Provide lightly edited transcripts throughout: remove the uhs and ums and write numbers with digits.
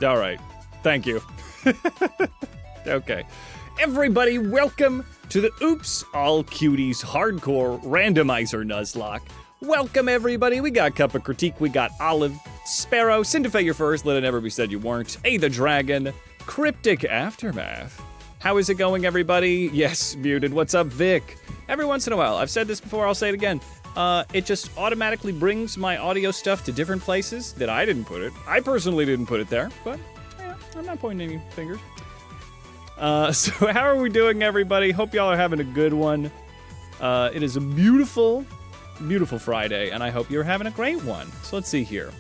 All right. Thank you. Okay. Everybody, welcome to the Oops All Cuties Hardcore Randomizer Nuzlocke. Welcome, everybody. We got Cup of Critique, we got Olive, Sparrow, Syndify Your First, Let It Never Be Said You Weren't, A the Dragon, Cryptic Aftermath. How is it going, everybody? Yes, muted. What's up, Vic? Every once in a while, I've said this before, I'll say it again. It just automatically brings my audio stuff to different places that I didn't put it. I personally didn't put it there, but yeah, I'm not pointing any fingers. So how are we doing, everybody? Hope y'all are having a good one. It is a beautiful, beautiful Friday, and I hope you're having a great one. So let's see here.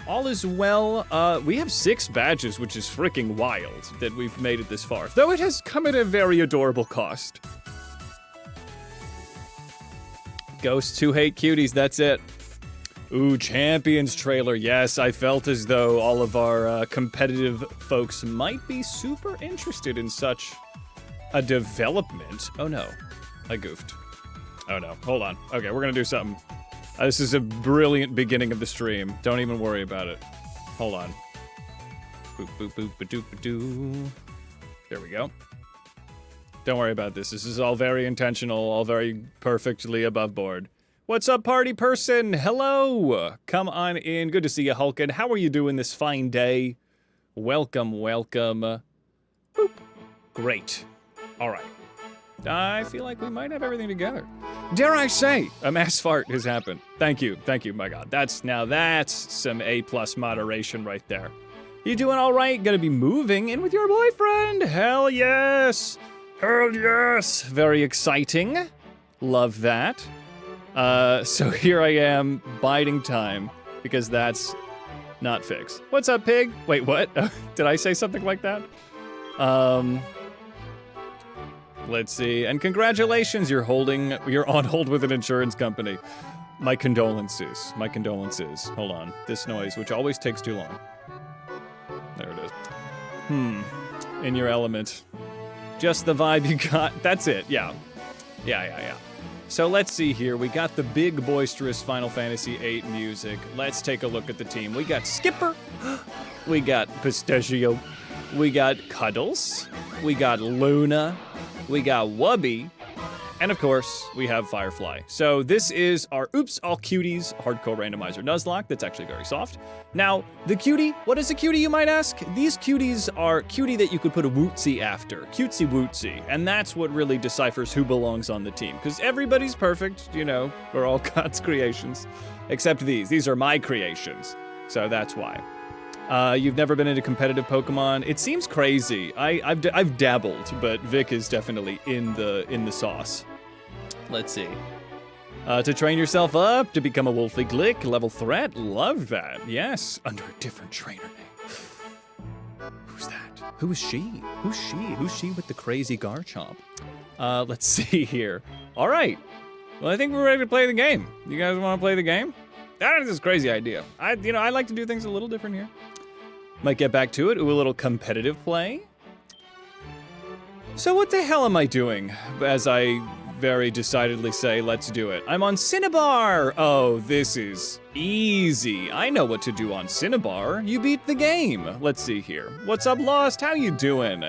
All is well. We have 6 badges, which is freaking wild that we've made it this far, though it has come at a very adorable cost. Ghosts who hate cuties, that's it. Ooh, Champions trailer. Yes, I felt as though all of our competitive folks might be super interested in such a development. Oh no, I goofed. Oh no, hold on. Okay, we're gonna do something. This is a brilliant beginning of the stream. Don't even worry about it. Hold on. Boop, boop, boop, ba-doop, ba-doo. There we go. Don't worry about this. This is all very intentional, all very perfectly above board. What's up, party person? Hello. Come on in. Good to see you, Hulkin. How are you doing this fine day? Welcome, welcome. Boop. Great. All right. I feel like we might have everything together. Dare I say, a mass fart has happened. Thank you, my God. That's some A+ moderation right there. You doing all right? Gonna be moving in with your boyfriend? Hell yes. Hell yes. Very exciting. Love that. So here I am, biding time, because that's not fixed. What's up, pig? Wait, what? Did I say something like that? Let's see. And congratulations, you're on hold with an insurance company. My condolences. My condolences. Hold on. This noise, which always takes too long. There it is. In your element. Just the vibe you got. That's it. Yeah. Yeah. So let's see here. We got the big boisterous Final Fantasy VIII music. Let's take a look at the team. We got Skipper. We got Pistachio. We got Cuddles. We got Luna. We got Wubby. And of course, we have Firefly. So this is our Oops All Cuties Hardcore Randomizer Nuzlocke. That's actually very soft. Now, the cutie, what is a cutie, you might ask? These cuties are cutie that you could put a wootsy after. Cutesy wootsy. And that's what really deciphers who belongs on the team. Because everybody's perfect, you know, we're all God's creations. Except these. These are my creations. So that's why. You've never been into competitive Pokemon? It seems crazy. I've dabbled, but Vic is definitely in the sauce. Let's see. To train yourself up, to become a Wolfie Glick, level threat. Love that. Yes, under a different trainer name. Who's that? Who is she? Who's she? Who's she with the crazy Garchomp? Let's see here. All right. Well, I think we're ready to play the game. You guys want to play the game? That is a crazy idea. I like to do things a little different here. Might get back to it. Ooh, a little competitive play. So what the hell am I doing? As I very decidedly say, let's do it. I'm on Cinnabar. Oh, this is easy. I know what to do on Cinnabar. You beat the game. Let's see here. What's up, Lost? How you doing?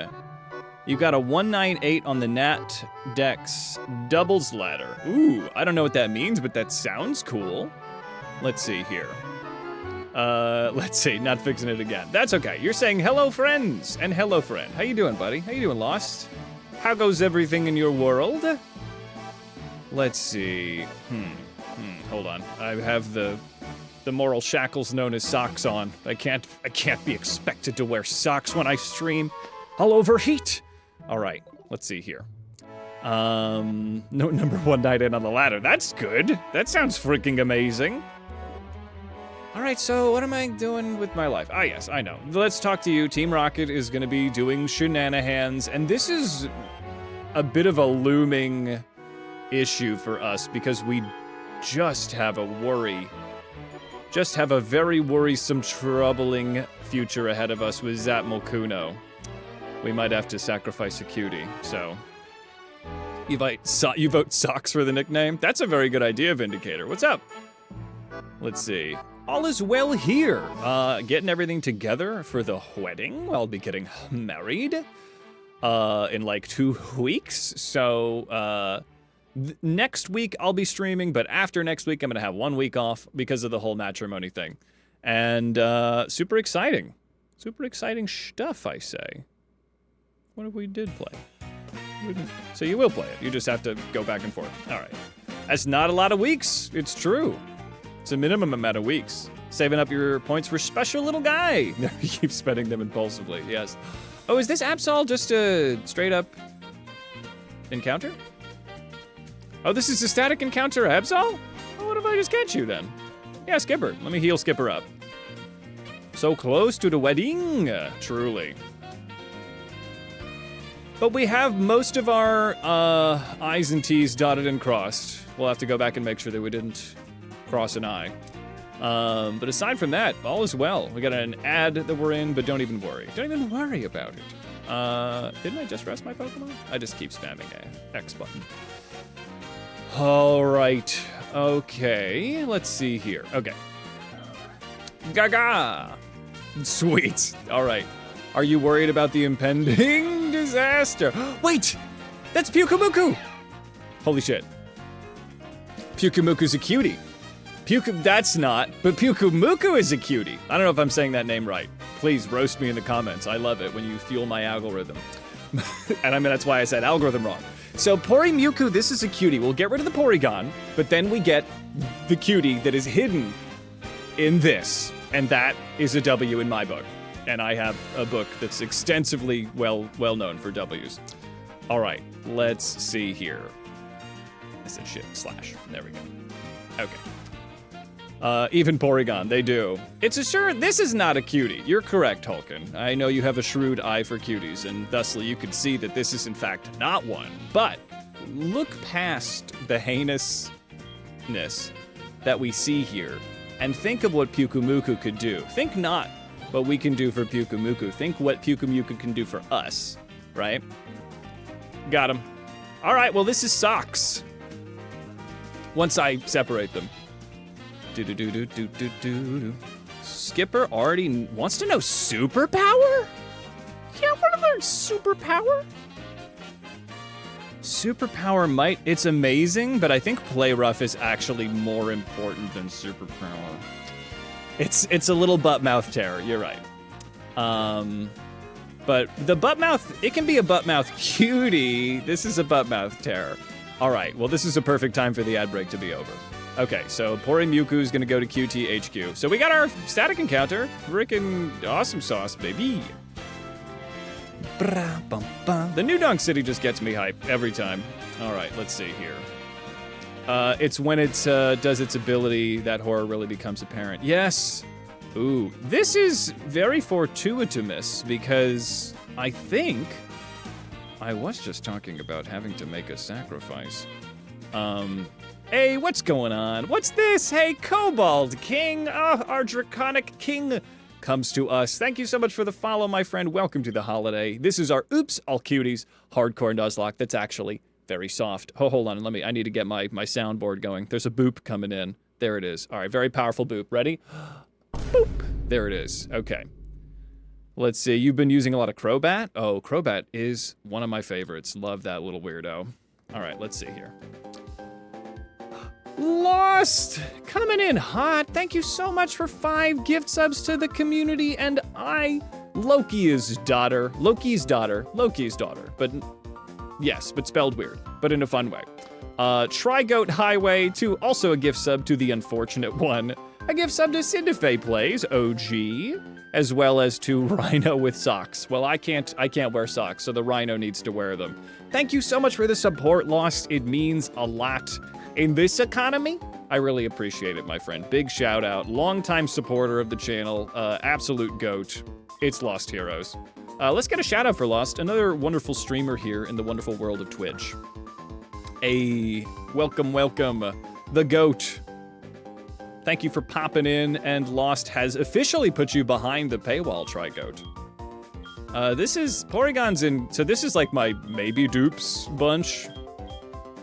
You got a 198 on the Nat Dex doubles ladder. Ooh, I don't know what that means, but that sounds cool. Let's see here. Let's see, not fixing it again. That's okay. You're saying hello, friends, and hello, friend. How you doing, buddy? How you doing, Lost? How goes everything in your world? Let's see. Hold on. I have the moral shackles known as socks on. I can't be expected to wear socks when I stream. I'll overheat. All right, let's see here. No number 198 on the ladder. That's good. That sounds freaking amazing. All right, so what am I doing with my life? Ah, yes, I know. Let's talk to you. Team Rocket is going to be doing shenanigans, and this is a bit of a looming issue for us because we just have a very worrisome, troubling future ahead of us with Zapmo-Kuno. We might have to sacrifice a cutie, so... You vote socks for the nickname? That's a very good idea, Vindicator. What's up? Let's see. All is well here. Getting everything together for the wedding. I'll be getting married in like 2 weeks. So next week I'll be streaming, but after next week I'm gonna have 1 week off because of the whole matrimony thing. And super exciting. Super exciting stuff, I say. What if we did play? So you will play it. You just have to go back and forth. All right. That's not a lot of weeks. It's true. It's a minimum amount of weeks. Saving up your points for special little guy. You keep spending them impulsively. Yes. Oh, is this Absol just a straight up encounter? Oh, this is a static encounter, Absol? Oh, what if I just catch you then? Yeah, Skipper. Let me heal Skipper up. So close to the wedding. Truly. But we have most of our I's and T's dotted and crossed. We'll have to go back and make sure that we didn't cross an I. But aside from that, all is well. We got an ad that we're in, but don't even worry. Don't even worry about it. Didn't I just rest my Pokemon? I just keep spamming a X button. All right. Okay. Let's see here. Okay. Gaga. Sweet. All right. Are you worried about the impending disaster? Wait! That's Pyukumuku! Holy shit. Pyukumuku's a cutie. That's not, but Pyukumuku is a cutie. I don't know if I'm saying that name right. Please roast me in the comments. I love it when you fuel my algorithm. And I mean, that's why I said algorithm wrong. So Porymuku, this is a cutie. We'll get rid of the Porygon, but then we get the cutie that is hidden in this. And that is a W in my book. And I have a book that's extensively well known for W's. All right, let's see here. I said shift / There we go. Okay. Even Porygon, they do. It's a sure, this is not a cutie. You're correct, Hulkin. I know you have a shrewd eye for cuties, and thusly you could see that this is in fact not one. But look past the heinousness that we see here, and think of what Pyukumuku could do. Think not what we can do for Pyukumuku. Think what Pyukumuku can do for us, right? Got him. All right, well, this is socks. Once I separate them. Skipper already wants to know superpower? Yeah, I want to learn superpower. Superpower might, it's amazing, but I think Play Rough is actually more important than superpower. It's a little butt mouth terror, you're right. But the butt mouth, it can be a butt mouth cutie. This is a butt mouth terror. All right, well, this is a perfect time for the ad break to be over. Okay, so Porymuku is gonna go to QTHQ. So we got our static encounter. Frickin' awesome sauce, baby. The New Donk City just gets me hype every time. All right, let's see here. It's when it does its ability that horror really becomes apparent. Yes. Ooh, this is very fortuitous because I think I was just talking about having to make a sacrifice. Hey, what's going on? What's this? Hey, Cobalt King, our Draconic King comes to us. Thank you so much for the follow, my friend. Welcome to the holiday. This is our Oops, All Cuties hardcore Nuzlocke that's actually very soft. Oh, hold on, I need to get my soundboard going. There's a boop coming in. There it is. All right, very powerful boop. Ready? Boop. There it is. Okay. Let's see, you've been using a lot of Crobat? Oh, Crobat is one of my favorites. Love that little weirdo. All right, let's see here. Lost! Coming in hot. Thank you so much for 5 gift subs to the community, and Loki's daughter. But yes, but spelled weird, but in a fun way. Trigoat Highway to also a gift sub to the unfortunate one. A gift sub to Cindefe Plays, OG, as well as to Rhino with socks. Well, I can't wear socks, so the Rhino needs to wear them. Thank you so much for the support, Lost. It means a lot. In this economy, I really appreciate it, my friend. Big shout out, longtime supporter of the channel, absolute goat. It's Lost Heroes. Let's get a shout out for Lost, another wonderful streamer here in the wonderful world of Twitch. Welcome, the goat. Thank you for popping in, and Lost has officially put you behind the paywall, Trigoat. This is Porygon's in, so this is like my maybe dupes bunch.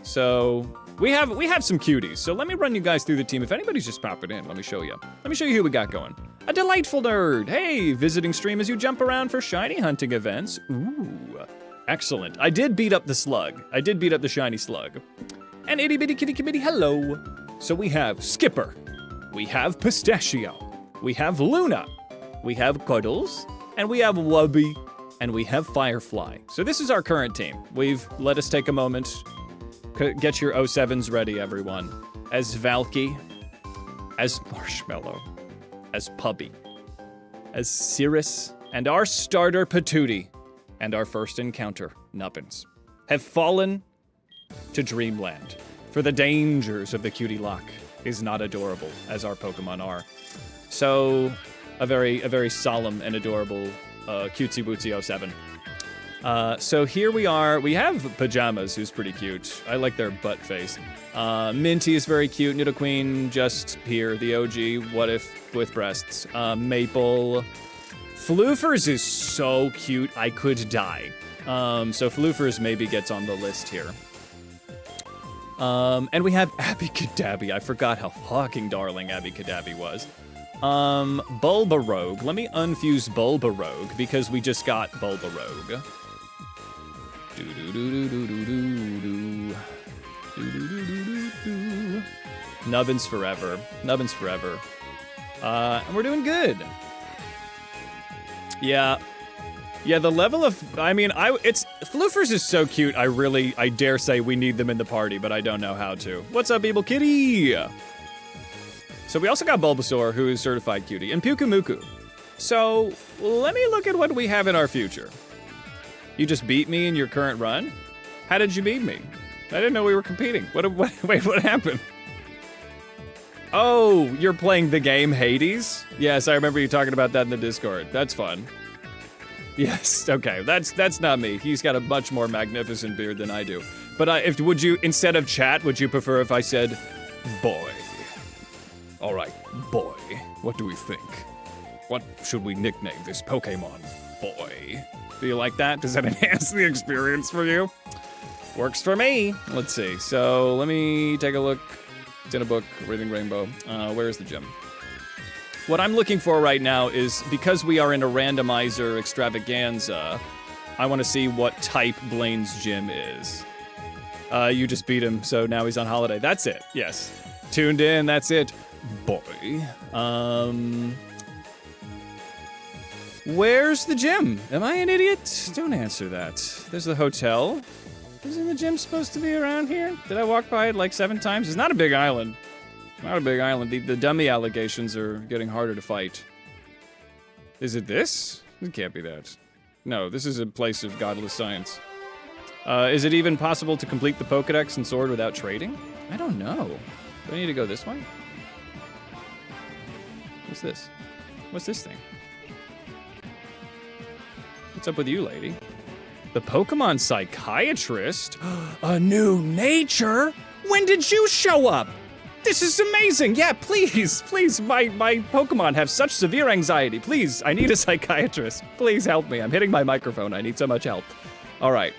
So We have some cuties, so let me run you guys through the team. If anybody's just popping in, let me show you. Let me show you who we got going. A delightful nerd. Hey, visiting stream as you jump around for shiny hunting events. Ooh, excellent. I did beat up the slug. I did beat up the shiny slug. And itty bitty kitty committee, hello. So we have Skipper. We have Pistachio. We have Luna. We have Cuddles. And we have Wubby. And we have Firefly. So this is our current team. Let us take a moment. Get your 07s ready, everyone. As Valky, as Marshmallow, as Puppy, as Cirrus, and our starter Patootie, and our first encounter, Nubbins, have fallen to Dreamland. For the dangers of the cutie lock is not adorable as our Pokemon are. So, a very solemn and adorable cutesy bootsy 07. So here we are. We have Pajamas, who's pretty cute. I like their butt face. Minty is very cute. Nidoqueen, just here. The OG, What If, with breasts. Maple. Floofers is so cute, I could die. So Floofers maybe gets on the list here. And we have Abby Cadabby. I forgot how fucking darling Abby Cadabby was. Bulbarogue. Let me unfuse Bulbarogue, because we just got Bulbarogue. Nubbins forever. Nubbins forever. And we're doing good. Yeah. Yeah, the level of, Floofers is so cute, I dare say we need them in the party, but I don't know how to. What's up, Evil Kitty? So we also got Bulbasaur, who is certified cutie, and Pukumuku. So, let me look at what we have in our future. You just beat me in your current run? How did you beat me? I didn't know we were competing. Wait, what happened? Oh, you're playing the game Hades? Yes, I remember you talking about that in the Discord. That's fun. Yes, okay, that's not me. He's got a much more magnificent beard than I do. But instead of chat, would you prefer if I said, boy? All right, boy, what do we think? What should we nickname this Pokemon? Boy. Do you like that? Does that enhance the experience for you? Works for me. Let's see. So let me take a look. It's in a book, Reading Rainbow. Where's the gym? What I'm looking for right now is, because we are in a randomizer extravaganza, I want to see what type Blaine's gym is. You just beat him, so now he's on holiday. That's it. Yes. Tuned in. That's it. Boy. Where's the gym? Am I an idiot? Don't answer that. There's the hotel. Isn't the gym supposed to be around here? Did I walk by it like 7 times? It's not a big island. Not a big island. The dummy allegations are getting harder to fight. Is it this? It can't be that. No, this is a place of godless science. Is it even possible to complete the Pokedex and Sword without trading? I don't know. Do I need to go this way? What's this? What's this thing? What's up with you, lady? The Pokemon Psychiatrist? A new nature? When did you show up? This is amazing. Yeah, please, my Pokemon have such severe anxiety. Please, I need a psychiatrist. Please help me. I'm hitting my microphone. I need so much help. All right.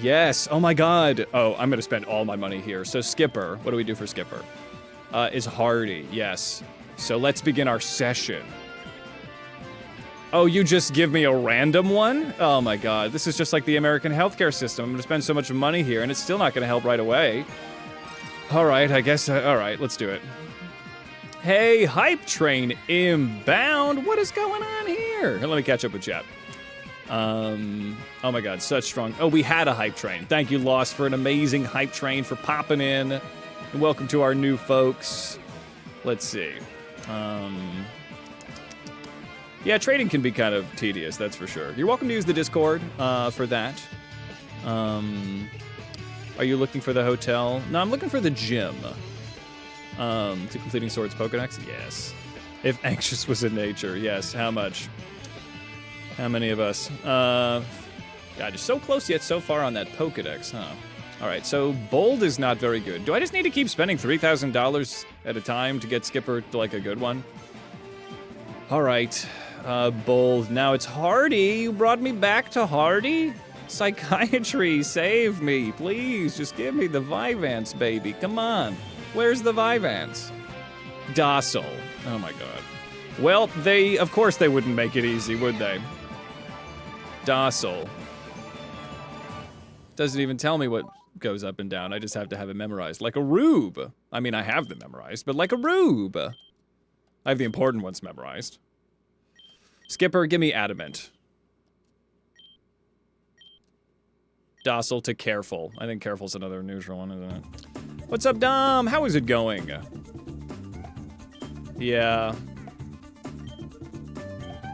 Yes, oh my god. Oh, I'm gonna spend all my money here. So Skipper, what do we do for Skipper? Is Hardy, yes. So let's begin our session. Oh, you just give me a random one? Oh my god, this is just like the American healthcare system. I'm gonna spend so much money here and it's still not gonna help right away. All right, I guess, all right, let's do it. Hey, Hype Train inbound. What is going on here? Let me catch up with chat. Oh my god, such strong. Oh, we had a Hype Train. Thank you, Lost, for an amazing Hype Train, for popping in. And welcome to our new folks. Let's see. Yeah, trading can be kind of tedious, that's for sure. You're welcome to use the Discord for that. Are you looking for the hotel? No, I'm looking for the gym. To completing Sword's Pokedex? Yes. If anxious was in nature, yes. How much? How many of us? God, you're so close yet so far on that Pokedex, huh? All right, so Bold is not very good. Do I just need to keep spending $3,000 at a time to get Skipper to, like, a good one? All right, Bold. Now it's Hardy. You brought me back to Hardy? Psychiatry, save me, please. Just give me the Vyvanse, baby. Come on. Where's the Vyvanse? Docile. Oh my god. Well, of course they wouldn't make it easy, would they? Docile. Doesn't even tell me what goes up and down. I just have to have it memorized. Like a rube. I mean, I have them memorized, but like a rube. I have the important ones memorized. Skipper, give me adamant. Docile to careful. I think careful's another neutral one, isn't it? What's up, Dom? How is it going? Yeah.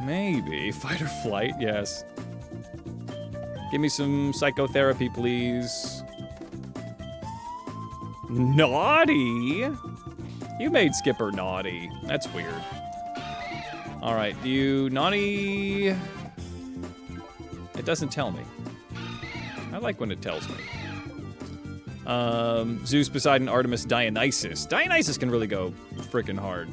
Maybe. Fight or flight, yes. Give me some psychotherapy, please. Naughty? You made Skipper naughty. That's weird. Alright, you naughty... It doesn't tell me. I like when it tells me. Zeus, Poseidon, Artemis, Dionysus. Dionysus can really go freaking hard.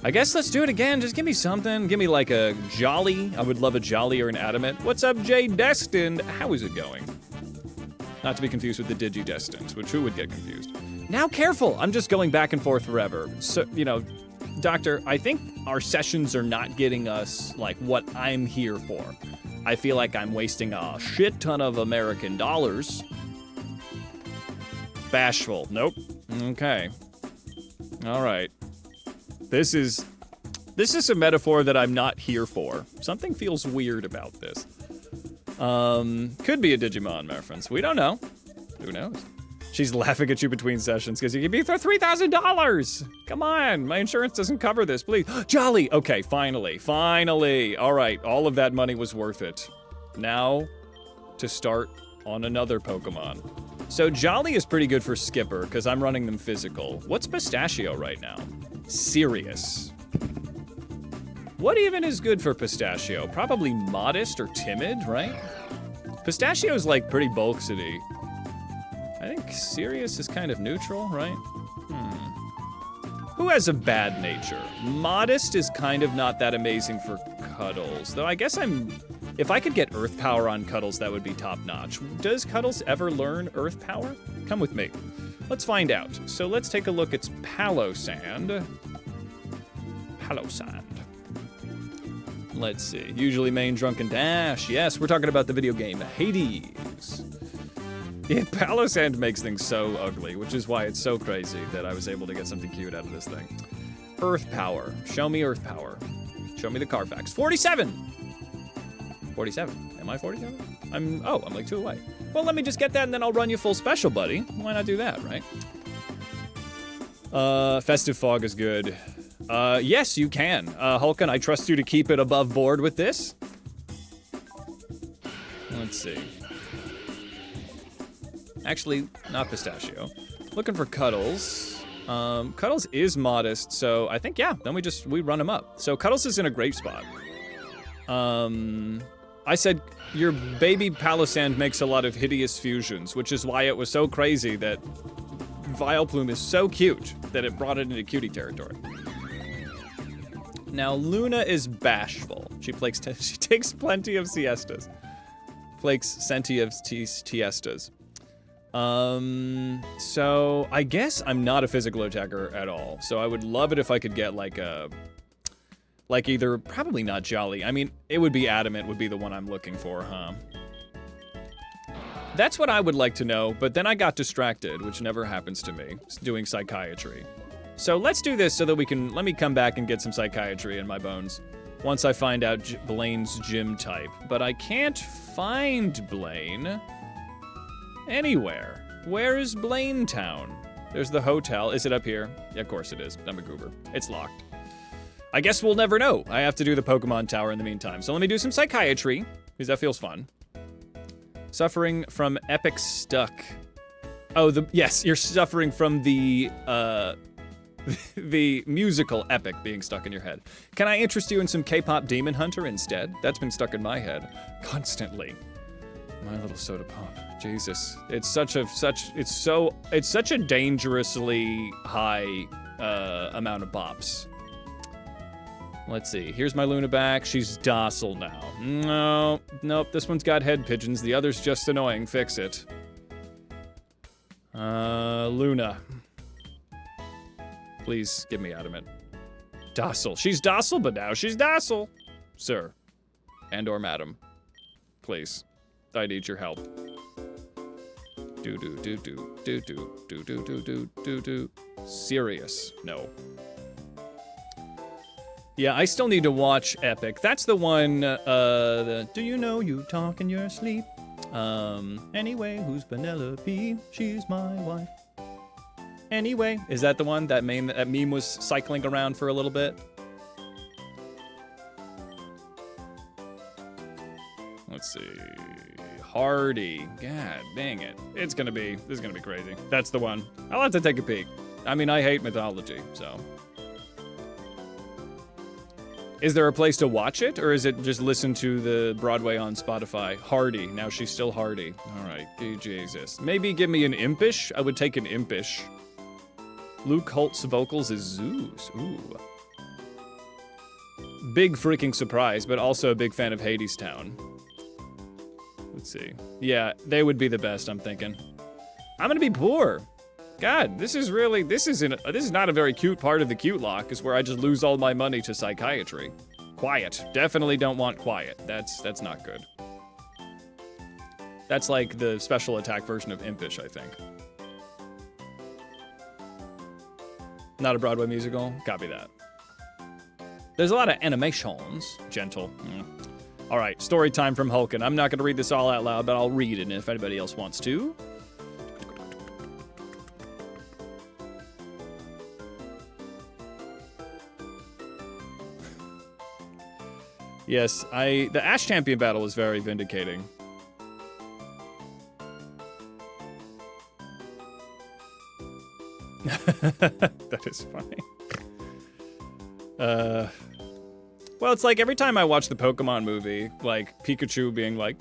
I guess let's do it again. Just give me something. Give me like a jolly. I would love a jolly or an adamant. What's up, Jay Destined? How is it going? Not to be confused with the Digi-Destined, which who would get confused? Now careful. I'm just going back and forth forever. So, you know, Doctor, I think our sessions are not getting us like what I'm here for. I feel like I'm wasting a shit ton of American dollars. Bashful. Nope. Okay. All right. This is a metaphor that I'm not here for. Something feels weird about this. Could be a Digimon reference. We don't know. Who knows? She's laughing at you between sessions because you give me $3,000. Come on, my insurance doesn't cover this, please. Jolly. Okay, finally. All right, all of that money was worth it. Now, to start on another Pokemon. So Jolly is pretty good for Skipper because I'm running them physical. What's Pistachio right now? Serious. What even is good for Pistachio? Probably modest or timid, right? Pistachio's like pretty bulk city. I think serious is kind of neutral, right? Who has a bad nature? Modest is kind of not that amazing for Cuddles, though I guess if I could get Earth Power on Cuddles, that would be top notch. Does Cuddles ever learn Earth Power? Come with me. Let's find out. So let's take a look at Palosand. Palosand. Let's see. Usually main Drunken Dash. Yes, we're talking about the video game Hades. Yeah, Palosand makes things so ugly, which is why it's so crazy that I was able to get something cute out of this thing. Earth Power. Show me Earth Power. Show me the Carfax. 47! 47. Am I 47? I'm like 2 away. Well, let me just get that and then I'll run you full special, buddy. Why not do that, right? Festive Fog is good. Yes, you can. Hulkin, I trust you to keep it above board with this. Let's see. Actually, not Pistachio. Looking for Cuddles. Cuddles is modest, so I think, yeah, then we run him up. So Cuddles is in a great spot. I said, your baby Palosand makes a lot of hideous fusions, which is why it was so crazy that Vileplume is so cute that it brought it into cutie territory. Now, Luna is bashful. She takes plenty of siestas. Flakes plenty of siestas. So I guess I'm not a physical attacker at all. So I would love it if I could get like either, probably not Jolly. I mean, it would be Adamant would be the one I'm looking for, huh? That's what I would like to know, but then I got distracted, which never happens to me, doing psychiatry. So let's do this so that let me come back and get some psychiatry in my bones once I find out Blaine's gym type. But I can't find Blaine anywhere. Where is Blaine Town? There's the hotel. Is it up here? Yeah, of course it is. I'm a goober. It's locked. I guess we'll never know. I have to do the Pokemon Tower in the meantime. So let me do some psychiatry, because that feels fun. Suffering from epic stuck. Oh, yes, you're suffering from the musical epic being stuck in your head. Can I interest you in some K-pop Demon Hunter instead? That's been stuck in my head constantly. My little soda pop. Jesus. It's such a dangerously high amount of bops. Let's see. Here's my Luna back. She's docile now. Nope. This one's got head pigeons. The other's just annoying. Fix it. Luna. Please get me out of it. Docile. She's docile, but now she's docile. Sir. And or madam. Please. I need your help. Serious. No. Yeah, I still need to watch Epic. That's the one, do you know you talk in your sleep? Anyway, who's Penelope? She's my wife. Anyway, is that the one? That meme was cycling around for a little bit? Let's see. Hardy. God dang it. This is gonna be crazy. That's the one. I'll have to take a peek. I mean, I hate mythology, so. Is there a place to watch it, or is it just listen to the Broadway on Spotify? Hardy. Now she's still Hardy. All right. Jesus. Maybe give me an Impish? I would take an Impish. Luke Holt's vocals is Zeus. Ooh. Big freaking surprise, but also a big fan of Hadestown. Let's see. Yeah, they would be the best, I'm thinking. I'm gonna be poor. God, this is not a very cute part of the cute lock, is where I just lose all my money to psychiatry. Quiet. Definitely don't want quiet. That's not good. That's like the special attack version of Impish, I think. Not a Broadway musical? Copy that. There's a lot of animations. Gentle. All right, story time from Hulkin. I'm not going to read this all out loud, but I'll read it if anybody else wants to. Yes, the Ash Champion battle was very vindicating. That is funny. Well, it's like every time I watch the Pokemon movie, like Pikachu being like,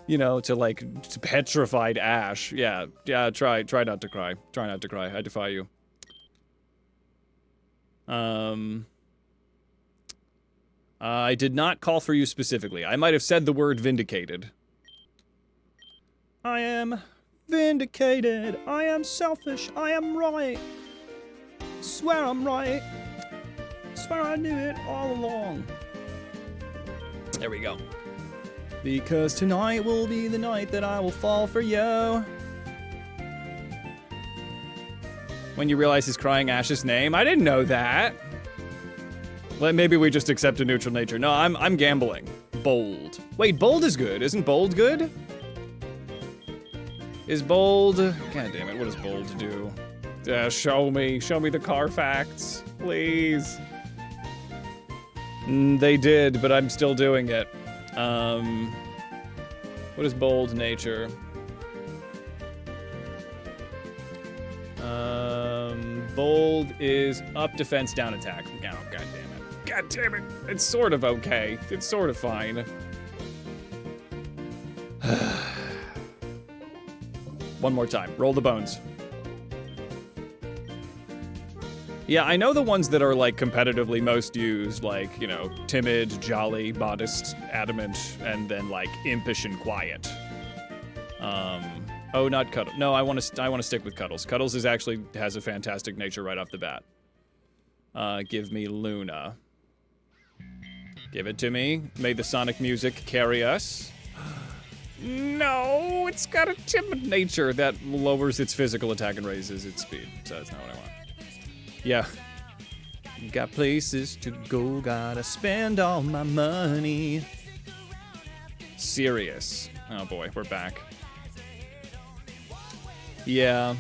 you know, to petrified Ash. Yeah, try not to cry. Try not to cry. I defy you. I did not call for you specifically. I might have said the word vindicated. I am vindicated. I am selfish. I am right. Swear I'm right. Swear I knew it all along. There we go. Because tonight will be the night that I will fall for you. When you realize he's crying Ash's name, I didn't know that. Maybe we just accept a neutral nature. No, I'm gambling. Bold. Wait, bold is good. Isn't bold good? Is bold? God damn it, what does bold do? Show me the Carfax, please. They did, but I'm still doing it. What is bold nature? Bold is up, defense, down, attack. Oh, god damn it. God damn it. It's sort of okay. It's sort of fine. One more time. Roll the bones. Yeah, I know the ones that are, like, competitively most used, like, you know, timid, jolly, modest, adamant, and then, like, impish and quiet. Oh, not Cuddles. No, I want to stick with Cuddles. Cuddles has a fantastic nature right off the bat. Give me Luna. Give it to me. May the sonic music carry us. No, it's got a timid nature that lowers its physical attack and raises its speed. So that's not what I want. Yeah. Got places to go, gotta spend all my money. Serious. Oh boy, we're back. Yeah.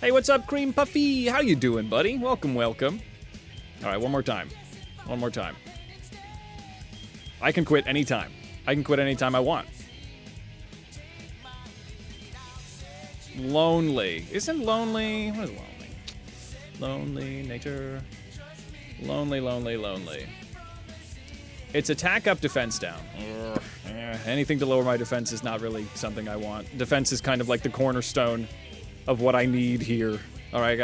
Hey, what's up, Cream Puffy? How you doing, buddy? Welcome, welcome. All right, one more time. One more time. I can quit anytime. I can quit anytime I want. Lonely. Isn't lonely... What is lonely? Lonely nature. Lonely, lonely, lonely. It's attack up, defense down. Anything to lower my defense is not really something I want. Defense is kind of like the cornerstone of what I need here. All right,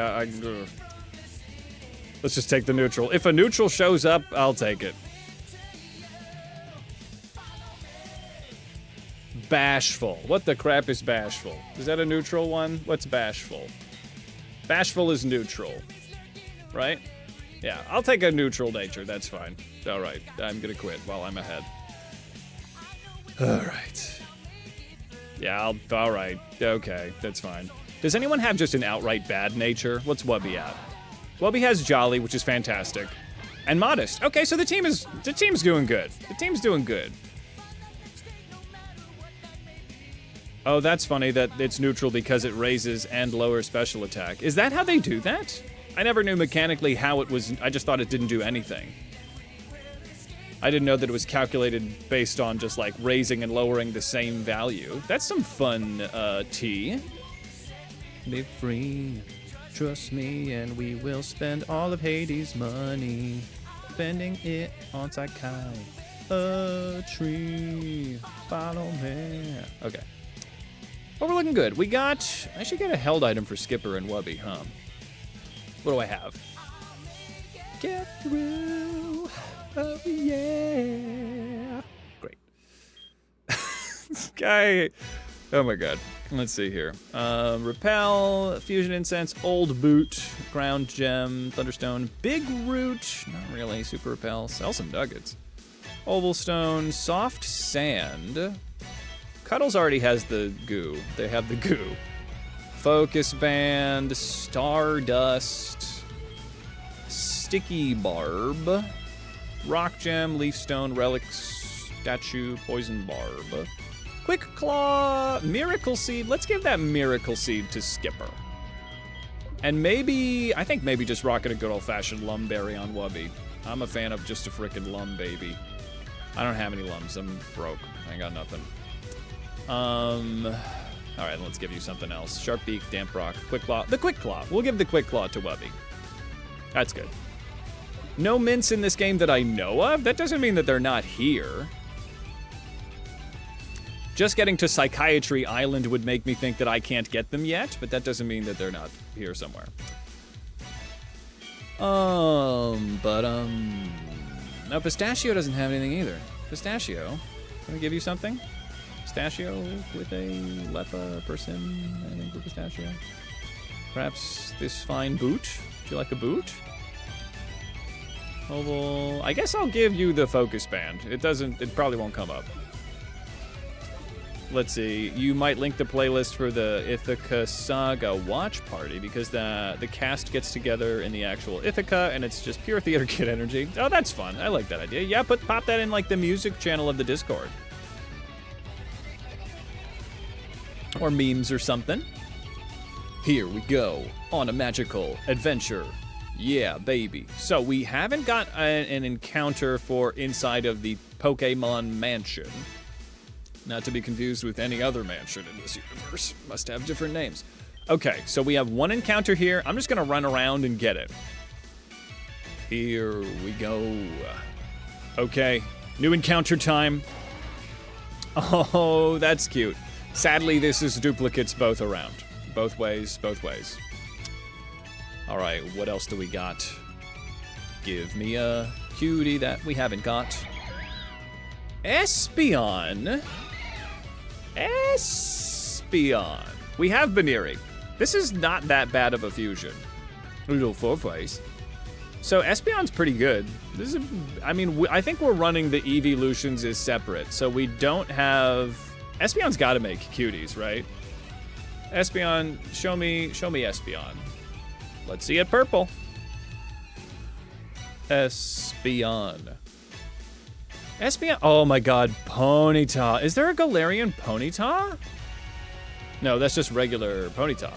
Let's just take the neutral. If a neutral shows up, I'll take it. Bashful. What the crap is bashful? Is that a neutral one? What's bashful? Bashful is neutral, right? Yeah, I'll take a neutral nature. That's fine. All right, I'm gonna quit while I'm ahead. All right. Yeah, all right. Okay, that's fine. Does anyone have just an outright bad nature? What's Wubby at? Wubby has jolly, which is fantastic, and modest. Okay, so the team's doing good. The team's doing good. Oh, that's funny that it's neutral because it raises and lowers special attack. Is that how they do that? I never knew mechanically how it was. I just thought it didn't do anything. I didn't know that it was calculated based on just like raising and lowering the same value. That's some fun tea. Live free, trust me, and we will spend all of Hades' money, spending it on psychiatry. Follow me. Okay. Well, we're looking good. We got. I should get a held item for Skipper and Wubby, huh? What do I have? Get through. Oh, yeah. Great. This guy. Oh, my God. Let's see here. Repel, Fusion Incense, Old Boot, Ground Gem, Thunderstone, Big Root. Not really. Super Repel. Sell some nuggets. Oval Stone, Soft Sand. Cuddles already has the goo. They have the goo. Focus Band, Stardust, Sticky Barb, Rock Gem, Leaf Stone, Relics, Statue, Poison Barb, Quick Claw, Miracle Seed. Let's give that Miracle Seed to Skipper. And maybe, I think maybe just rocking a good old-fashioned Lumberry on Wubby. I'm a fan of just a frickin' Lum baby. I don't have any Lums. I'm broke. I ain't got nothing. All right, let's give you something else. Sharp Beak, Damp Rock, Quick Claw. The Quick Claw. We'll give the Quick Claw to Wubby. That's good. No mints in this game that I know of. That doesn't mean that they're not here. Just getting to Psychiatry Island would make me think that I can't get them yet, but that doesn't mean that they're not here somewhere. No, Pistachio doesn't have anything either. Pistachio, can I give you something? Pistachio with a Lepa person, I think, with Pistachio. Perhaps this fine boot. Would you like a boot? Oval. I guess I'll give you the Focus Band. It probably won't come up. Let's see. You might link the playlist for the Ithaca Saga watch party because the cast gets together in the actual Ithaca and it's just pure theater kid energy. Oh, that's fun. I like that idea. Yeah, pop that in like the music channel of the Discord. Or memes or something. Here we go on a magical adventure. Yeah, baby. So we haven't got an encounter for inside of the Pokemon Mansion. Not to be confused with any other mansion in this universe. Must have different names. Okay, so we have one encounter here. I'm just gonna run around and get it. Here we go. Okay, new encounter time. Oh, that's cute. Sadly, this is duplicates both around. Both ways, both ways. All right, what else do we got? Give me a cutie that we haven't got. Espeon. Espeon. We have Baneri. This is not that bad of a fusion. A little four-face. So Espeon's pretty good. This is, I mean, I think we're running the evolutions as separate, so we don't have. Espeon's got to make cuties, right? Espeon, show me Espeon. Let's see it purple. Espeon. Espeon. Oh my God, Ponyta. Is there a Galarian Ponyta? No, that's just regular Ponyta.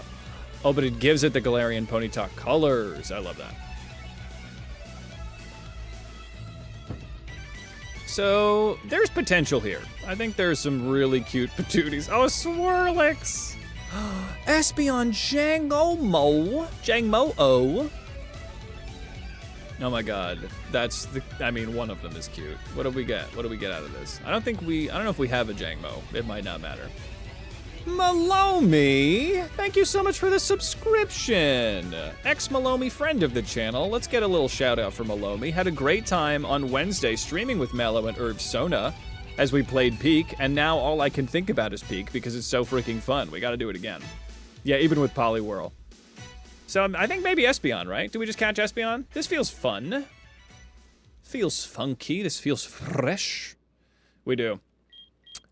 Oh, but it gives it the Galarian Ponyta colors. I love that. So there's potential here. I think there's some really cute patooties. Oh, Swirlix. Espeon Jangmo-o. Jangmo-o. Oh my God, that's the. I mean, one of them is cute. What do we get? What do we get out of this? I don't know if we have a Jangmo. It might not matter. Malomi, thank you so much for the subscription. Ex-Malomi friend of the channel. Let's get a little shout out for Malomi. Had a great time on Wednesday streaming with Mello and Herb Sona as we played Peak, and now all I can think about is Peak because it's so freaking fun. We gotta do it again. Yeah, even with Poliwhirl. So I think maybe Espeon, right? Do we just catch Espeon? This feels fun. Feels funky, this feels fresh. We do.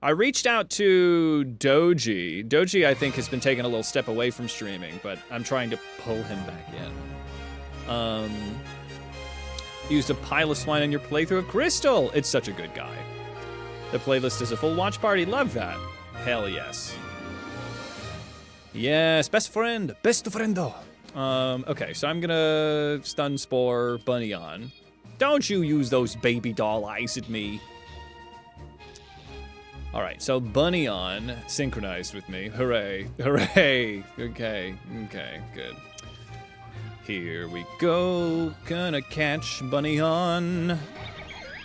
I reached out to Doji. Doji, I think, has been taking a little step away from streaming, but I'm trying to pull him back in. Used a Piloswine in your playthrough of Crystal. It's such a good guy. The playlist is a full watch party. Love that. Hell yes. Yes, best friend. Best friendo. Okay, so I'm gonna Stun Spore Bunny on. Don't you use those baby doll eyes at me. All right, so Bunny on synchronized with me. Hooray, hooray. Okay, good. Here we go. Gonna catch Bunny on.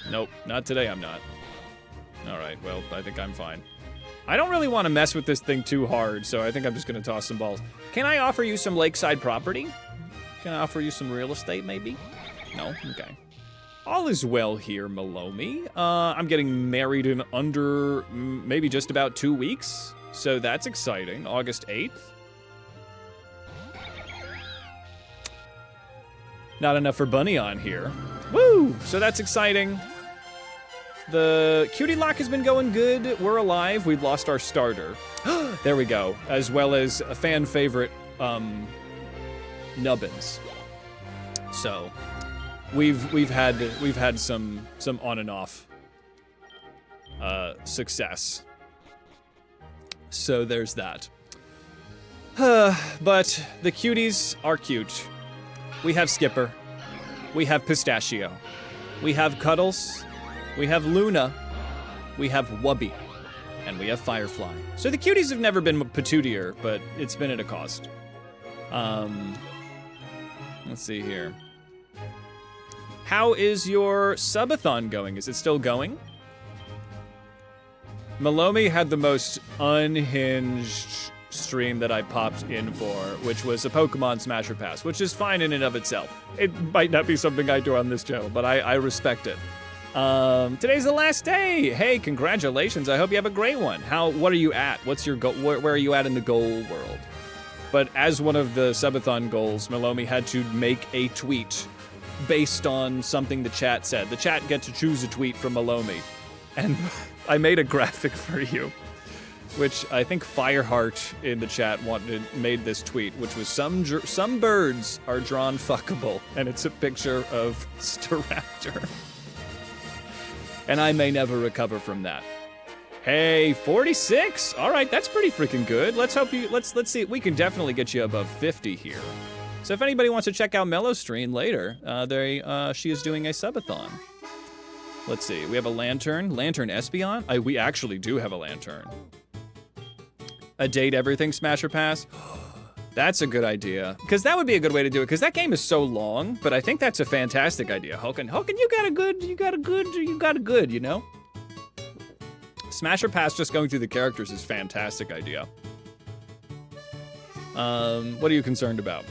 Nope, not today, I'm not. All right, well, I think I'm fine. I don't really want to mess with this thing too hard, so I think I'm just gonna toss some balls. Can I offer you some lakeside property? Can I offer you some real estate, maybe? No? Okay. All is well here, Malomi. I'm getting married in under maybe just about 2 weeks, so that's exciting. August 8th. Not enough for Bunny on here. Woo! So that's exciting. The cutie lock has been going good. We're alive. We've lost our starter. There we go. As well as a fan favorite, Nubbins. So we've had some on and off success. So there's that. But the cuties are cute. We have Skipper. We have Pistachio. We have Cuddles. We have Luna. We have Wubby. And we have Firefly. So the cuties have never been patootier, but it's been at a cost. Let's see here. How is your subathon going? Is it still going? Malomi had the most unhinged stream that I popped in for, which was a Pokemon Smasher Pass, which is fine in and of itself. It might not be something I do on this channel, but I respect it. Today's the last day. Hey, congratulations. I hope you have a great one. What are you at? What's your goal? Where are you at in the goal world? But as one of the subathon goals, Malomi had to make a tweet based on something the chat said. The chat get to choose a tweet from Malomi. And I made a graphic for you, which I think Fireheart in the chat made this tweet, which was some birds are drawn fuckable, and it's a picture of Staraptor. And I may never recover from that. Hey, 46. All right, that's pretty freaking good. Let's see. We can definitely get you above 50 here. So if anybody wants to check out Mello's stream later, she is doing a subathon. Let's see. We have a Lantern Espeon. We actually do have a Lantern. A date everything Smasher Pass. That's a good idea, because that would be a good way to do it, because that game is so long, but I think that's a fantastic idea. Hulkin, you got a good, you know? Smasher Pass just going through the characters is a fantastic idea. What are you concerned about?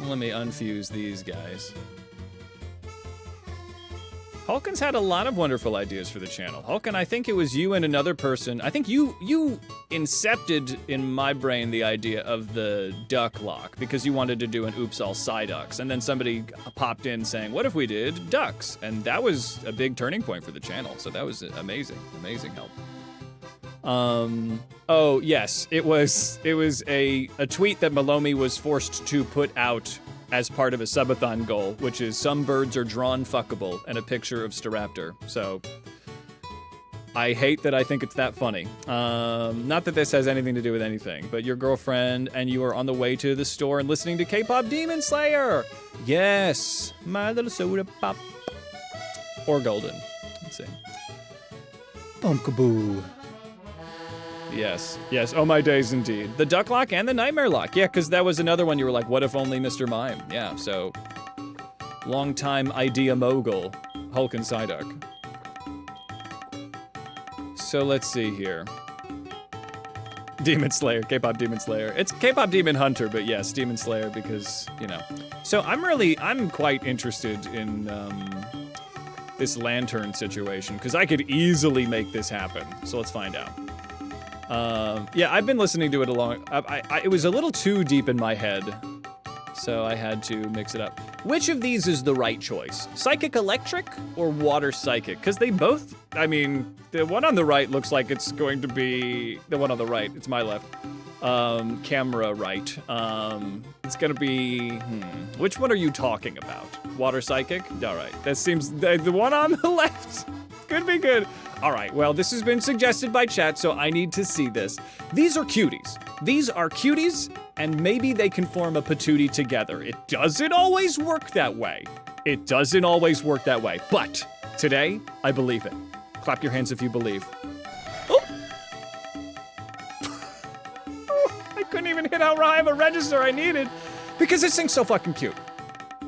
Let me unfuse these guys. Hulkin's had a lot of wonderful ideas for the channel. Hulkin, I think it was you and another person. I think you incepted in my brain the idea of the duck lock because you wanted to do an Oops All Psyducks. And then somebody popped in saying, what if we did ducks? And that was a big turning point for the channel. So that was amazing help. Oh yes, it was a tweet that Malomi was forced to put out as part of a subathon goal, which is some birds are drawn fuckable, and a picture of Staraptor. So I hate that I think it's that funny. Not that this has anything to do with anything, but your girlfriend and you are on the way to the store and listening to K-pop Demon Slayer. Yes, my little soda pop. Or Golden. Let's see. Bumpkaboo. Yes, oh my days indeed. The Duck Lock and the Nightmare Lock. Yeah, because that was another one you were like, what if only Mr. Mime? Yeah, so long-time idea mogul, Hulk and Psyduck. So let's see here. Demon Slayer, K-pop Demon Slayer. It's K-pop Demon Hunter, but yes, Demon Slayer because, you know. So I'm quite interested in this lantern situation because I could easily make this happen. So let's find out. Yeah, I've been listening to it it was a little too deep in my head, so I had to mix it up. Which of these is the right choice? Psychic Electric or Water Psychic? Because they both, I mean, the one on the right looks like it's going to be, the one on the right, it's my left. Camera right. It's gonna be, which one are you talking about? Water Psychic? All right, that seems, the one on the left could be good. All right, well, this has been suggested by chat, so I need to see this. These are cuties. These are cuties, and maybe they can form a patootie together. It doesn't always work that way. It doesn't always work that way, but today, I believe it. Clap your hands if you believe. Oh! I couldn't even hit how high of a register I needed because this thing's so fucking cute.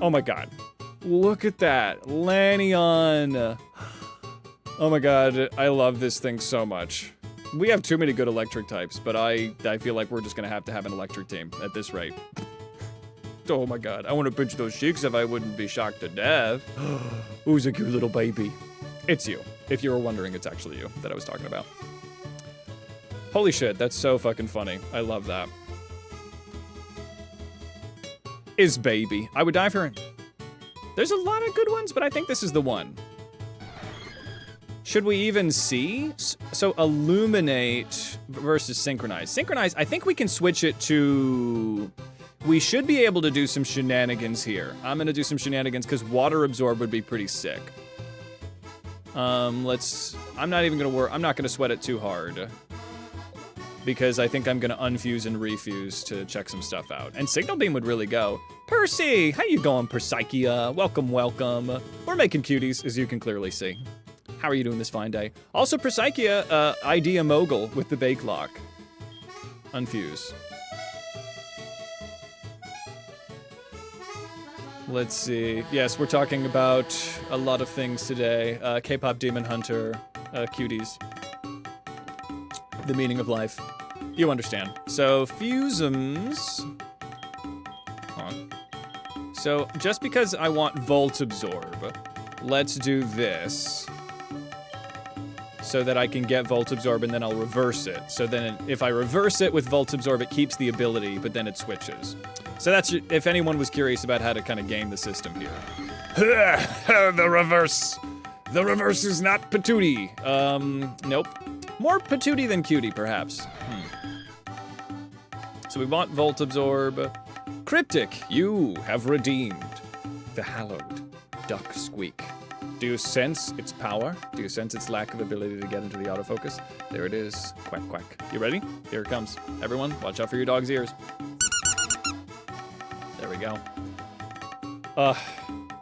Oh my god. Look at that. Lanyon. Oh my god, I love this thing so much. We have too many good electric types, but I feel like we're just gonna have to have an electric team at this rate. Oh my god, I want to pinch those cheeks if I wouldn't be shocked to death. Who's a cute little baby? It's you. If you were wondering, it's actually you that I was talking about. Holy shit, that's so fucking funny. I love that. Is baby. I would die for it. There's a lot of good ones, but I think this is the one. Should we even see? So illuminate versus synchronize. Synchronize, I think we can switch it to... We should be able to do some shenanigans here. I'm gonna do some shenanigans because water absorb would be pretty sick. I'm not gonna sweat it too hard. Because I think I'm gonna unfuse and refuse to check some stuff out. And signal beam would really go. Percy, how you going, Persaikia? Welcome, welcome. We're making cuties, as you can clearly see. How are you doing this fine day? Also, Persaikia, ID a mogul with the bake lock. Unfuse. Let's see. Yes, we're talking about a lot of things today. K-pop Demon Hunter, cuties. The meaning of life. You understand. So, fuseums. Hold on. So, just because I want Volt Absorb, let's do this. So that I can get Volt Absorb and then I'll reverse it. So then if I reverse it with Volt Absorb, it keeps the ability, but then it switches. So that's, if anyone was curious about how to kind of game the system here. The reverse. The reverse is not patootie. Nope. More patootie than cutie, perhaps. So we want Volt Absorb. Cryptic, you have redeemed the hallowed duck squeak. Do you sense its power? Do you sense its lack of ability to get into the autofocus? There it is. Quack, quack. You ready? Here it comes. Everyone, watch out for your dog's ears. There we go.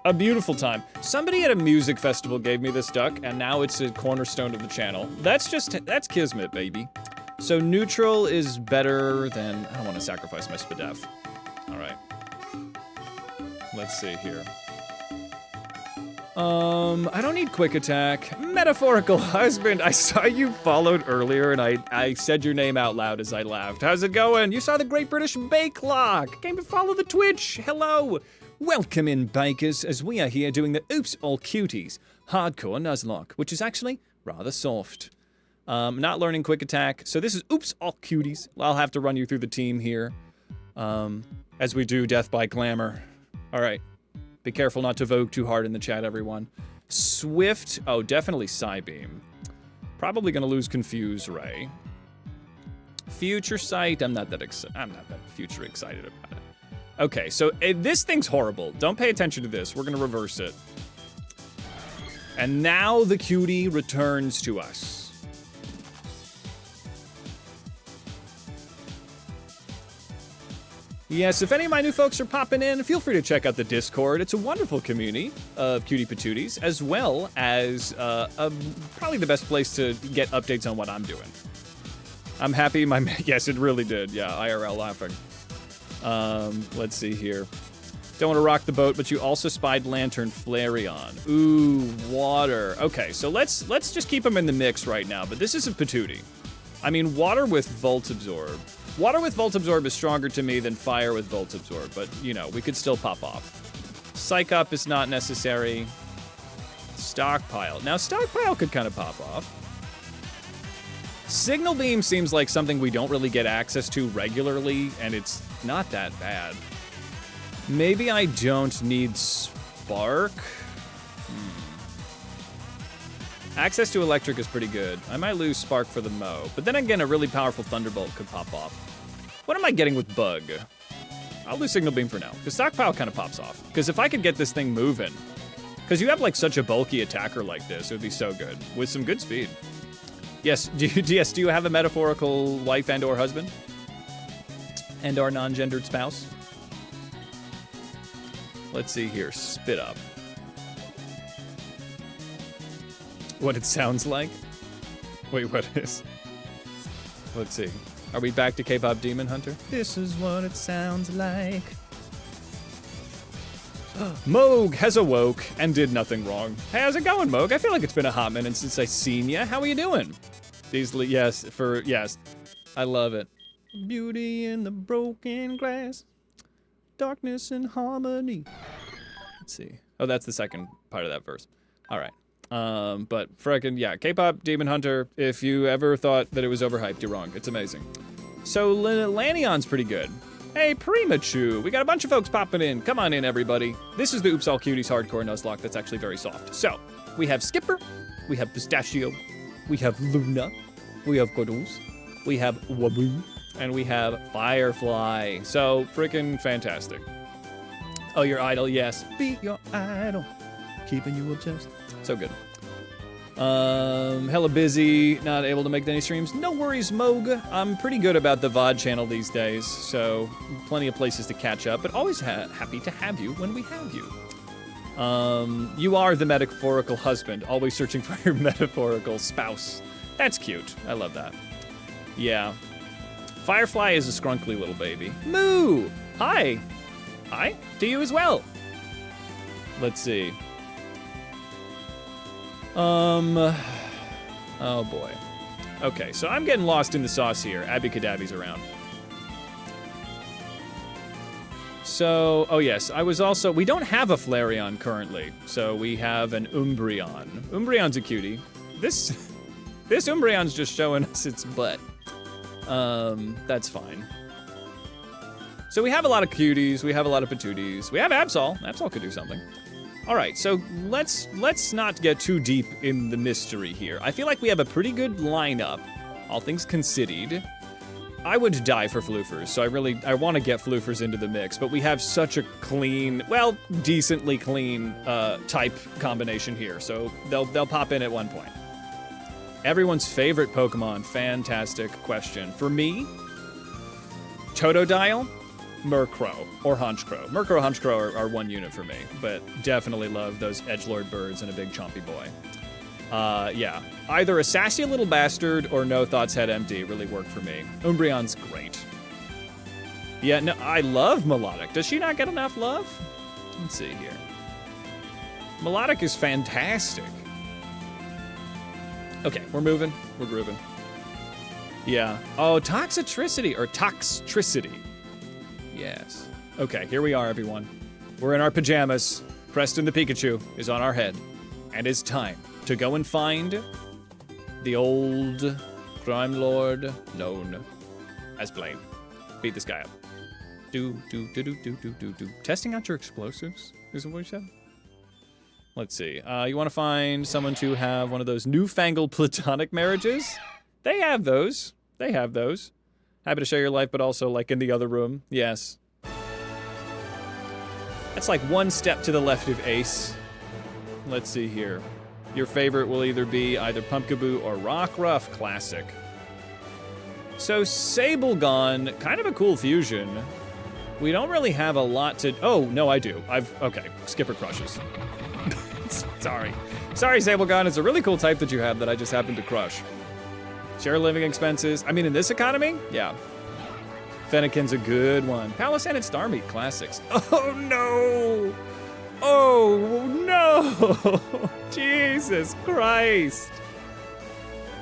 A beautiful time. Somebody at a music festival gave me this duck, and now it's a cornerstone of the channel. That's kismet, baby. So neutral is better than... I don't want to sacrifice my Spadef. All right. Let's see here. I don't need quick attack. Metaphorical husband, I saw you followed earlier and I said your name out loud as I laughed. How's it going? You saw the Great British Bake Lock. Came to follow the Twitch. Hello. Welcome in, bakers, as we are here doing the Oops All Cuties hardcore Nuzlocke, which is actually rather soft. Not learning quick attack. So this is Oops All Cuties. I'll have to run you through the team here. As we do Death by Glamour. All right. Be careful not to vogue too hard in the chat, everyone. Swift. Oh, definitely Psybeam. Probably gonna lose Confuse Ray. Future Sight. I'm not that future excited about it. Okay, so this thing's horrible. Don't pay attention to this. We're gonna reverse it. And now the cutie returns to us. Yes, if any of my new folks are popping in, feel free to check out the Discord. It's a wonderful community of cutie patooties, as well as probably the best place to get updates on what I'm doing. I'm happy yes, it really did. Yeah, IRL laughing. Let's see here. Don't want to rock the boat, but you also spied Lantern Flareon. Ooh, water. Okay, so let's just keep them in the mix right now, but this is a patootie. I mean, water with Volt Absorb. Water with Volt Absorb is stronger to me than fire with Volt Absorb, but, you know, we could still pop off. Psych Up is not necessary. Stockpile. Now, Stockpile could kind of pop off. Signal Beam seems like something we don't really get access to regularly, and it's not that bad. Maybe I don't need Spark? Access to Electric is pretty good. I might lose Spark for the Mow, but then again, a really powerful Thunderbolt could pop off. What am I getting with Bug? I'll lose Signal Beam for now, because Stockpile kind of pops off. Because if I could get this thing moving, because you have like such a bulky attacker like this, it would be so good, with some good speed. Yes, do you have a metaphorical wife and or husband? And or non-gendered spouse? Let's see here, Spit Up. What it sounds like? Wait, what is? Let's see. Are we back to K-pop Demon Hunter? This is what it sounds like. Moog has awoke and did nothing wrong. Hey, how's it going, Moog? I feel like it's been a hot minute since I seen ya. How are you doing? Yes. I love it. Beauty in the broken glass. Darkness and harmony. Let's see. Oh, that's the second part of that verse. All right. But frickin', yeah, K-pop Demon Hunter, if you ever thought that it was overhyped, you're wrong. It's amazing. So, Lanion's pretty good. Hey, Primachu, we got a bunch of folks popping in. Come on in, everybody. This is the Oops All Cuties hardcore Nuzlocke that's actually very soft. So, we have Skipper, we have Pistachio, we have Luna, we have Godless, we have Waboo, and we have Firefly. So, frickin' fantastic. Oh, your idol, yes. Be your idol. Keeping you obsessed. So good. Hella busy, not able to make any streams. No worries, Moog. I'm pretty good about the VOD channel these days, so plenty of places to catch up, but always happy to have you when we have you. You are the metaphorical husband, always searching for your metaphorical spouse. That's cute. I love that. Yeah. Firefly is a scrunkly little baby. Moo! Hi! Hi to you as well. Let's see. Oh boy. Okay, so I'm getting lost in the sauce here. Abby Cadabby's around. So, oh yes, we don't have a Flareon currently, so we have an Umbreon. Umbreon's a cutie. This Umbreon's just showing us its butt. That's fine. So we have a lot of cuties, we have a lot of patooties. We have Absol. Absol could do something. All right, so let's not get too deep in the mystery here. I feel like we have a pretty good lineup, all things considered. I would die for Floofers, so I want to get Floofers into the mix, but we have such a clean, well, decently clean type combination here, so they'll pop in at one point. Everyone's favorite Pokemon, fantastic question. For me, Totodile, Murkrow, or Honchkrow. Murkrow, Honchkrow are one unit for me, but definitely love those edgelord birds and a big chompy boy. Yeah, either a sassy little bastard or no thoughts head empty really work for me. Umbreon's great. Yeah, no, I love Melodic. Does she not get enough love? Let's see here. Melodic is fantastic. Okay, we're moving. We're grooving. Yeah. Oh, Toxtricity, or Toxtricity. Yes. Okay, here we are, everyone. We're in our pajamas. Preston the Pikachu is on our head. And it's time to go and find the old crime lord known as Blaine. Beat this guy up. Do. Testing out your explosives? Is what you said? Let's see. You want to find someone to have one of those newfangled platonic marriages? They have those. They have those. Happy to share your life, but also like in the other room. Yes. That's like one step to the left of Ace. Let's see here. Your favorite will either be either Pumpkaboo or Rockruff. Classic. So Sablegon, kind of a cool fusion. We don't really have a lot to... Oh, no, I do. Okay, Skipper crushes. Sorry, Sablegon. It's a really cool type that you have that I just happened to crush. Share living expenses. I mean, in this economy? Yeah. Fennekin's a good one. Palisade and Star Meat classics. Oh no! Oh no! Jesus Christ!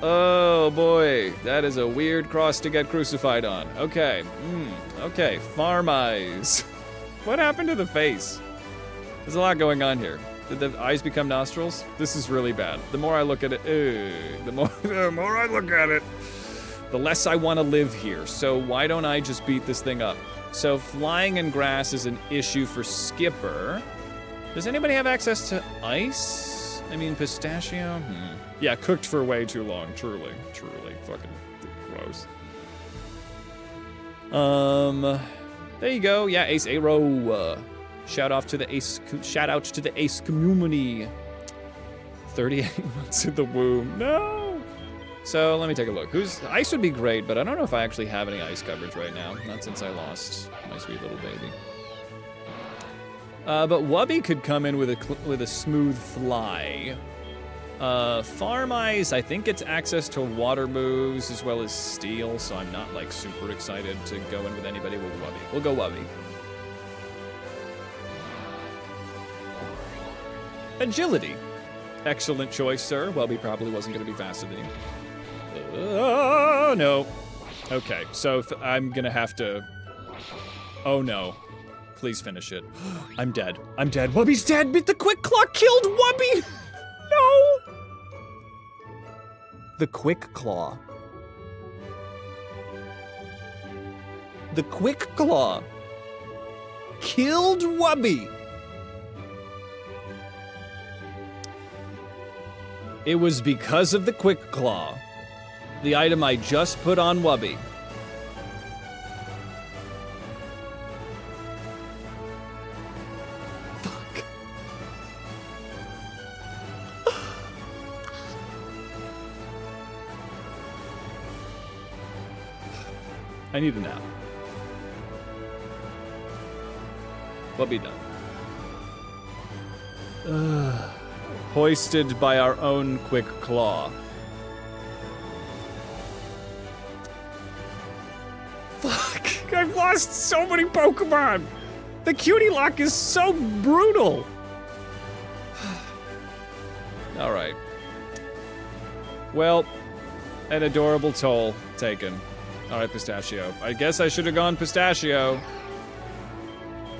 Oh boy, that is a weird cross to get crucified on. Okay, okay, farm eyes. What happened to the face? There's a lot going on here. Did the eyes become nostrils? This is really bad. The more I look at it, the more I look at it, the less I want to live here. So why don't I just beat this thing up? So flying in grass is an issue for Skipper. Does anybody have access to ice? I mean, pistachio? Yeah, cooked for way too long. Truly, fucking gross. There you go. Yeah, Ace Aero. Shout out to the Ace community. 38 months in the womb. No. So let me take a look. Ice would be great, but I don't know if I actually have any ice coverage right now. Not since I lost my sweet little baby. But Wubby could come in with a smooth fly. Farm Eyes, I think it's access to water moves as well as steel, so I'm not like super excited to go in with anybody with Wubby. We'll go Wubby. Agility. Excellent choice, sir. Wubby probably wasn't going to be faster than you. Oh, no. Okay, so I'm going to have to... Oh, no. Please finish it. I'm dead. I'm dead. Wubby's dead, but the Quick Claw killed Wubby! No! The Quick Claw. The Quick Claw killed Wubby! It was because of the Quick Claw. The item I just put on Wubby. Fuck. I need a nap. Wubby done. Hoisted by our own Quick Claw. Fuck! I've lost so many Pokemon! The Cutie Lock is so brutal! Alright. Well, an adorable toll taken. Alright, Pistachio. I guess I should have gone Pistachio.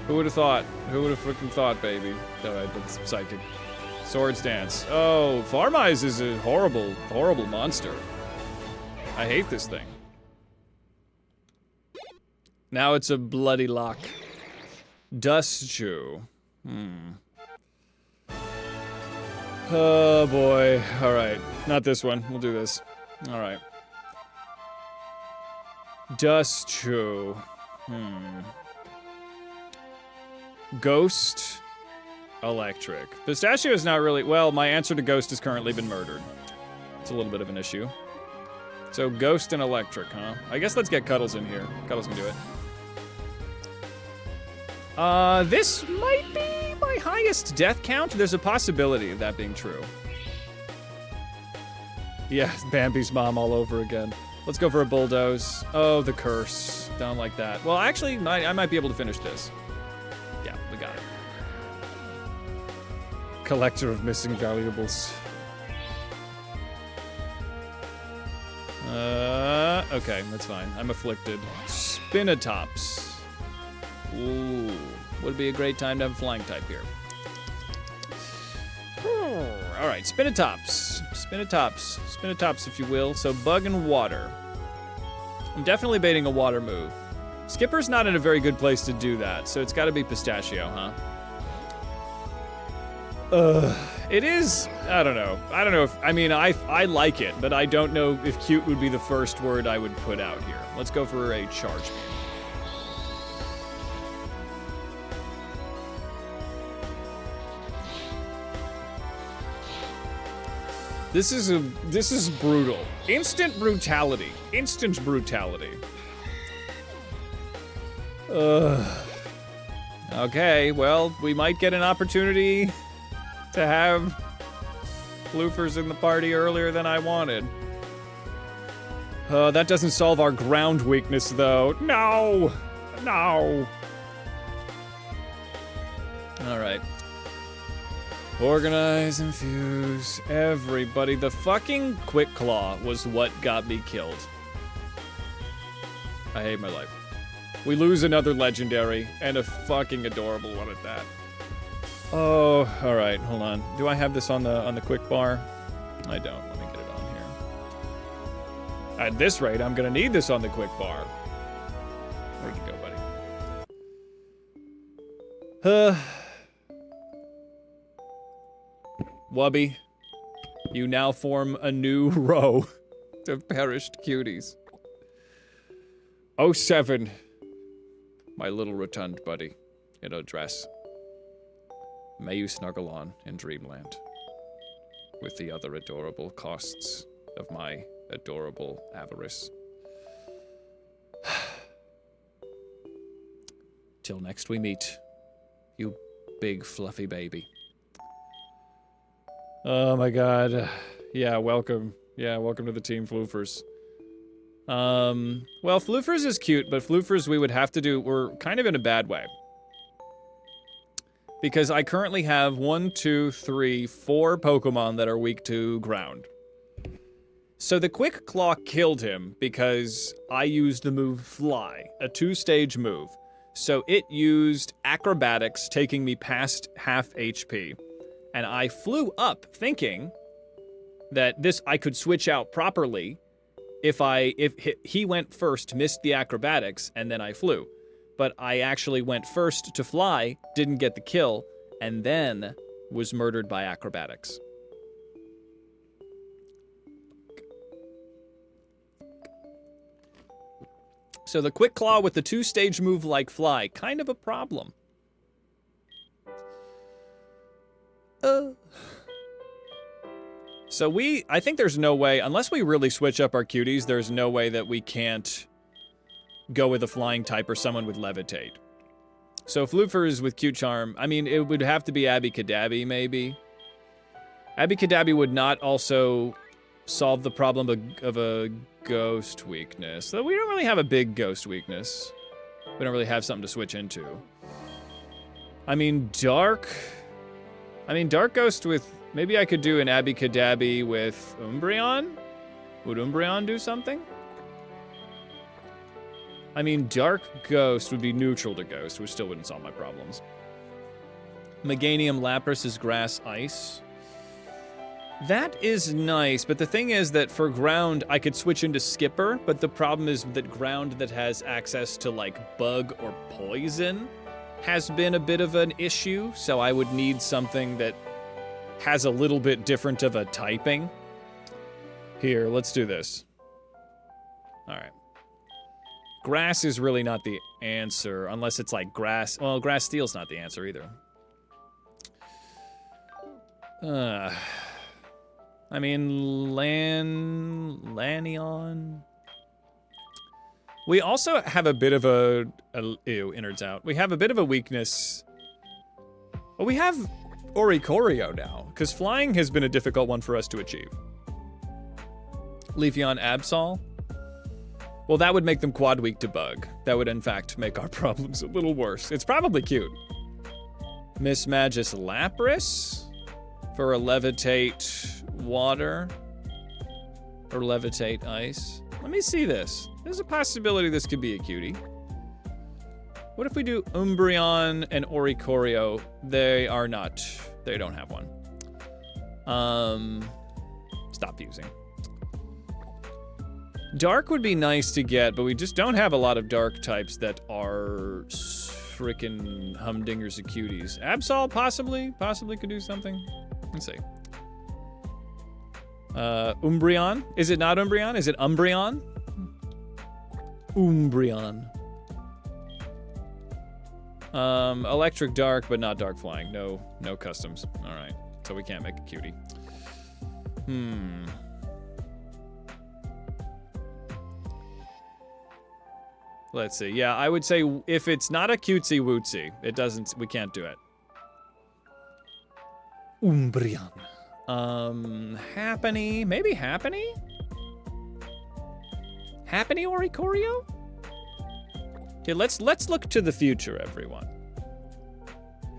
Who would have thought? Who would have freaking thought, baby? Alright, that's psychic. Swords Dance. Oh, Farm Eyes is a horrible, horrible monster. I hate this thing. Now it's a bloody lock. Dust Chew. Oh boy. Alright. Not this one. We'll do this. Alright. Dust Chew. Ghost. Electric. Pistachio is not really... Well, my answer to Ghost has currently been murdered. It's a little bit of an issue. So, Ghost and Electric, huh? I guess let's get Cuddles in here. Cuddles can do it. This might be my highest death count. There's a possibility of that being true. Yeah, Bambi's mom all over again. Let's go for a Bulldoze. Oh, the curse. Don't like that. Well, actually, I might be able to finish this. Yeah, we got it. Collector of missing valuables. Okay, that's fine. I'm afflicted. Spinatops. Ooh, would be a great time to have a flying type here. All right, Spinatops. Spinatops. Spinatops, if you will. So bug and water. I'm definitely baiting a water move. Skipper's not in a very good place to do that, so it's got to be Pistachio, huh? It is, I don't know. I don't know if, I mean, I like it, but I don't know if cute would be the first word I would put out here. Let's go for a charge beam. This is brutal. Instant brutality. Instant brutality. Okay, well, we might get an opportunity to have floofers in the party earlier than I wanted. That doesn't solve our ground weakness, though. No! No! Alright. Organize, infuse, everybody. The fucking Quick Claw was what got me killed. I hate my life. We lose another legendary, and a fucking adorable one at that. Oh, alright, hold on. Do I have this on the quick bar? I don't. Let me get it on here. At this rate, I'm gonna need this on the quick bar. Where'd you go, buddy? Wubby, you now form a new row of perished cuties. 07, my little rotund buddy in a dress. May you snuggle on in dreamland with the other adorable costs of my adorable avarice. Till next we meet, you big fluffy baby. Oh my god. Yeah, welcome. Yeah, welcome to the team, Floofers. Well, Floofers is cute, but Floofers we would have to do, we're kind of in a bad way. Because I currently have 1, 2, 3, 4 Pokemon that are weak to ground. So the Quick Claw killed him because I used the move Fly, a 2-stage move. So it used Acrobatics, taking me past half HP. And I flew up thinking that I could switch out properly if he went first, missed the Acrobatics, and then I flew. But I actually went first to fly, didn't get the kill, and then was murdered by Acrobatics. So the Quick Claw with the 2-stage move like Fly, kind of a problem. So I think there's no way, unless we really switch up our cuties, there's no way that we can't go with a flying type or someone with Levitate. So Floofers with Cute Charm, I mean, it would have to be Abby Cadabby, maybe. Abby Cadabby would not also solve the problem of a ghost weakness. Though we don't really have a big ghost weakness. We don't really have something to switch into. I mean, Dark Ghost with... Maybe I could do an Abby Cadabby with Umbreon? Would Umbreon do something? I mean, Dark Ghost would be neutral to Ghost, which still wouldn't solve my problems. Meganium Lapras is Grass Ice. That is nice, but the thing is that for Ground, I could switch into Skipper, but the problem is that Ground that has access to, like, Bug or Poison has been a bit of an issue, so I would need something that has a little bit different of a typing. Here, let's do this. Alright. Grass is really not the answer, unless it's like Grass... Well, Grass Steel's not the answer either. I mean, Lanion... We also have a bit of ew, innards out. We have a bit of a weakness... Well, we have Oricorio now, because flying has been a difficult one for us to achieve. Leafeon Absol. Well, that would make them quad weak to Bug. That would, in fact, make our problems a little worse. It's probably cute. Miss Magus Lapras for a Levitate Water. Or Levitate Ice. Let me see this. There's a possibility this could be a cutie. What if we do Umbreon and Oricorio? They are not. They don't have one. Stop fusing. Dark would be nice to get, but we just don't have a lot of dark types that are frickin' humdingers of cuties. Absol possibly could do something. Let's see. Umbreon? Is it not Umbreon? Is it Umbreon? Umbreon. Electric Dark, but not Dark Flying. No customs. Alright. So we can't make a cutie. Let's see. Yeah, I would say if it's not a cutesy wootsy, we can't do it. Umbreon. Happiny. Maybe Happiny? Happiny Oricorio? Okay, let's look to the future, everyone.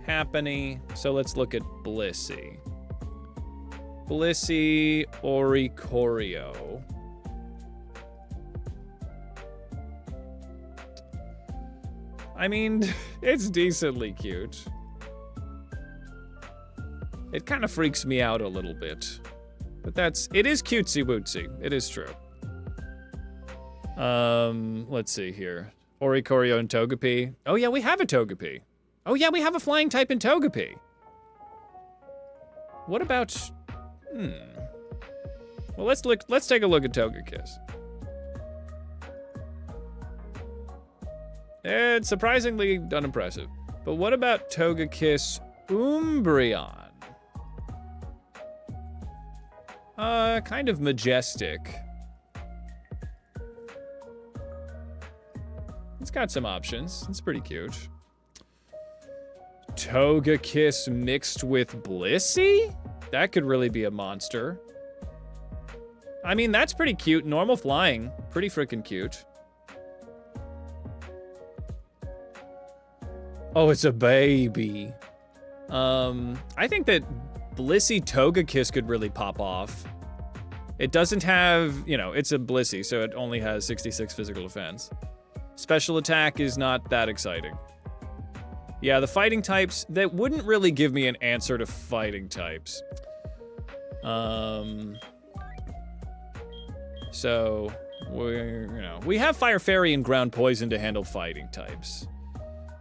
Happiny. So let's look at Blissey. Blissey Oricorio. I mean, it's decently cute. It kind of freaks me out a little bit. But it is cutesy wootsy. It is true. Let's see here. Oricorio and Togepi. Oh yeah, we have a Togepi. Oh yeah, we have a flying type in Togepi. What about, Well, let's take a look at Togekiss. It's surprisingly unimpressive. But what about Togekiss Umbreon? Kind of majestic. It's got some options. It's pretty cute. Togekiss mixed with Blissey? That could really be a monster. I mean, that's pretty cute. Normal flying. Pretty freaking cute. Oh, it's a baby. I think that Blissey Togekiss could really pop off. It doesn't have, it's a Blissey, so it only has 66 physical defense. Special attack is not that exciting. Yeah, the fighting types, that wouldn't really give me an answer to fighting types. So, we have Fire Fairy and Ground Poison to handle fighting types.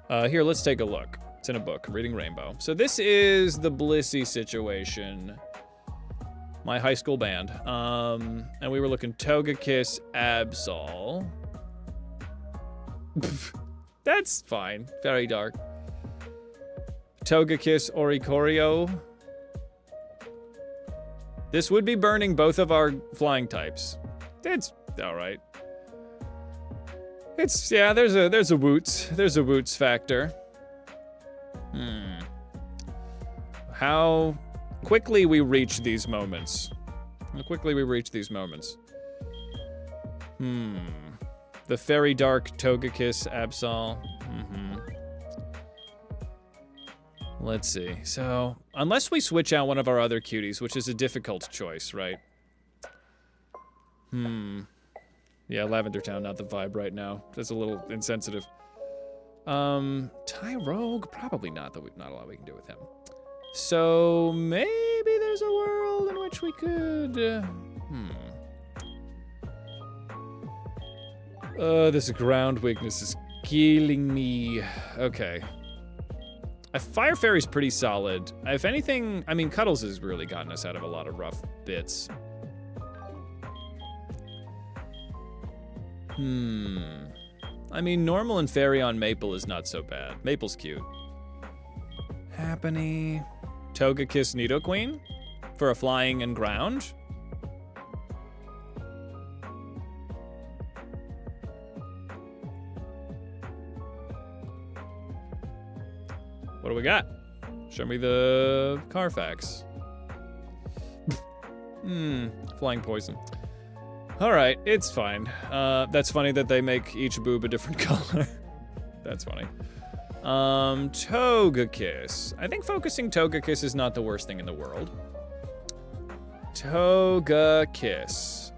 Here, let's take a look. It's in a book, Reading Rainbow. So this is the Blissey situation. My high school band. And we were looking Togekiss, Absol. That's fine. Very dark. Togekiss, Oricorio. This would be burning both of our flying types. It's alright. Yeah, there's a Woots. There's a Woots factor. How quickly we reach these moments. How quickly we reach these moments. The Fairy Dark Togekiss Absol. Let's see. So, unless we switch out one of our other cuties, which is a difficult choice, right? Yeah, Lavender Town, not the vibe right now. That's a little insensitive. Tyrogue? Probably not, not a lot we can do with him. So, maybe there's a world in which we could... this ground weakness is killing me. Okay. Fire Fairy's pretty solid. If anything, I mean, Cuddles has really gotten us out of a lot of rough bits. I mean, normal and fairy on Maple is not so bad. Maple's cute. Happiny. Togekiss Nidoqueen? For a flying and ground? What do we got? Show me the Carfax. Flying poison. Alright, it's fine. That's funny that they make each boob a different color. That's funny. Togekiss. I think focusing Togekiss is not the worst thing in the world. Togekiss.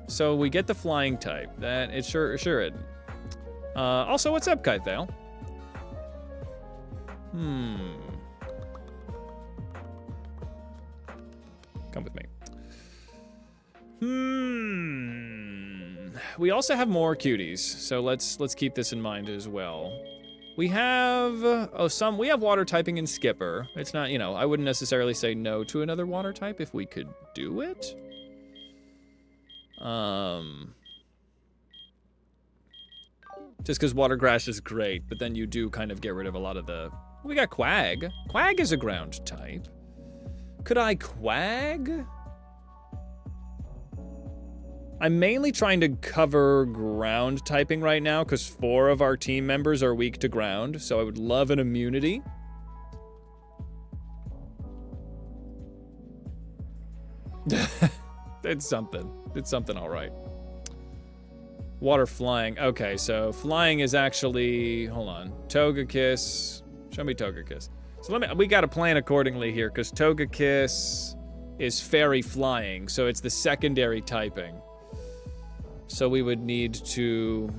So we get the flying type. That it sure isn't. Also, what's up, Kythale? Come with me. We also have more cuties, so let's keep this in mind as well. We have we have water typing in Skipper. It's not, I wouldn't necessarily say no to another water type if we could do it. Just because water grass is great, but then you do kind of get rid of a lot of the... We got Quag. Quag is a ground type. Could I Quag? I'm mainly trying to cover ground typing right now because 4 of our team members are weak to ground, so I would love an immunity. It's something. It's something all right. Water flying. Okay, so flying is actually... Hold on. Togekiss. Show me Togekiss. So we gotta plan accordingly here, because Togekiss is fairy flying, so it's the secondary typing. So we would need to...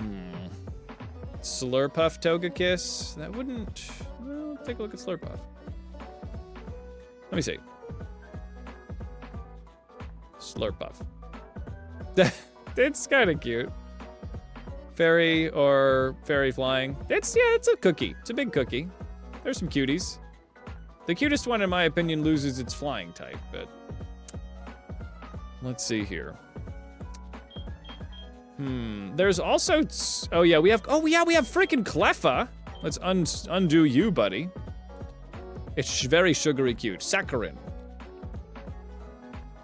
Slurpuff Togekiss? That wouldn't... Well, take a look at Slurpuff. Let me see. Slurpuff. It's kind of cute. Fairy or fairy flying. It's a cookie. It's a big cookie. There's some cuties. The cutest one, in my opinion, loses its flying type, but... Let's see here. There's also... Oh, yeah, we have freaking Cleffa. Let's undo you, buddy. It's very sugary cute. Saccharin.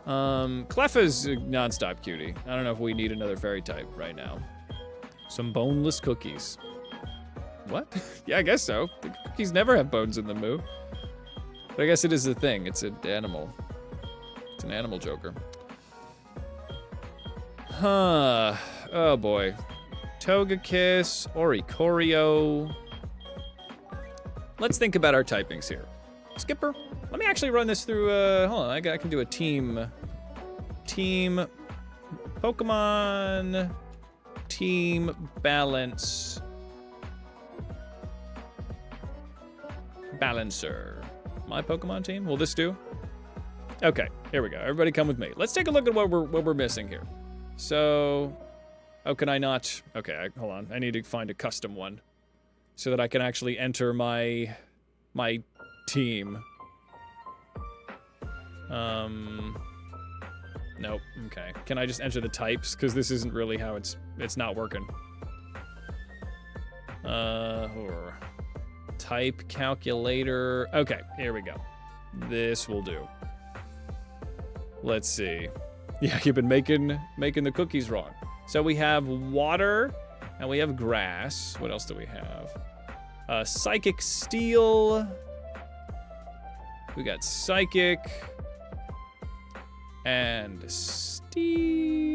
Cleffa's a non-stop cutie. I don't know if we need another fairy type right now. Some boneless cookies. What? Yeah, I guess so. The cookies never have bones in them, Moo. But I guess it is a thing. It's an animal. It's an animal joker. Huh. Oh, boy. Togekiss, Oricorio. Let's think about our typings here. Skipper, let me actually run this through, hold on, I can do a team Pokemon team balance balancer. My Pokemon team, will this do? Okay, here we go, everybody come with me. Let's take a look at what we're missing here. So, oh, can I not? Okay, hold on, I need to find a custom one so that I can actually enter my team. Nope, okay. Can I just enter the types? Because this isn't really how it's not working. Type calculator. Okay, here we go. This will do. Let's see. Yeah, you've been making the cookies wrong. So we have water and we have grass. What else do we have? Psychic steel. We got psychic and steel.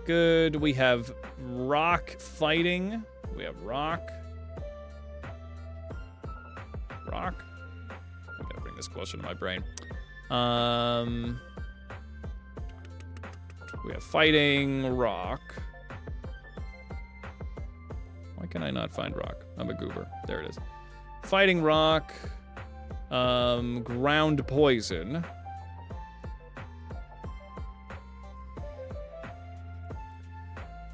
Good. We have rock fighting. We have rock. I gotta bring this closer to my brain. We have fighting, rock. Why can I not find rock? I'm a goober. There it is. Fighting rock. Ground poison.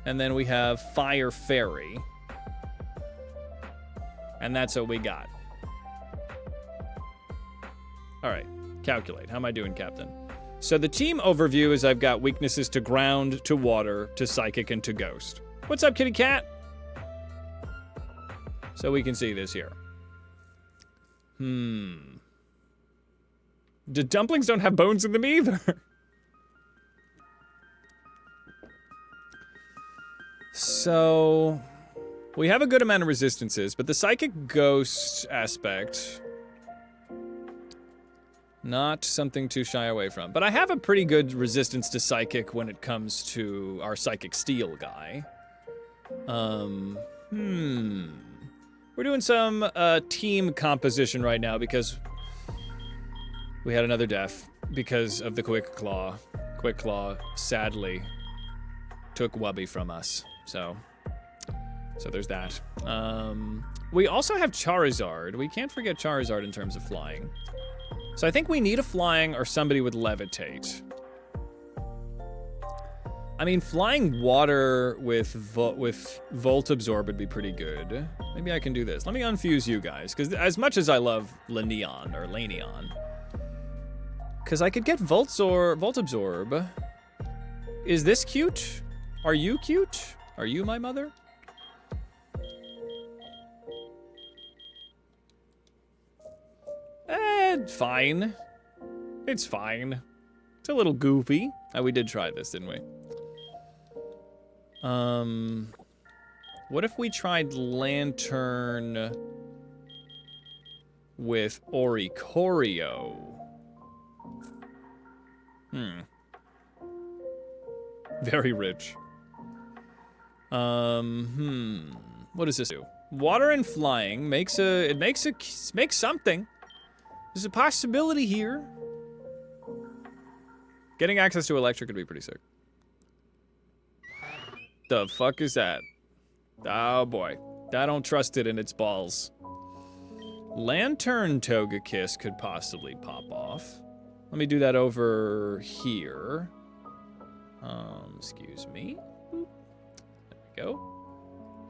And then we have fire fairy. And that's what we got. All right, calculate. How am I doing, Captain? So the team overview is I've got weaknesses to ground, to water, to psychic, and to ghost. What's up, kitty cat? So we can see this here. The dumplings don't have bones in them either. So, we have a good amount of resistances, but the psychic ghost aspect, not something to shy away from. But I have a pretty good resistance to psychic when it comes to our psychic steel guy. We're doing some team composition right now because we had another death because of the Quick Claw. Quick Claw, sadly, took Wubby from us. So there's that. We also have Charizard. We can't forget Charizard in terms of flying. So I think we need a flying or somebody with levitate. I mean, flying water with Volt Absorb would be pretty good. Maybe I can do this. Let me unfuse you guys, because as much as I love Lanion or Lanion, because I could get Volt Absorb. Is this cute? Are you cute? Are you my mother? Fine. It's fine. It's a little goofy. Oh, we did try this, didn't we? What if we tried Lantern with Oricorio? Very rich. What does this do? Water and flying makes something. There's a possibility here. Getting access to electric could be pretty sick. The fuck is that? Oh boy. I don't trust it in its balls. Lantern Toga Kiss could possibly pop off. Let me do that over here. Excuse me. Boop. There we go.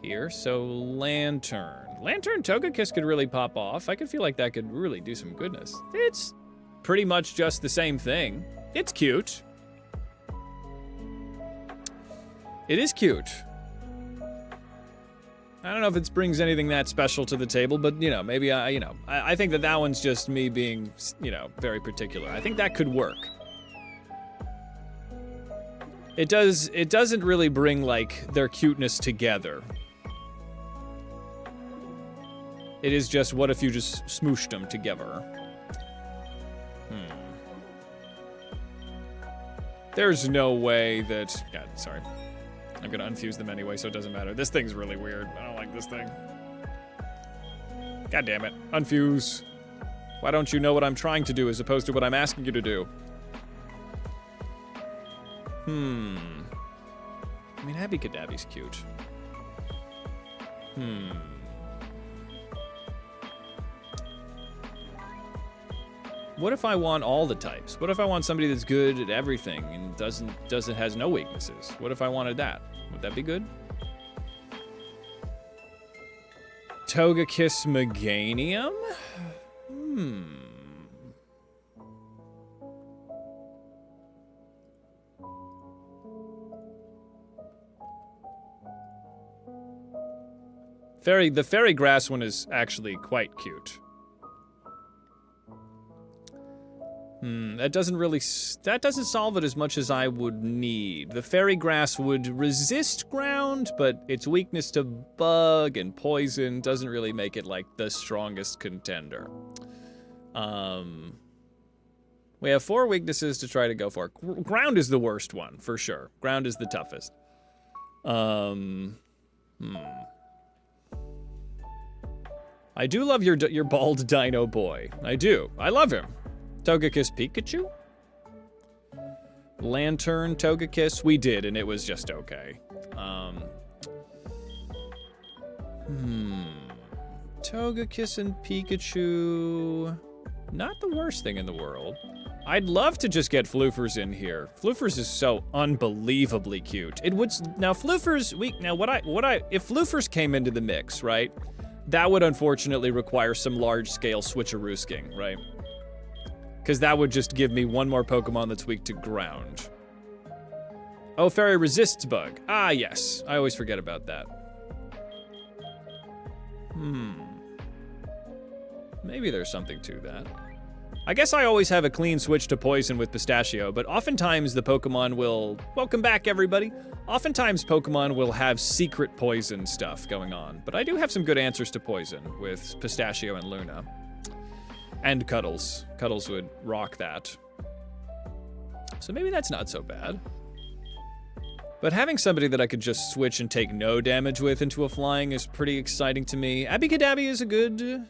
Here, so Lantern. Lantern Toga Kiss could really pop off. I could feel like that could really do some goodness. It's pretty much just the same thing. It's cute. It is cute. I don't know if it brings anything that special to the table, but, you know, maybe I think that one's just me being, you know, very particular. I think that could work. It doesn't really bring, like, their cuteness together. It is just, what if you just smooshed them together? There's no way that... God, sorry. I'm gonna unfuse them anyway, so it doesn't matter. This thing's really weird. I don't like this thing. God damn it. Unfuse. Why don't you know what I'm trying to do as opposed to what I'm asking you to do? I mean, Abby Cadabby's cute. What if I want all the types? What if I want somebody that's good at everything and has no weaknesses? What if I wanted that? Would that be good? Toga Kiss Meganium? The fairy grass one is actually quite cute. That doesn't solve it as much as I would need. The fairy grass would resist ground, but its weakness to bug and poison doesn't really make it like the strongest contender. We have 4 weaknesses to try to go for. Ground is the worst one, for sure. Ground is the toughest. I do love your bald dino boy. I do. I love him. Togekiss Pikachu? Lantern Togekiss? We did, and it was just okay. Togekiss and Pikachu... Not the worst thing in the world. I'd love to just get Floofers in here. Floofers is so unbelievably cute. It would... Now, Floofers... If Floofers came into the mix, right? That would unfortunately require some large-scale switcheroosking, right? Because that would just give me one more Pokemon that's weak to ground. Oh, Fairy resists bug. Ah, yes. I always forget about that. Maybe there's something to that. I guess I always have a clean switch to poison with Pistachio, but oftentimes the Pokemon will... Welcome back, everybody. Oftentimes Pokemon will have secret poison stuff going on, but I do have some good answers to poison with Pistachio and Luna. And Cuddles. Cuddles would rock that. So maybe that's not so bad. But having somebody that I could just switch and take no damage with into a flying is pretty exciting to me. Abby Cadabby is a good.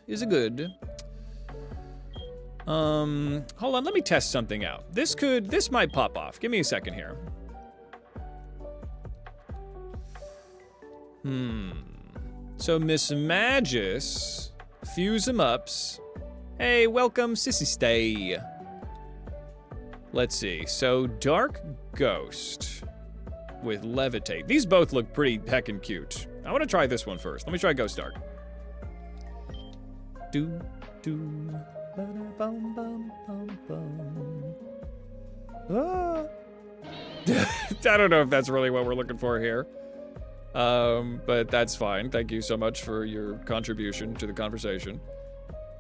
Hold on, let me test something out. This might pop off. Give me a second here. So Miss Magus, fuse 'em ups. Hey, welcome, Sissy Stay. Let's see, so Dark Ghost with Levitate. These both look pretty heckin' cute. I wanna try this one first. Let me try Ghost Dark. Ah. I don't know if that's really what we're looking for here. But that's fine. Thank you so much for your contribution to the conversation.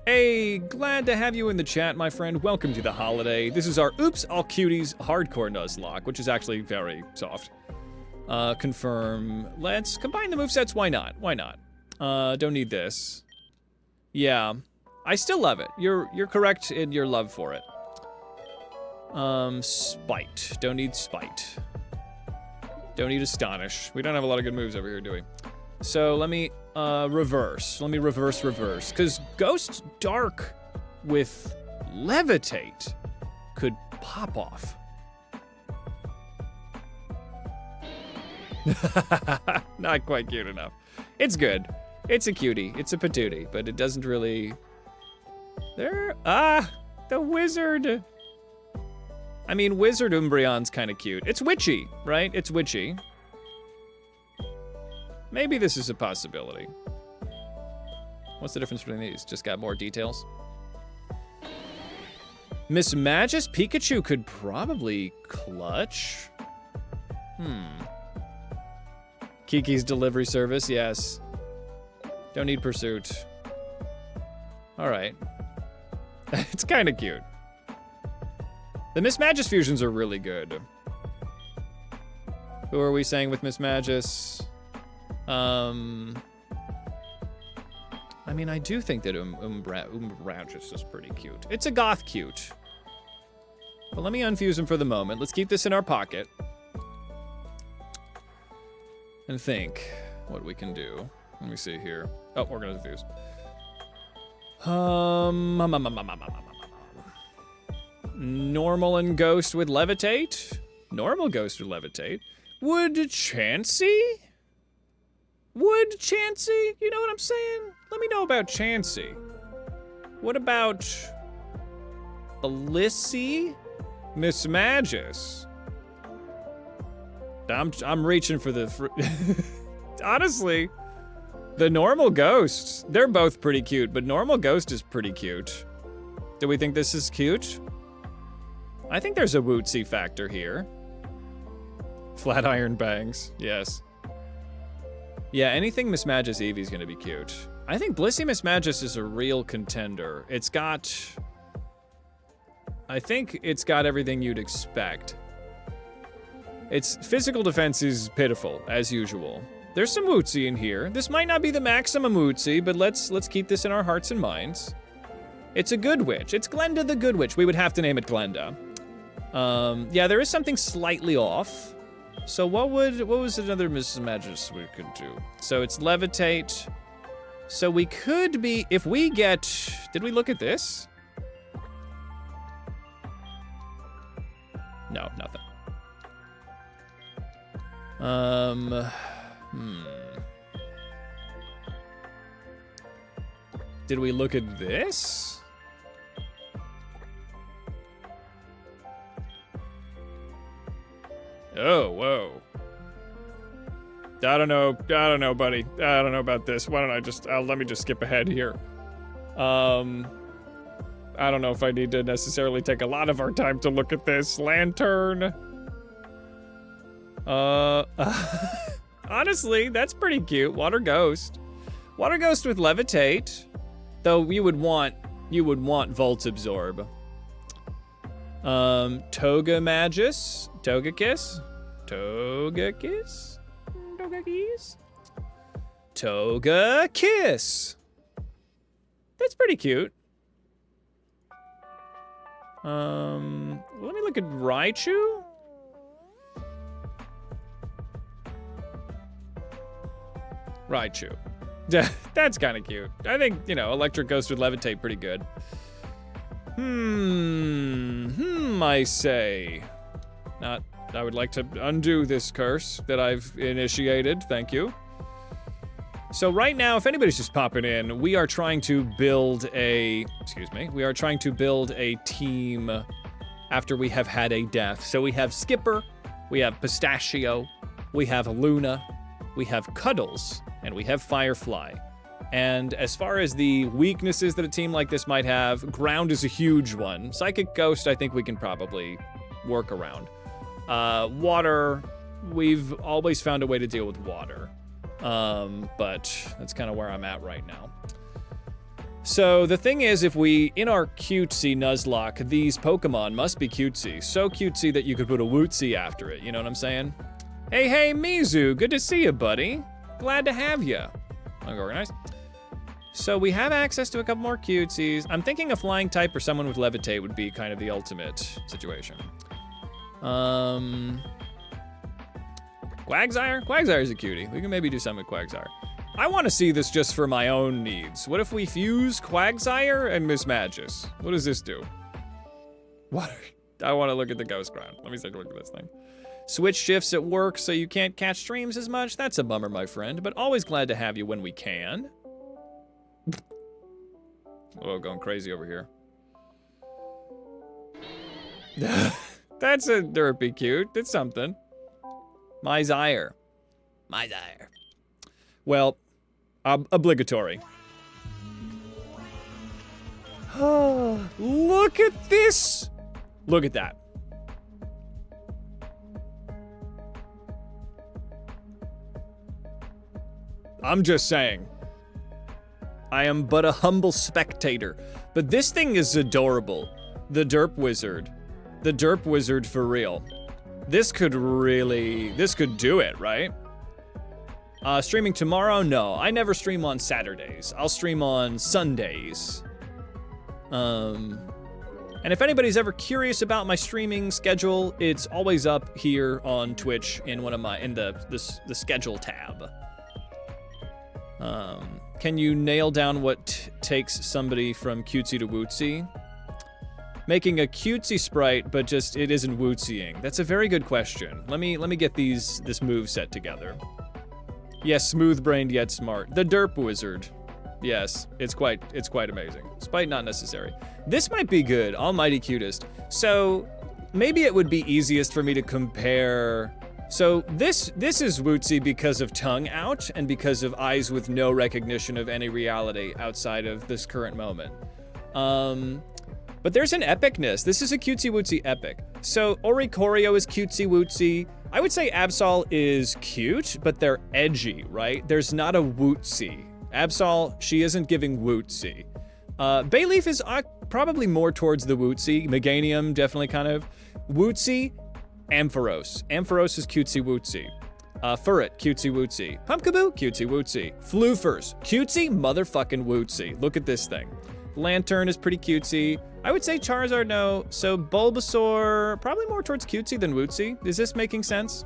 Hey, glad to have you in the chat, my friend. Welcome to the holiday. This is our Oops All Cuties Hardcore Nuzlocke, which is actually very soft. Confirm. Let's combine the movesets. Why not? Why not? Don't need this. Yeah, I still love it. You're correct in your love for it. Spite. Don't need Spite. Don't need Astonish. We don't have a lot of good moves over here, do we? So let me reverse. Let me reverse. Because Ghost Dark with Levitate could pop off. Not quite cute enough. It's good. It's a cutie. It's a patootie, but it doesn't really... the wizard. I mean, Wizard Umbreon's kind of cute. It's witchy, right? It's witchy. Maybe this is a possibility. What's the difference between these? Just got more details. Miss Magus Pikachu could probably clutch. Kiki's delivery service, yes. Don't need pursuit. All right. It's kind of cute. The Miss Magus fusions are really good. Who are we saying with Miss Magus? I mean, I do think that Umbragus is pretty cute. It's a goth cute. But let me unfuse him for the moment. Let's keep this in our pocket. And think what we can do. Let me see here. Oh, we're gonna defuse. Normal and Ghost with Levitate? Normal Ghost with Levitate? Would Chansey? You know what I'm saying? Let me know about Chansey. What about Blissey? Miss Magus? I'm reaching for the honestly, the normal Ghosts, they're both pretty cute, but normal Ghost is pretty cute. Do we think this is cute? I think there's a wootsy factor here. Flatiron Bangs, yes. Yeah, anything Miss Magus Eevee's gonna be cute. I think Blissey Miss Magus is a real contender. I think it's got everything you'd expect. Its physical defense is pitiful, as usual. There's some wootsy in here. This might not be the maximum wootsy, but let's keep this in our hearts and minds. It's a good witch. It's Glenda the Good Witch. We would have to name it Glenda. Yeah, there is something slightly off. So what was another Mrs. Magus we could do? So it's Levitate. So we could be, if we get, did we look at this? No, nothing. Did we look at this? Oh, whoa. I don't know, buddy. I don't know about this. Why don't I just, let me just skip ahead here. I don't know if I need to necessarily take a lot of our time to look at this. Lantern. Honestly, that's pretty cute. Water Ghost. Water Ghost with Levitate. Though you would want Volt Absorb. Toga Magus. Togekiss. Togekiss. Togekiss. Togekiss. That's pretty cute. Let me look at Raichu. Raichu. That's kind of cute. I think, Electric Ghost would Levitate pretty good. I say. I would like to undo this curse that I've initiated. Thank you. So right now, if anybody's just popping in, we are trying to build a team after we have had a death. So we have Skipper, we have Pistachio, we have Luna, we have Cuddles, and we have Firefly. And as far as the weaknesses that a team like this might have, Ground is a huge one. Psychic Ghost, I think we can probably work around. Water, we've always found a way to deal with water. But that's kind of where I'm at right now. So the thing is, if we, in our cutesy Nuzlocke, these Pokemon must be cutesy. So cutesy that you could put a wootsy after it, you know what I'm saying? Hey, Mizu, good to see you, buddy. Glad to have you. Organized. So we have access to a couple more cutesies. I'm thinking a flying type or someone with Levitate would be kind of the ultimate situation. Quagsire? Quagsire's a cutie. We can maybe do something with Quagsire. I want to see this just for my own needs. What if we fuse Quagsire and Mismagius? What does this do? What? I want to look at the Ghost Crown. Let me take a look at this thing. Switch shifts at work so you can't catch streams as much? That's a bummer, my friend, but always glad to have you when we can. Oh, going crazy over here. That's a derpy cute. It's something. My Zyre. My Zyre. Well, obligatory. Look at this! Look at that. I'm just saying. I am but a humble spectator. But this thing is adorable. The Derp Wizard. The Derp Wizard for real. This could do it, right? Streaming tomorrow? No, I never stream on Saturdays. I'll stream on Sundays. And if anybody's ever curious about my streaming schedule, it's always up here on Twitch in the schedule tab. Can you nail down what takes somebody from cutesy to wootsy? Making a cutesy sprite, but just it isn't wootsying. That's a very good question. Let me get this move set together. Yes, smooth-brained yet smart. The Derp Wizard. Yes, it's quite amazing. Despite not necessary. This might be good. Almighty cutest. So maybe it would be easiest for me to compare. So this is wootsy because of tongue out and because of eyes with no recognition of any reality outside of this current moment. But there's an epicness. This is a cutesy wootsy epic. So Oricorio is cutesy wootsy. I would say Absol is cute, but they're edgy, right? There's not a wootsy. Absol, she isn't giving wootsy. Bayleaf is probably more towards the wootsy. Meganium, definitely kind of. Wootsy, Ampharos. Ampharos is cutesy wootsy. Furret, cutesy wootsy. Pumpkaboo, cutesy wootsy. Floofers, cutesy motherfucking wootsy. Look at this thing. Lantern is pretty cutesy. I would say Charizard, no. So Bulbasaur, probably more towards cutesy than wootsy. Is this making sense?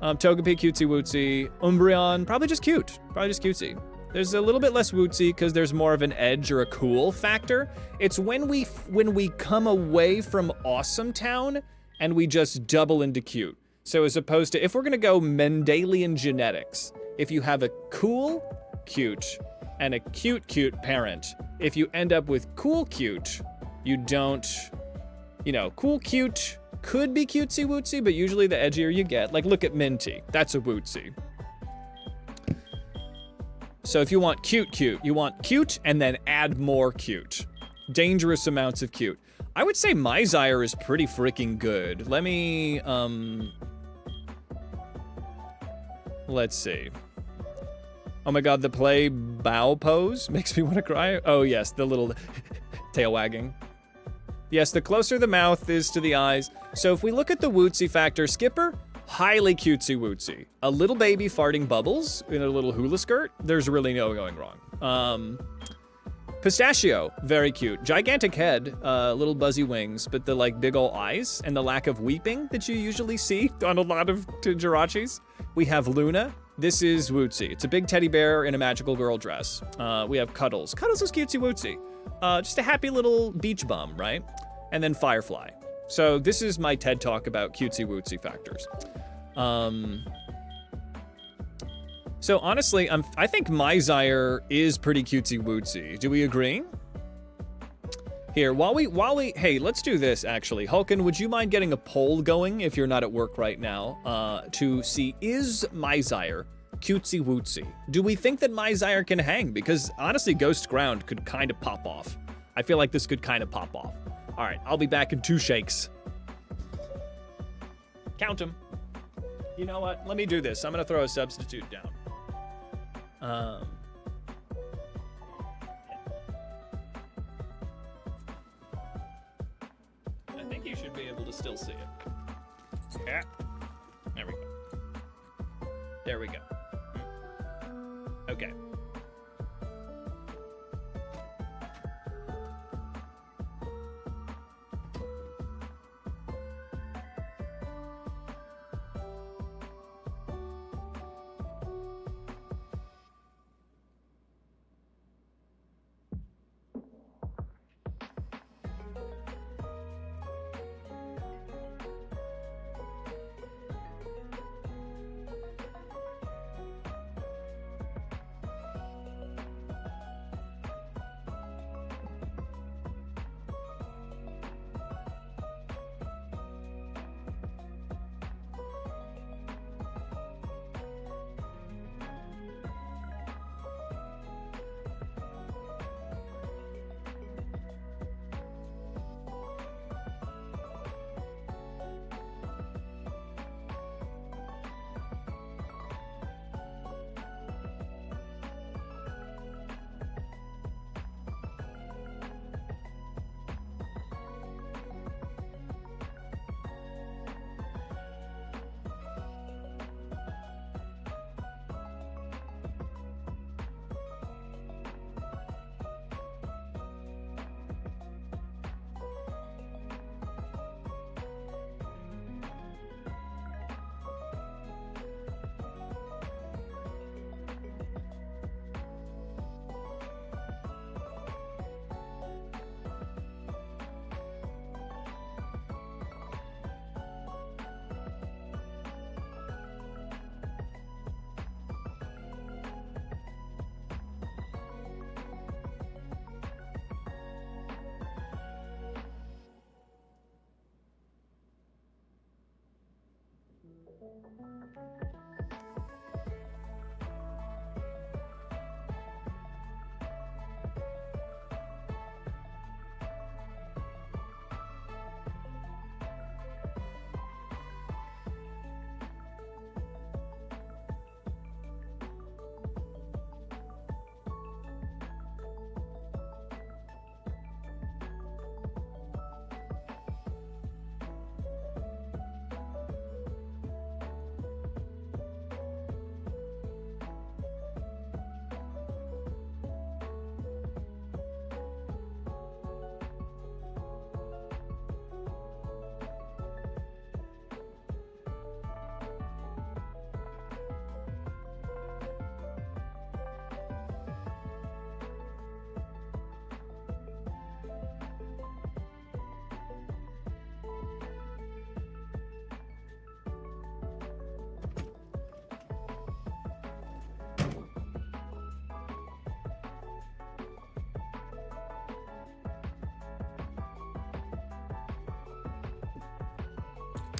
Togepi, cutesy wootsy. Umbreon, probably just cute. Probably just cutesy. There's a little bit less wootsy because there's more of an edge or a cool factor. It's when we come away from Awesome Town and we just double into cute. So as opposed to, if we're gonna go Mendelian genetics, if you have a cool, cute, and a cute parent, if you end up with cool cute, you don't, cool cute could be cutesy wootsy, but usually the edgier you get, like look at Minty, that's a wootsy. So if you want cute, you want cute and then add more cute. Dangerous amounts of cute. I would say Myzyre is pretty freaking good. Let me, let's see. Oh my god, the play bow pose makes me want to cry. Oh yes, the little tail wagging. Yes, the closer the mouth is to the eyes. So if we look at the wootsy factor, Skipper, highly cutesy wootsy. A little baby farting bubbles in a little hula skirt, there's really no going wrong. Pistachio, very cute. Gigantic head, little buzzy wings, but the big ol' eyes and the lack of weeping that you usually see on a lot of Jirachis. We have Luna. This is wootsy. It's a big teddy bear in a magical girl dress. We have Cuddles. Cuddles is cutesy wootsy. Just a happy little beach bum, right? And then Firefly. So this is my TED Talk about cutesy wootsy factors. So honestly, I think Myzyre is pretty cutesy wootsy. Do we agree? Here, while we, hey, let's do this actually. Hulkin, would you mind getting a poll going if you're not at work right now to see, is Myzyre cutesy wootsy? Do we think that Myzyre can hang? Because honestly, Ghost Ground could kind of pop off. I feel like this could kind of pop off. All right, I'll be back in 2 shakes. Count them. You know what? Let me do this. I'm gonna throw a substitute down. I think you should be able to still see it. Yeah. There we go. There we go. Okay.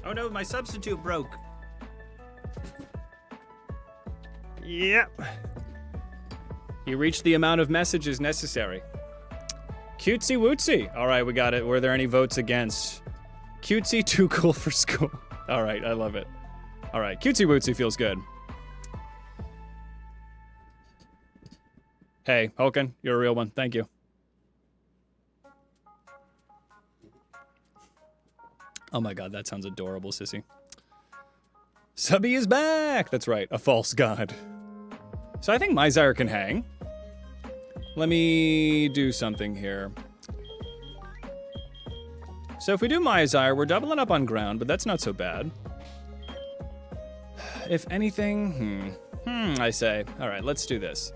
Oh no, my substitute broke. Yep. You reached the amount of messages necessary. Cutesy wootsy. All right, we got it. Were there any votes against? Cutesy, too cool for school. All right, I love it. All right, cutesy wootsy feels good. Hey, Hoken, you're a real one. Thank you. Oh my god, that sounds adorable, sissy. Subby is back! That's right, a false god. So I think Mizire can hang. Let me do something here. So if we do Mizire, we're doubling up on ground, but that's not so bad. If anything, I say. All right, let's do this.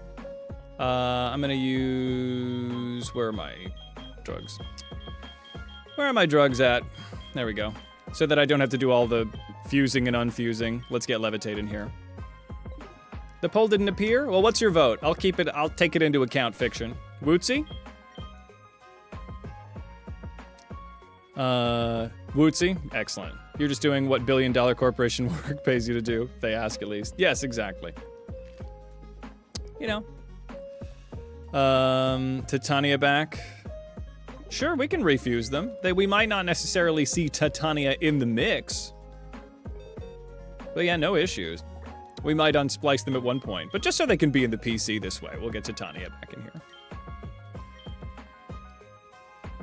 I'm gonna use, where are my drugs? Where are my drugs at? There we go. So that I don't have to do all the fusing and unfusing. Let's get Levitate in here. The poll didn't appear? Well, what's your vote? I'll take it into account, Fiction. Wootsy? Wootsy? Excellent. You're just doing what billion-dollar corporation work pays you to do. They ask at least. Yes, exactly. You know. Titania back. Sure, we can refuse them. We might not necessarily see Titania in the mix. But yeah, no issues. We might unsplice them at one point, but just so they can be in the PC this way, we'll get Titania back in here.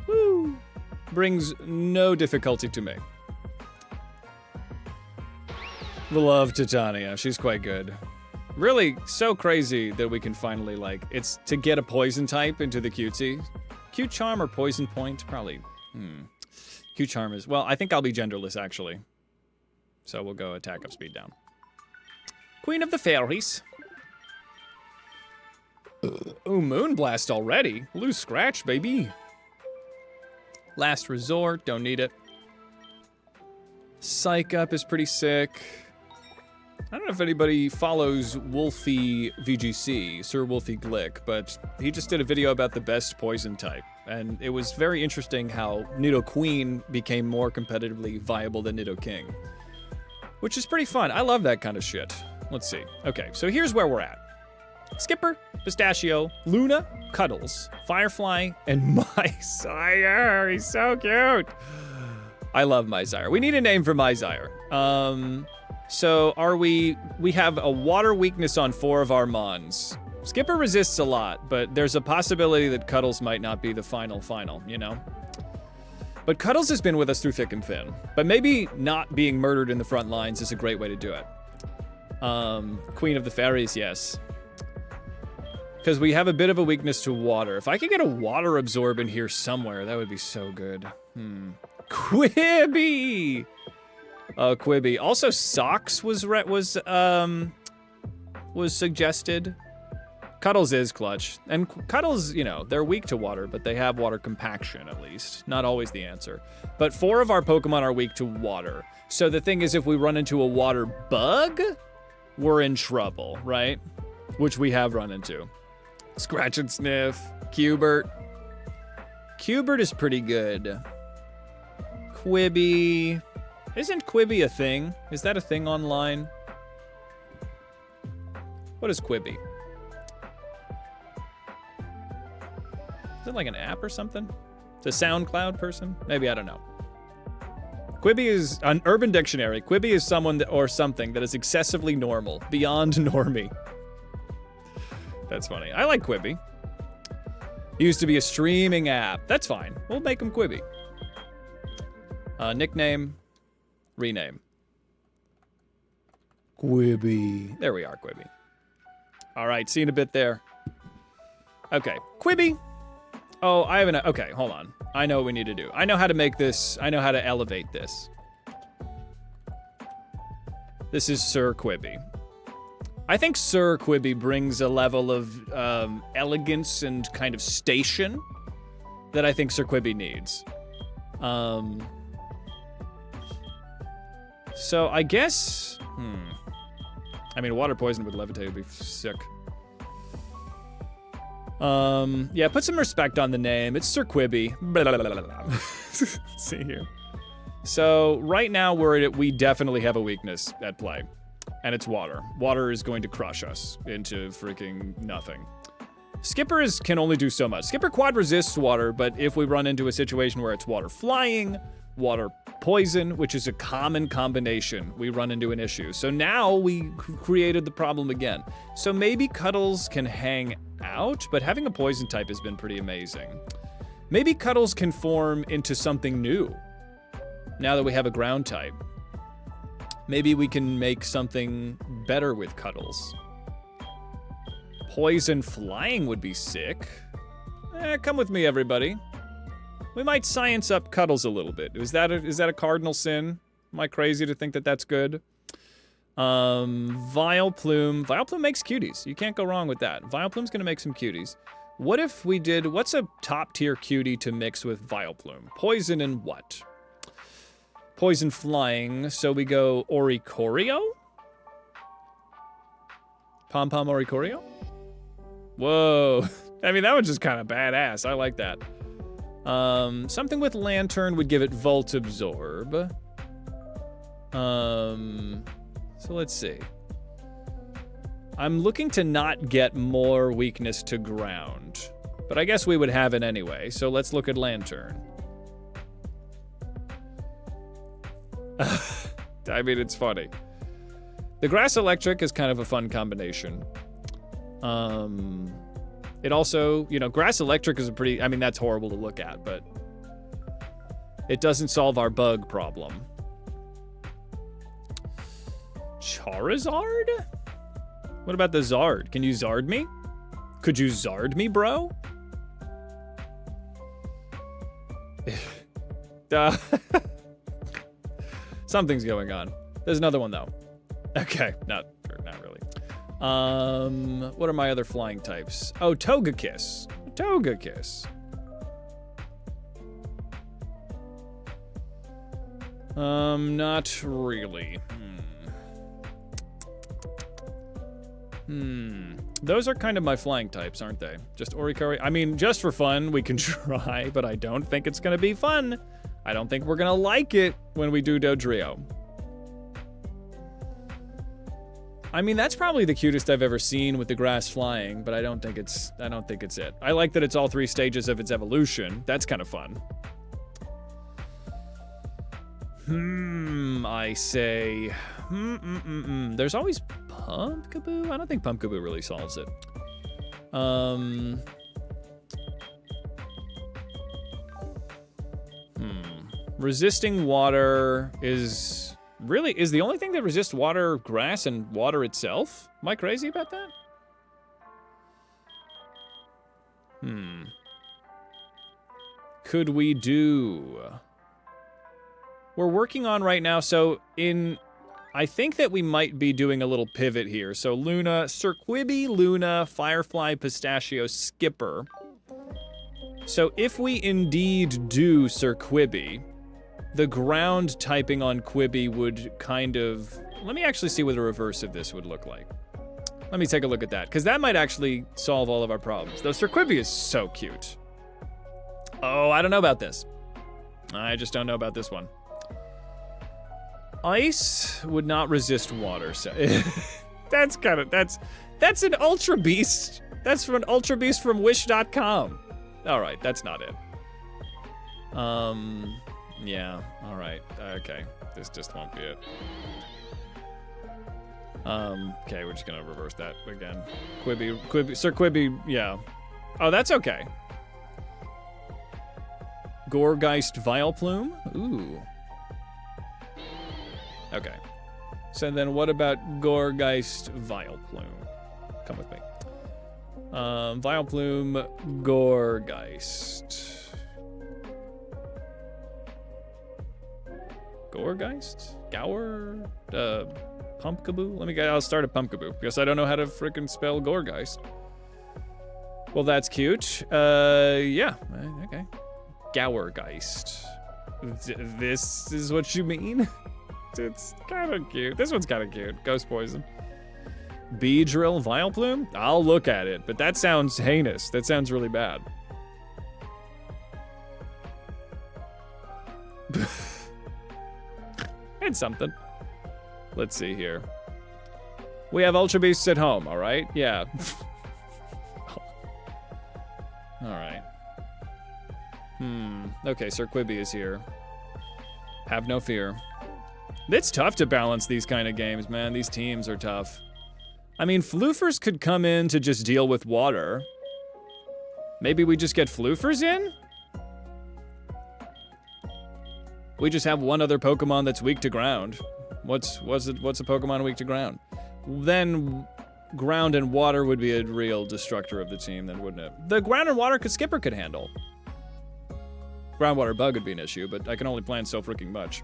Woo! Brings no difficulty to me. Love Titania, she's quite good. Really, so crazy that we can finally, like, it's to get a poison type into the cutesy. Cute Charm or Poison Point? Probably, Cute Charm is, well, I think I'll be genderless, actually. So we'll go attack up, speed down. Queen of the Fairies. Ooh, Moonblast already. Loose scratch, baby. Last Resort, don't need it. Psych Up is pretty sick. I don't know if anybody follows Wolfie VGC, Sir Wolfie Glick, but he just did a video about the best poison type. And it was very interesting how Nidoqueen became more competitively viable than Nidoking. Which is pretty fun. I love that kind of shit. Let's see. Okay, so here's where we're at. Skipper, Pistachio, Luna, Cuddles, Firefly, and Mizire. He's so cute. I love Mizire. We need a name for Mizire. So we have a water weakness on 4 of our Mons. Skipper resists a lot, but there's a possibility that Cuddles might not be the final, you know? But Cuddles has been with us through thick and thin. But maybe not being murdered in the front lines is a great way to do it. Queen of the Fairies, yes. Because we have a bit of a weakness to water. If I could get a water absorb in here somewhere, that would be so good. Quibby! Oh, Quibby. Also, Socks was suggested. Cuddles is clutch. And Cuddles, you know, they're weak to water, but they have water compaction at least. Not always the answer. But 4 of our Pokemon are weak to water. So the thing is, if we run into a water bug, we're in trouble, right? Which we have run into. Scratch and Sniff. Cubert. Cubert is pretty good. Quibby. Isn't Quibi a thing? Is that a thing online? What is Quibi? Is it like an app or something? It's a SoundCloud person? Maybe, I don't know. Quibi is, on Urban Dictionary, Quibi is someone that, or something that is excessively normal, beyond normie. That's funny. I like Quibi. It used to be a streaming app. That's fine. We'll make him Quibi. Nickname, rename. Quibi. There we are, Quibi. All right, seen a bit there. Okay, Quibi. Oh, I haven't. Okay, hold on. I know what we need to do. I know how to make this. I know how to elevate this. This is Sir Quibi. I think Sir Quibi brings a level of elegance and kind of station that I think Sir Quibi needs. So I guess, I mean, water poison with levitate would be sick. Yeah, put some respect on the name. It's Sir Quibi. Let's see here. So right now we definitely have a weakness at play. And it's water. Water is going to crush us into freaking nothing. Skipper can only do so much. Skipper quad resists water, but if we run into a situation where it's water flying, water poison, which is a common combination, we run into an issue. So now we created the problem again. So maybe Cuddles can hang out, but having a poison type has been pretty amazing. Maybe Cuddles can form into something new now that we have a ground type. Maybe we can make something better with Cuddles. Poison flying would be sick. Come with me, everybody. We might science up Cuddles a little bit. Is that a cardinal sin? Am I crazy to think that that's good? Vileplume. Vileplume makes cuties. You can't go wrong with that. Vileplume's gonna make some cuties. What if we did, what's a top tier cutie to mix with Vileplume? Poison and what? Poison flying, so we go Oricorio? Pom-Pom Oricorio? Whoa. I mean, that was just kind of badass. I like that. Something with Lantern would give it Volt Absorb. So let's see. I'm looking to not get more weakness to ground, but I guess we would have it anyway, so let's look at Lantern. I mean, it's funny. The Grass Electric is kind of a fun combination. It also, Grass Electric is a pretty, I mean, that's horrible to look at, but it doesn't solve our bug problem. Charizard? What about the Zard? Can you Zard me? Could you Zard me, bro? Something's going on. There's another one, though. Okay, not really. What are my other flying types? Oh, Togekiss. Togekiss. Not really. Those are kind of my flying types, aren't they? Just Oricorio. I mean, just for fun, we can try, but I don't think it's gonna be fun. I don't think we're gonna like it when we do Dodrio. I mean, that's probably the cutest I've ever seen with the grass flying, but I don't think it's it. I like that it's all 3 stages of its evolution. That's kind of fun. I say, There's always Pumpkaboo? I don't think Pumpkaboo really solves it. Resisting water is the only thing that resists water, grass, and water itself? Am I crazy about that? Could we do... We're working on right now, so I think that we might be doing a little pivot here. So Luna, Sir Quibi, Luna, Firefly, Pistachio, Skipper. So if we indeed do Sir Quibi, the ground typing on Quibi would kind of... Let me actually see what the reverse of this would look like. Let me take a look at that, because that might actually solve all of our problems. Though Sir Quibi is so cute. Oh, I don't know about this. I just don't know about this one. Ice would not resist water. So that's an Ultra Beast. That's from an Ultra Beast from Wish.com. All right, that's not it. Yeah, all right, okay. This just won't be it. Okay, we're just gonna reverse that again. Quibby, Sir Quibby, yeah. Oh, that's okay. Goregeist Vileplume, ooh. Okay. So then what about Goregeist Vileplume? Come with me. Vileplume, Goregeist. Goregeist? Gower? Pumpkaboo? I'll start a Pumpkaboo, because I don't know how to frickin' spell Goregeist. Well, that's cute. Yeah, okay. Gowergeist. This is what you mean? It's kind of cute. This one's kind of cute. Ghost Poison. Beedrill Vileplume? I'll look at it, but that sounds heinous. That sounds really bad. It's something. Let's see here. We have Ultra Beasts at home, all right? Yeah. All right. Okay, Sir Quibby is here. Have no fear. It's tough to balance these kind of games, man. These teams are tough. I mean, Floofers could come in to just deal with water. Maybe we just get Floofers in? We just have one other Pokemon that's weak to ground. What's a Pokemon weak to ground? Then ground and water would be a real destructor of the team, then, wouldn't it? The ground and water Skipper could handle. Groundwater Bug would be an issue, but I can only plan so freaking much.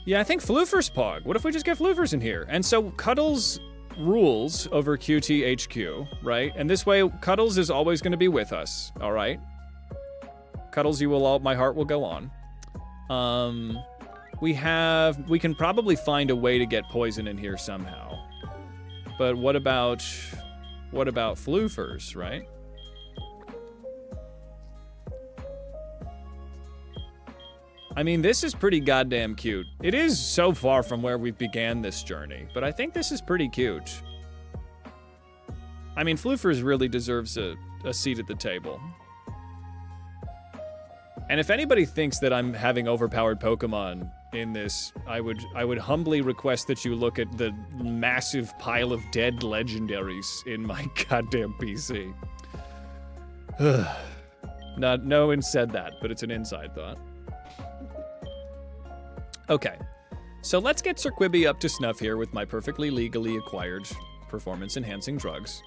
Yeah, I think Floofers Pog. What if we just get Floofers in here? And so Cuddles rules over QTHQ, right? And this way, Cuddles is always going to be with us, all right? Cuddles, my heart will go on. We can probably find a way to get poison in here somehow. But what about Floofers, right? I mean, this is pretty goddamn cute. It is so far from where we began this journey, but I think this is pretty cute. I mean, Floofers really deserves a seat at the table. And if anybody thinks that I'm having overpowered Pokemon in this, I would humbly request that you look at the massive pile of dead legendaries in my goddamn PC. No one said that, but it's an inside thought. Okay, so let's get Sir Quibby up to snuff here with my perfectly legally acquired performance-enhancing drugs.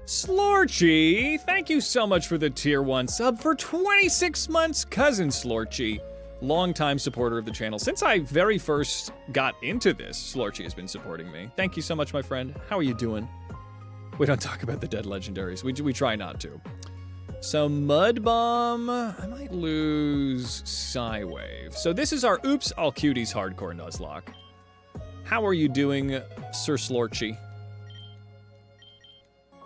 Slorchy, thank you so much for the tier 1 sub for 26 months, cousin Slorchy. Longtime supporter of the channel. Since I very first got into this, Slorchy has been supporting me. Thank you so much, my friend. How are you doing? We don't talk about the dead legendaries. We try not to. So Mud Bomb, I might lose Psywave. So this is our Oops All Cuties hardcore Nuzlocke. How are you doing, Sir Slorchy?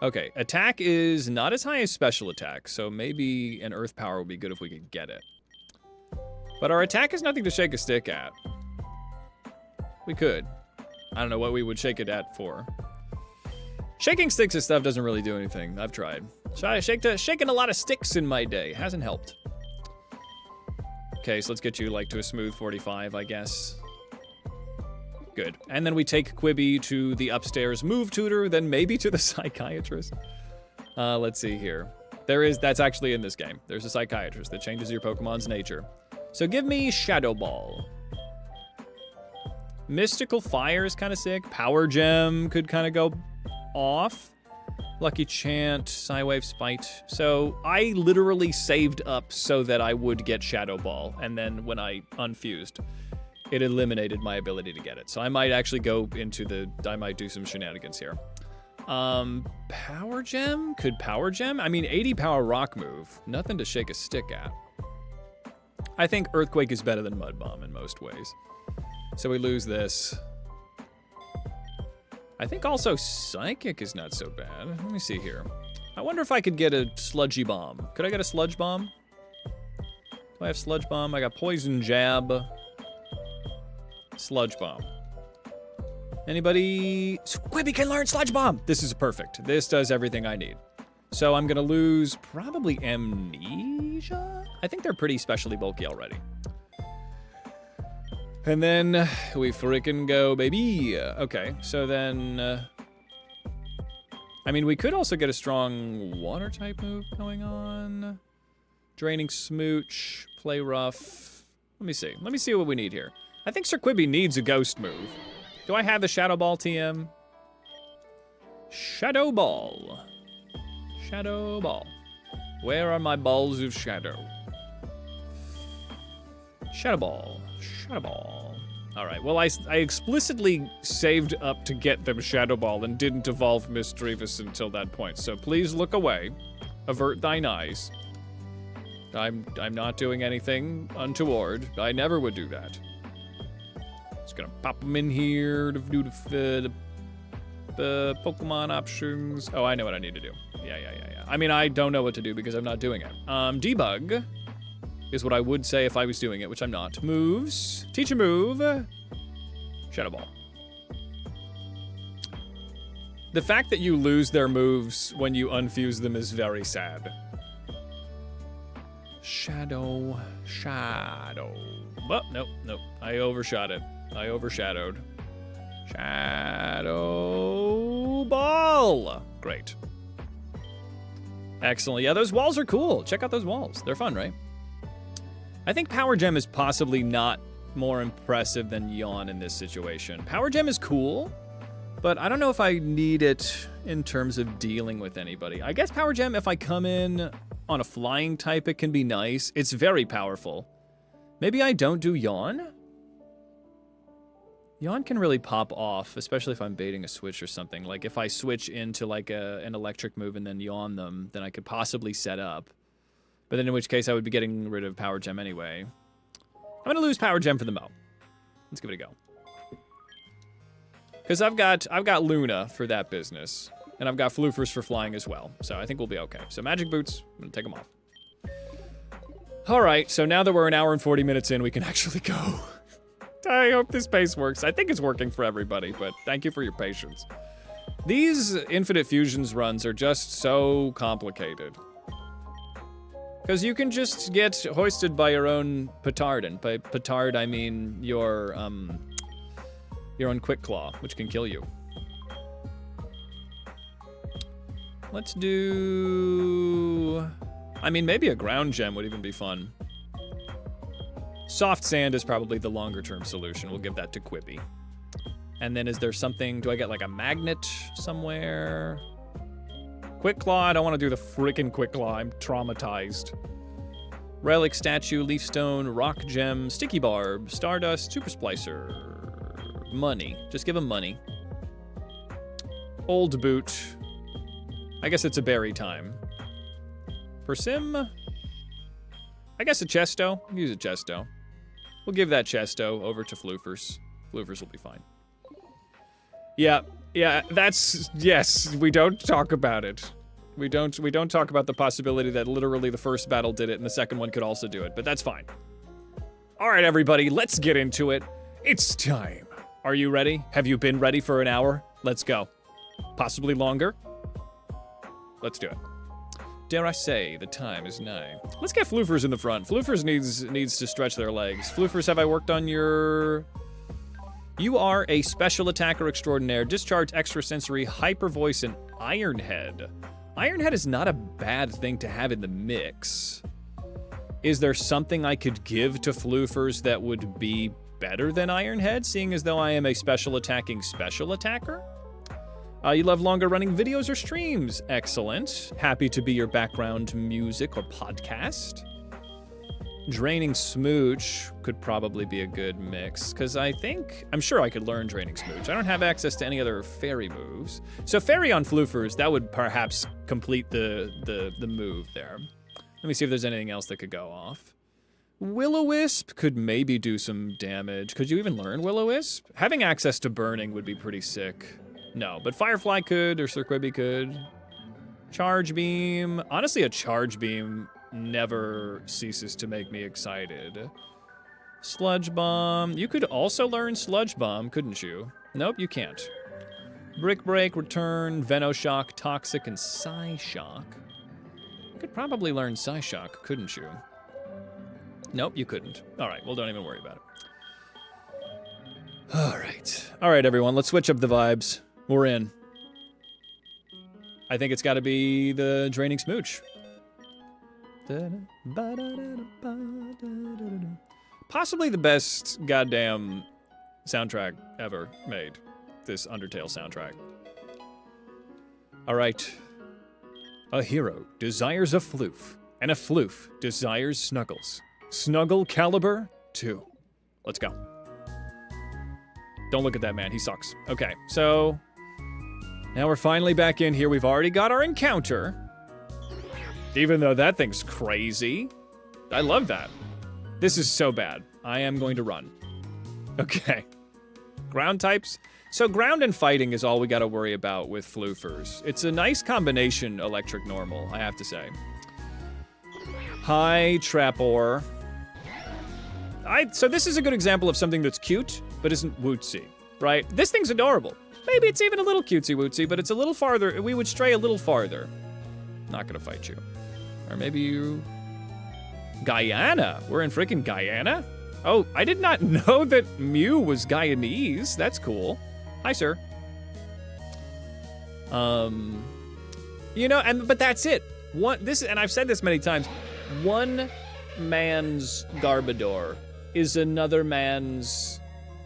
Okay, attack is not as high as special attack, so maybe an Earth Power would be good if we could get it. But our attack is nothing to shake a stick at. We could. I don't know what we would shake it at for. Shaking sticks and stuff doesn't really do anything. I've tried. Shaking a lot of sticks in my day. Hasn't helped. Okay, so let's get you like to a smooth 45, I guess. Good. And then we take Quibby to the upstairs move tutor, then maybe to the psychiatrist. Let's see here. That's actually in this game. There's a psychiatrist that changes your Pokemon's nature. So give me Shadow Ball. Mystical Fire is kind of sick. Power Gem could kind of go off. Lucky Chant, Psywave, Spite. So I literally saved up so that I would get Shadow Ball, and then when I unfused, it eliminated my ability to get it. So I might actually go into I might do some shenanigans here. Power Gem? Could Power Gem? I mean, 80 power rock move. Nothing to shake a stick at. I think Earthquake is better than Mud Bomb in most ways. So we lose this. I think also Psychic is not so bad. Let me see here. I wonder if I could get a Sludgy Bomb. Could I get a Sludge Bomb? Do I have Sludge Bomb? I got Poison Jab. Sludge Bomb. Anybody? Squibby can learn Sludge Bomb! This is perfect. This does everything I need. So I'm gonna lose probably Amnesia? I think they're pretty specially bulky already. And then we frickin' go, baby. Okay, so then... I mean, we could also get a strong water type move going on. Draining Smooch, play rough. Let me see. Let me see what we need here. I think Sir Quibby needs a ghost move. Do I have the Shadow Ball TM? Shadow Ball. Shadow Ball. Where are my balls of shadow? Shadow Ball. Shadow Ball. All right, well, I explicitly saved up to get them Shadow Ball and didn't evolve Misdreavus until that point. So please look away. Avert thine eyes. I'm not doing anything untoward. I never would do that. Just gonna pop them in here to do the Pokemon options. Oh, I know what I need to do. Yeah. I mean, I don't know what to do because I'm not doing it. Debug is what I would say if I was doing it, which I'm not. Moves. Teach a move. Shadow Ball. The fact that you lose their moves when you unfuse them is very sad. Shadow. But nope. I overshot it. I overshadowed. Shadow Ball. Great. Excellent. Yeah, those walls are cool. Check out those walls. They're fun, right? I think Power Gem is possibly not more impressive than Yawn in this situation. Power Gem is cool, but I don't know if I need it in terms of dealing with anybody. I guess Power Gem, if I come in on a flying type, it can be nice. It's very powerful. Maybe I don't do Yawn? Yawn can really pop off, especially if I'm baiting a switch or something. Like if I switch into like an electric move and then Yawn them, then I could possibly set up. But then in which case I would be getting rid of Power Gem anyway. I'm gonna lose Power Gem for the Mo. Let's give it a go. Because I've got Luna for that business. And I've got Floofers for flying as well. So I think we'll be okay. So Magic Boots, I'm gonna take them off. Alright, so now that we're an hour and 40 minutes in, we can actually go. I hope this pace works. I think it's working for everybody, but thank you for your patience. These Infinite Fusions runs are just so complicated. Because you can just get hoisted by your own petard, and by petard I mean your own Quick Claw, which can kill you. Let's do... I mean, maybe a Ground Gem would even be fun. Soft Sand is probably the longer term solution. We'll give that to Quibby. And then is there something, do I get like a magnet somewhere? Quick Claw, I don't want to do the frickin' Quick Claw, I'm traumatized. Relic, Statue, Leaf Stone, Rock Gem, Sticky Barb, Stardust, Super Splicer. Money, just give him money. Old Boot. I guess it's a berry time. Persim? I guess a Chesto, use a Chesto. We'll give that Chesto over to Floofers. Floofers will be fine. Yeah, that's, yes, we don't talk about it. We don't talk about the possibility that literally the first battle did it and the second one could also do it, but that's fine. All right, everybody, let's get into it. It's time. Are you ready? Have you been ready for an hour? Let's go. Possibly longer? Let's do it. Dare I say, the time is nigh. Let's get Floofers in the front. Floofers needs to stretch their legs. Floofers, have I worked on your... You are a special attacker extraordinaire. Discharge extrasensory, hyper voice, and Iron Head. Iron Head is not a bad thing to have in the mix. Is there something I could give to Floofers that would be better than Iron Head, seeing as though I am a special attacking special attacker? You love longer running videos or streams. Excellent. Happy to be your background music or podcast. Draining Smooch could probably be a good mix, because I'm sure I could learn Draining Smooch. I don't have access to any other fairy moves. So fairy on Floofers, that would perhaps complete the move there. Let me see if there's anything else that could go off. Will-O-Wisp could maybe do some damage. Could you even learn Will-O-Wisp? Having access to burning would be pretty sick. No, but Firefly could, or Sir Quibby could. Charge Beam. Honestly, a Charge Beam never ceases to make me excited. Sludge Bomb. You could also learn Sludge Bomb, couldn't you? Nope, you can't. Brick Break, Return, Venoshock, Toxic, and Psyshock. You could probably learn Psyshock, couldn't you? Nope, you couldn't. All right, well, don't even worry about it. All right. All right, everyone, let's switch up the vibes. We're in. I think it's got to be the Draining Smooch. Possibly the best goddamn soundtrack ever made. This Undertale soundtrack. All right. A hero desires a floof, and a floof desires snuggles. Snuggle Caliber 2. Let's go. Don't look at that man, he sucks. Okay, so now we're finally back in here. We've already got our encounter. Even though that thing's crazy. I love that. This is so bad. I am going to run. Okay. Ground types. So ground and fighting is all we gotta worry about with floofers. It's a nice combination, electric normal, I have to say. Hi, Trapor. So this is a good example of something that's cute, but isn't wootsy, right? This thing's adorable. Maybe it's even a little cutesy-wootsy, but it's a little farther. We would stray a little farther. Not gonna fight you. Or maybe you... Guyana. We're in freaking Guyana? Oh, I did not know that Mew was Guyanese. That's cool. Hi, sir. You know, but that's it. And I've said this many times. One man's Garbodor is another man's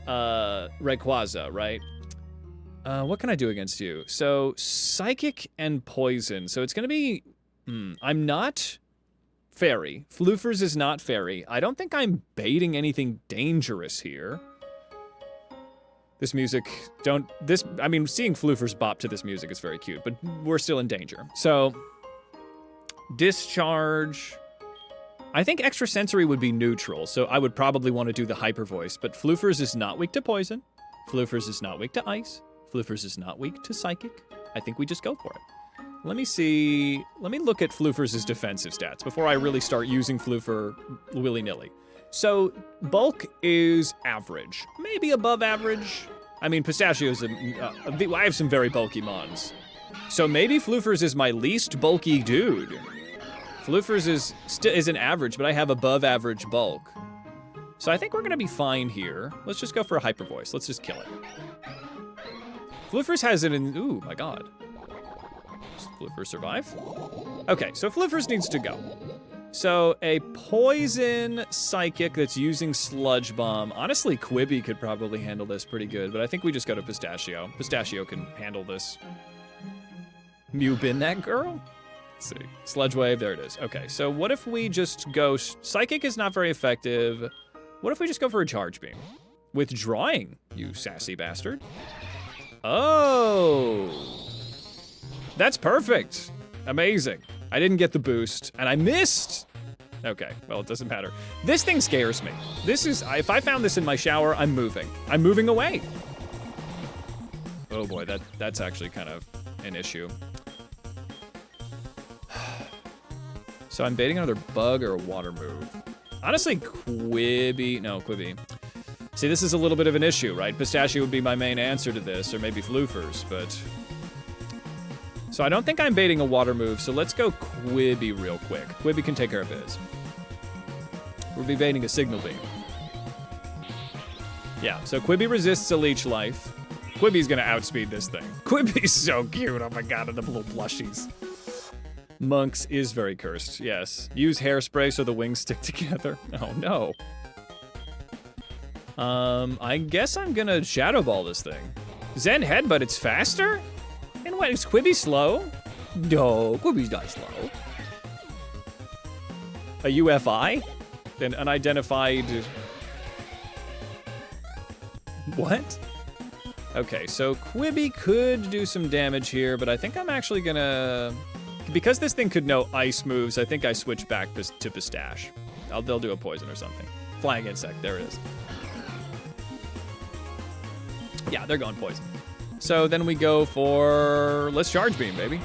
Rayquaza, right? What can I do against you? So Psychic and Poison. So it's gonna be. I'm not Fairy. Floofers is not Fairy. I don't think I'm baiting anything dangerous here. This music, I mean, seeing Floofers bop to this music is very cute, but we're still in danger. So, Discharge. I think Extrasensory would be neutral, so I would probably want to do the Hyper Voice, but Floofers is not weak to Poison. Floofers is not weak to Ice. Floofers is not weak to Psychic. I think we just go for it. Let me see, let me look at Floofers' defensive stats before I really start using Floofer willy-nilly. So, bulk is average, maybe above average. I mean, Pistachio's, I have some very bulky mons. So maybe Floofers is my least bulky dude. Floofers is an average, but I have above average bulk. So I think we're gonna be fine here. Let's just go for a Hyper Voice, let's just kill it. Floofers has it in, ooh, my God. Does Floofers survive? Okay, so Floofers needs to go. So a Poison Psychic that's using Sludge Bomb. Honestly, Quibi could probably handle this pretty good, but I think we just go to Pistachio. Pistachio can handle this. Mew bin that girl? Let's see. Sludge Wave, there it is. Okay, so what if we just go... Psychic is not very effective. What if we just go for a Charge Beam? Withdrawing, you sassy bastard. Oh! That's perfect. Amazing. I didn't get the boost, and I missed. Okay, well, it doesn't matter. This thing scares me. This is, if I found this in my shower, I'm moving. I'm moving away. Oh boy, that's actually kind of an issue. So I'm baiting another bug or a water move. Honestly, Quibi. See, this is a little bit of an issue, right? Pistachio would be my main answer to this, or maybe Floofers, but... So I don't think I'm baiting a water move, so let's go Quibi real quick. Quibi can take care of his. We'll be baiting a Signal Beam. Yeah, so Quibi resists a Leech Life. Quibi's gonna outspeed this thing. Quibi's so cute, oh my God, and the little plushies. Monks is very cursed, yes. Use Hairspray so the wings stick together. Oh no. I guess I'm gonna Shadow Ball this thing. Zen Headbutt, it's faster? And what, is Quibi slow? No, Quibi's not slow. A UFI? An unidentified... What? Okay, so Quibi could do some damage here, but I think I'm actually gonna... Because this thing could know ice moves, I think I switch back to Pistache. They'll do a poison or something. Flying Insect, there it is. Yeah, they're going poison. So then we go for, let's Charge Beam, baby.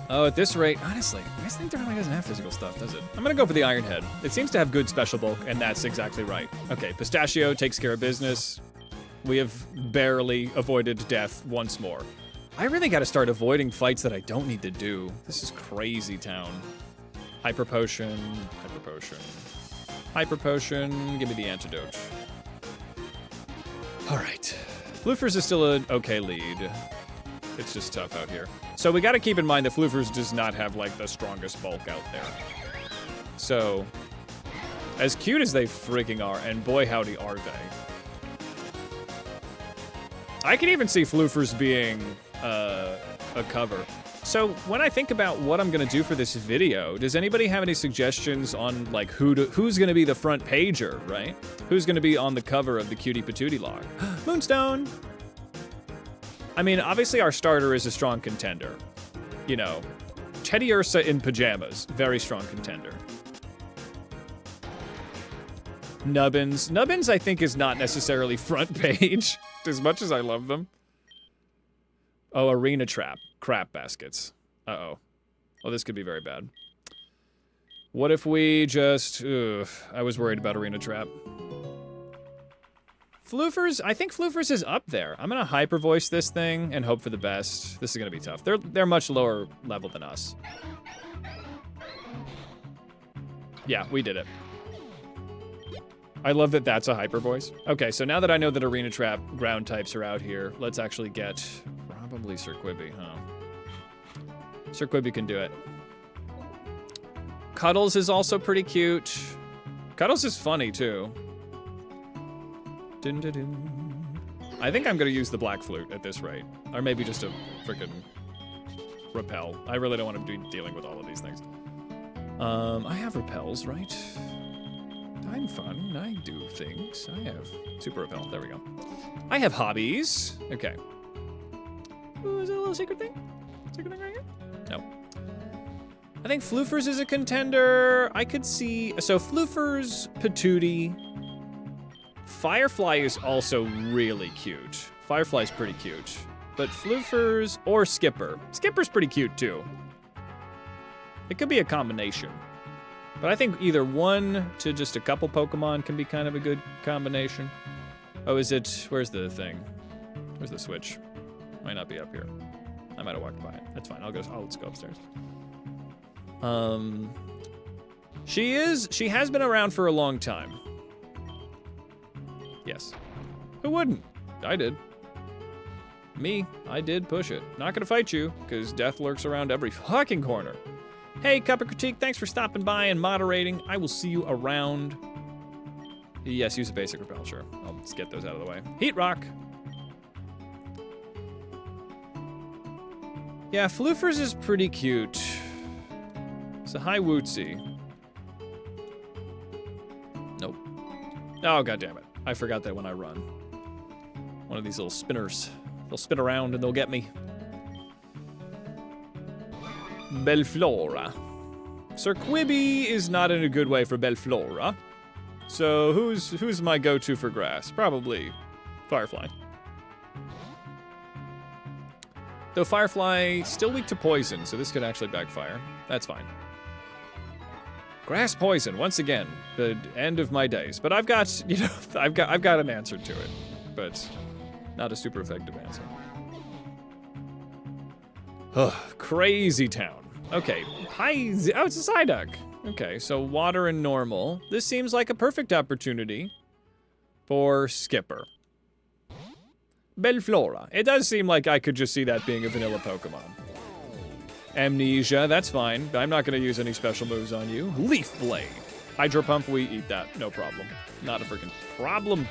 Oh, at this rate, honestly, I think really doesn't have physical stuff, does it? I'm gonna go for the Iron Head. It seems to have good special bulk, and that's exactly right. Okay, Pistachio takes care of business. We have barely avoided death once more. I really gotta start avoiding fights that I don't need to do. This is crazy town. Hyper Potion, Hyper Potion. Hyper Potion, give me the antidote. All right. Floofers is still an okay lead. It's just tough out here. So we gotta keep in mind that Floofers does not have like the strongest bulk out there. So, as cute as they freaking are, and boy howdy are they. I can even see Floofers being a cover. So when I think about what I'm gonna do for this video, does anybody have any suggestions on like who's gonna be the front pager, right? Who's gonna be on the cover of the Cutie Patootie log? Moonstone! I mean, obviously our starter is a strong contender. You know, Teddy Ursa in pajamas, very strong contender. Nubbins. Nubbins, I think, is not necessarily front page, as much as I love them. Oh, Arena Trap. Crap baskets. Uh-oh. Oh, this could be very bad. What if we just... Ugh, I was worried about Arena Trap. Floofers, I think Floofers is up there. I'm gonna hyper voice this thing and hope for the best. This is gonna be tough. They're much lower level than us. Yeah, we did it. I love that that's a hyper voice. Okay, so now that I know that Arena Trap ground types are out here, let's actually get probably Sir Quibby, huh? Sir Quibby can do it. Cuddles is also pretty cute. Cuddles is funny too. Dun, dun, dun. I think I'm gonna use the Black Flute at this rate. Or maybe just a freaking repel. I really don't want to be dealing with all of these things. I have repels, right? I'm fun, I do things. I have super repel, there we go. I have hobbies. Okay. Ooh, is that a little secret thing? Secret thing right here? No. I think Floofers is a contender. I could see, so Floofers, Patootie. Firefly is also really cute. Firefly's pretty cute. But Floofers or Skipper. Skipper's pretty cute too. It could be a combination. But I think either one to just a couple Pokemon can be kind of a good combination. Oh, is it, where's the thing? Where's the switch? Might not be up here. I might have walked by it. That's fine, let's go upstairs. She has been around for a long time. Yes. Who wouldn't? I did. Me, I did push it. Not gonna fight you, because death lurks around every fucking corner. Hey, Cup of Critique, thanks for stopping by and moderating. I will see you around. Yes, use a basic repel, sure. I'll just get those out of the way. Heat Rock. Yeah, Floofers is pretty cute. It's a high Wootsy. Nope. Oh, god damn it. I forgot that when I run. One of these little spinners. They'll spin around and they'll get me. Bellflora. Sir Quibby is not in a good way for Bellflora. So who's my go-to for grass? Probably Firefly. Though Firefly still weak to poison, so this could actually backfire. That's fine. Grass poison, once again, the end of my days. But I've got, you know, I've got an answer to it, but not a super effective answer. Ugh, crazy town. Okay, oh, it's a Psyduck. Okay, so water and normal. This seems like a perfect opportunity for Skipper. Bellflora. It does seem like I could just see that being a vanilla Pokemon. Amnesia, that's fine. I'm not gonna use any special moves on you. Leaf Blade. Hydro Pump, we eat that, no problem. Not a freaking problem.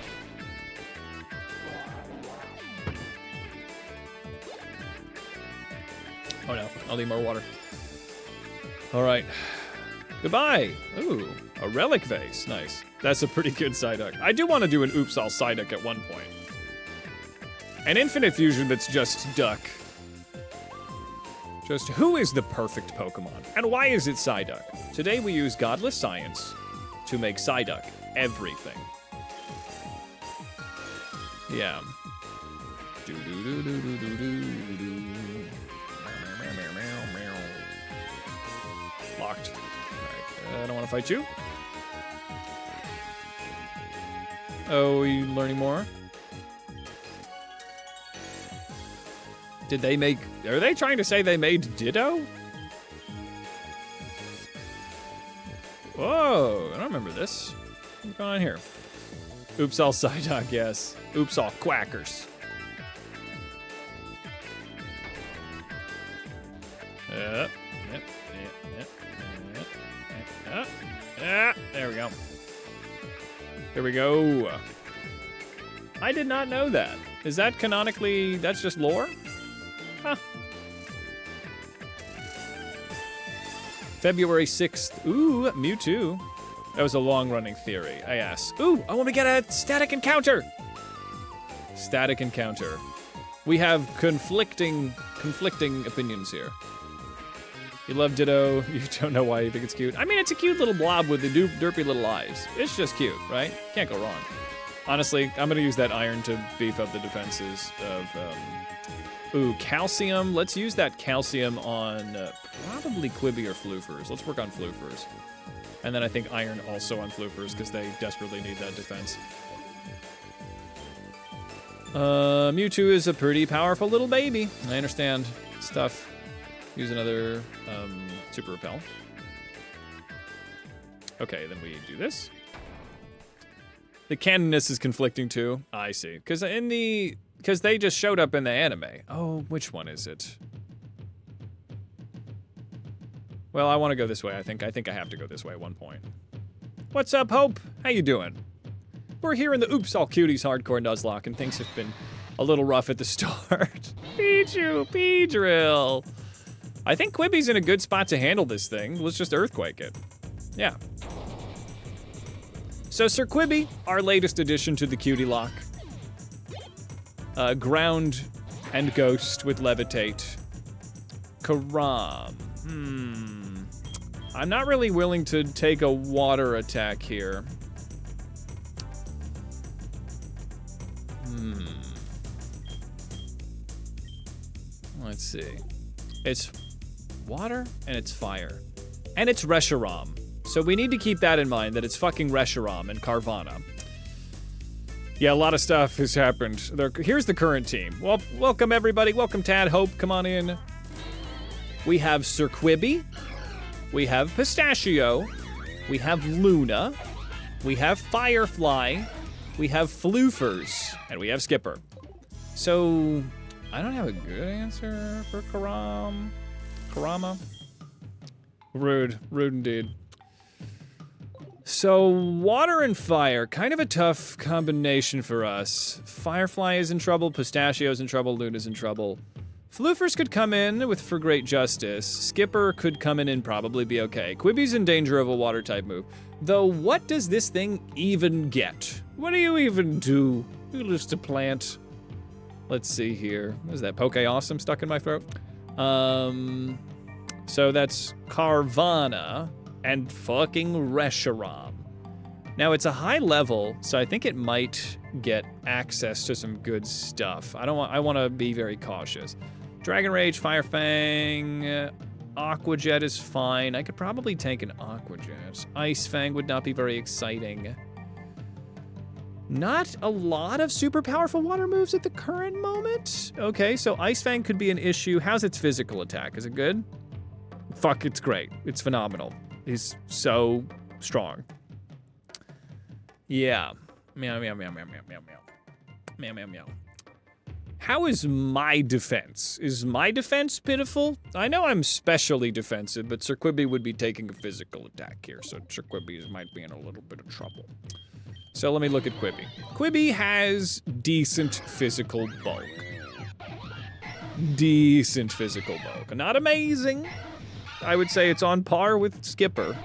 Oh no, I'll need more water. All right, goodbye. Ooh, a Relic Vase, nice. That's a pretty good Psyduck. I do want to do an Oops All Psyduck at one point. An Infinite Fusion that's just Duck. Just who is the perfect Pokemon? And why is it Psyduck? Today we use godless science to make Psyduck everything. Yeah. Locked. All right, I don't want to fight you. Oh, are you learning more? Did they make... Are they trying to say they made Ditto? Whoa, I don't remember this. What's going on here? Oops, all Psyduck, yes. Oops, all Quackers. There we go. Here we go. I did not know that. Is that canonically, that's just lore? Huh. February 6th. Ooh, Mewtwo. That was a long-running theory. I asked. Ooh, I want to get a static encounter. Static encounter. We have conflicting opinions here. You love Ditto. You don't know why you think it's cute. I mean, it's a cute little blob with the derpy little eyes. It's just cute, right? Can't go wrong. Honestly, I'm going to use that iron to beef up the defenses of... Ooh, calcium. Let's use that calcium on probably Quibi or Floofers. Let's work on Floofers. And then I think iron also on Floofers because they desperately need that defense. Mewtwo is a pretty powerful little baby. I understand stuff. Use another Super Repel. Okay, then we do this. The canonness is conflicting too. I see. Because they just showed up in the anime. Oh, which one is it? Well, I want to go this way, I think. I think I have to go this way at one point. What's up, Hope? How you doing? We're here in the Oops All Cuties hardcore Nuzlocke, and things have been a little rough at the start. Pichu, P-Drill. I think Quibi's in a good spot to handle this thing. Let's just Earthquake it. Yeah. So Sir Quibi, our latest addition to the Cutie Lock. Ground and Ghost with Levitate. Karam. I'm not really willing to take a water attack here. Let's see. It's water and it's fire. And it's Reshiram. So we need to keep that in mind, that it's fucking Reshiram and Carvana. Yeah, a lot of stuff has happened. Here's the current team. Well, welcome everybody. Welcome Tad, Hope, come on in. We have Sir Quibi. We have Pistachio. We have Luna. We have Firefly. We have Floofers. And we have Skipper. So, I don't have a good answer for Karama. Rude indeed. So, water and fire, kind of a tough combination for us. Firefly is in trouble, Pistachio's in trouble, Luna's in trouble. Floofers could come in for great justice. Skipper could come in and probably be okay. Quibi's in danger of a water type move. Though, what does this thing even get? What do you even do? Just a plant. Let's see here. What is that, Poke Awesome stuck in my throat? So that's Carvana and fucking Reshiram. Now it's a high level, so I think it might get access to some good stuff. I want to be very cautious. Dragon Rage, Fire Fang, Aqua Jet is fine. I could probably take an Aqua Jet. Ice Fang would not be very exciting. Not a lot of super powerful water moves at the current moment. Okay, so Ice Fang could be an issue. How's its physical attack? Is it good? Fuck, it's great. It's phenomenal. He's so strong. Yeah. Meow, meow, meow, meow, meow, meow, meow. Meow, meow, meow. How is my defense? Is my defense pitiful? I know I'm specially defensive, but Sir Quibi would be taking a physical attack here, so Sir Quibi might be in a little bit of trouble. So let me look at Quibi. Quibi has decent physical bulk. Decent physical bulk. Not amazing. I would say it's on par with Skipper.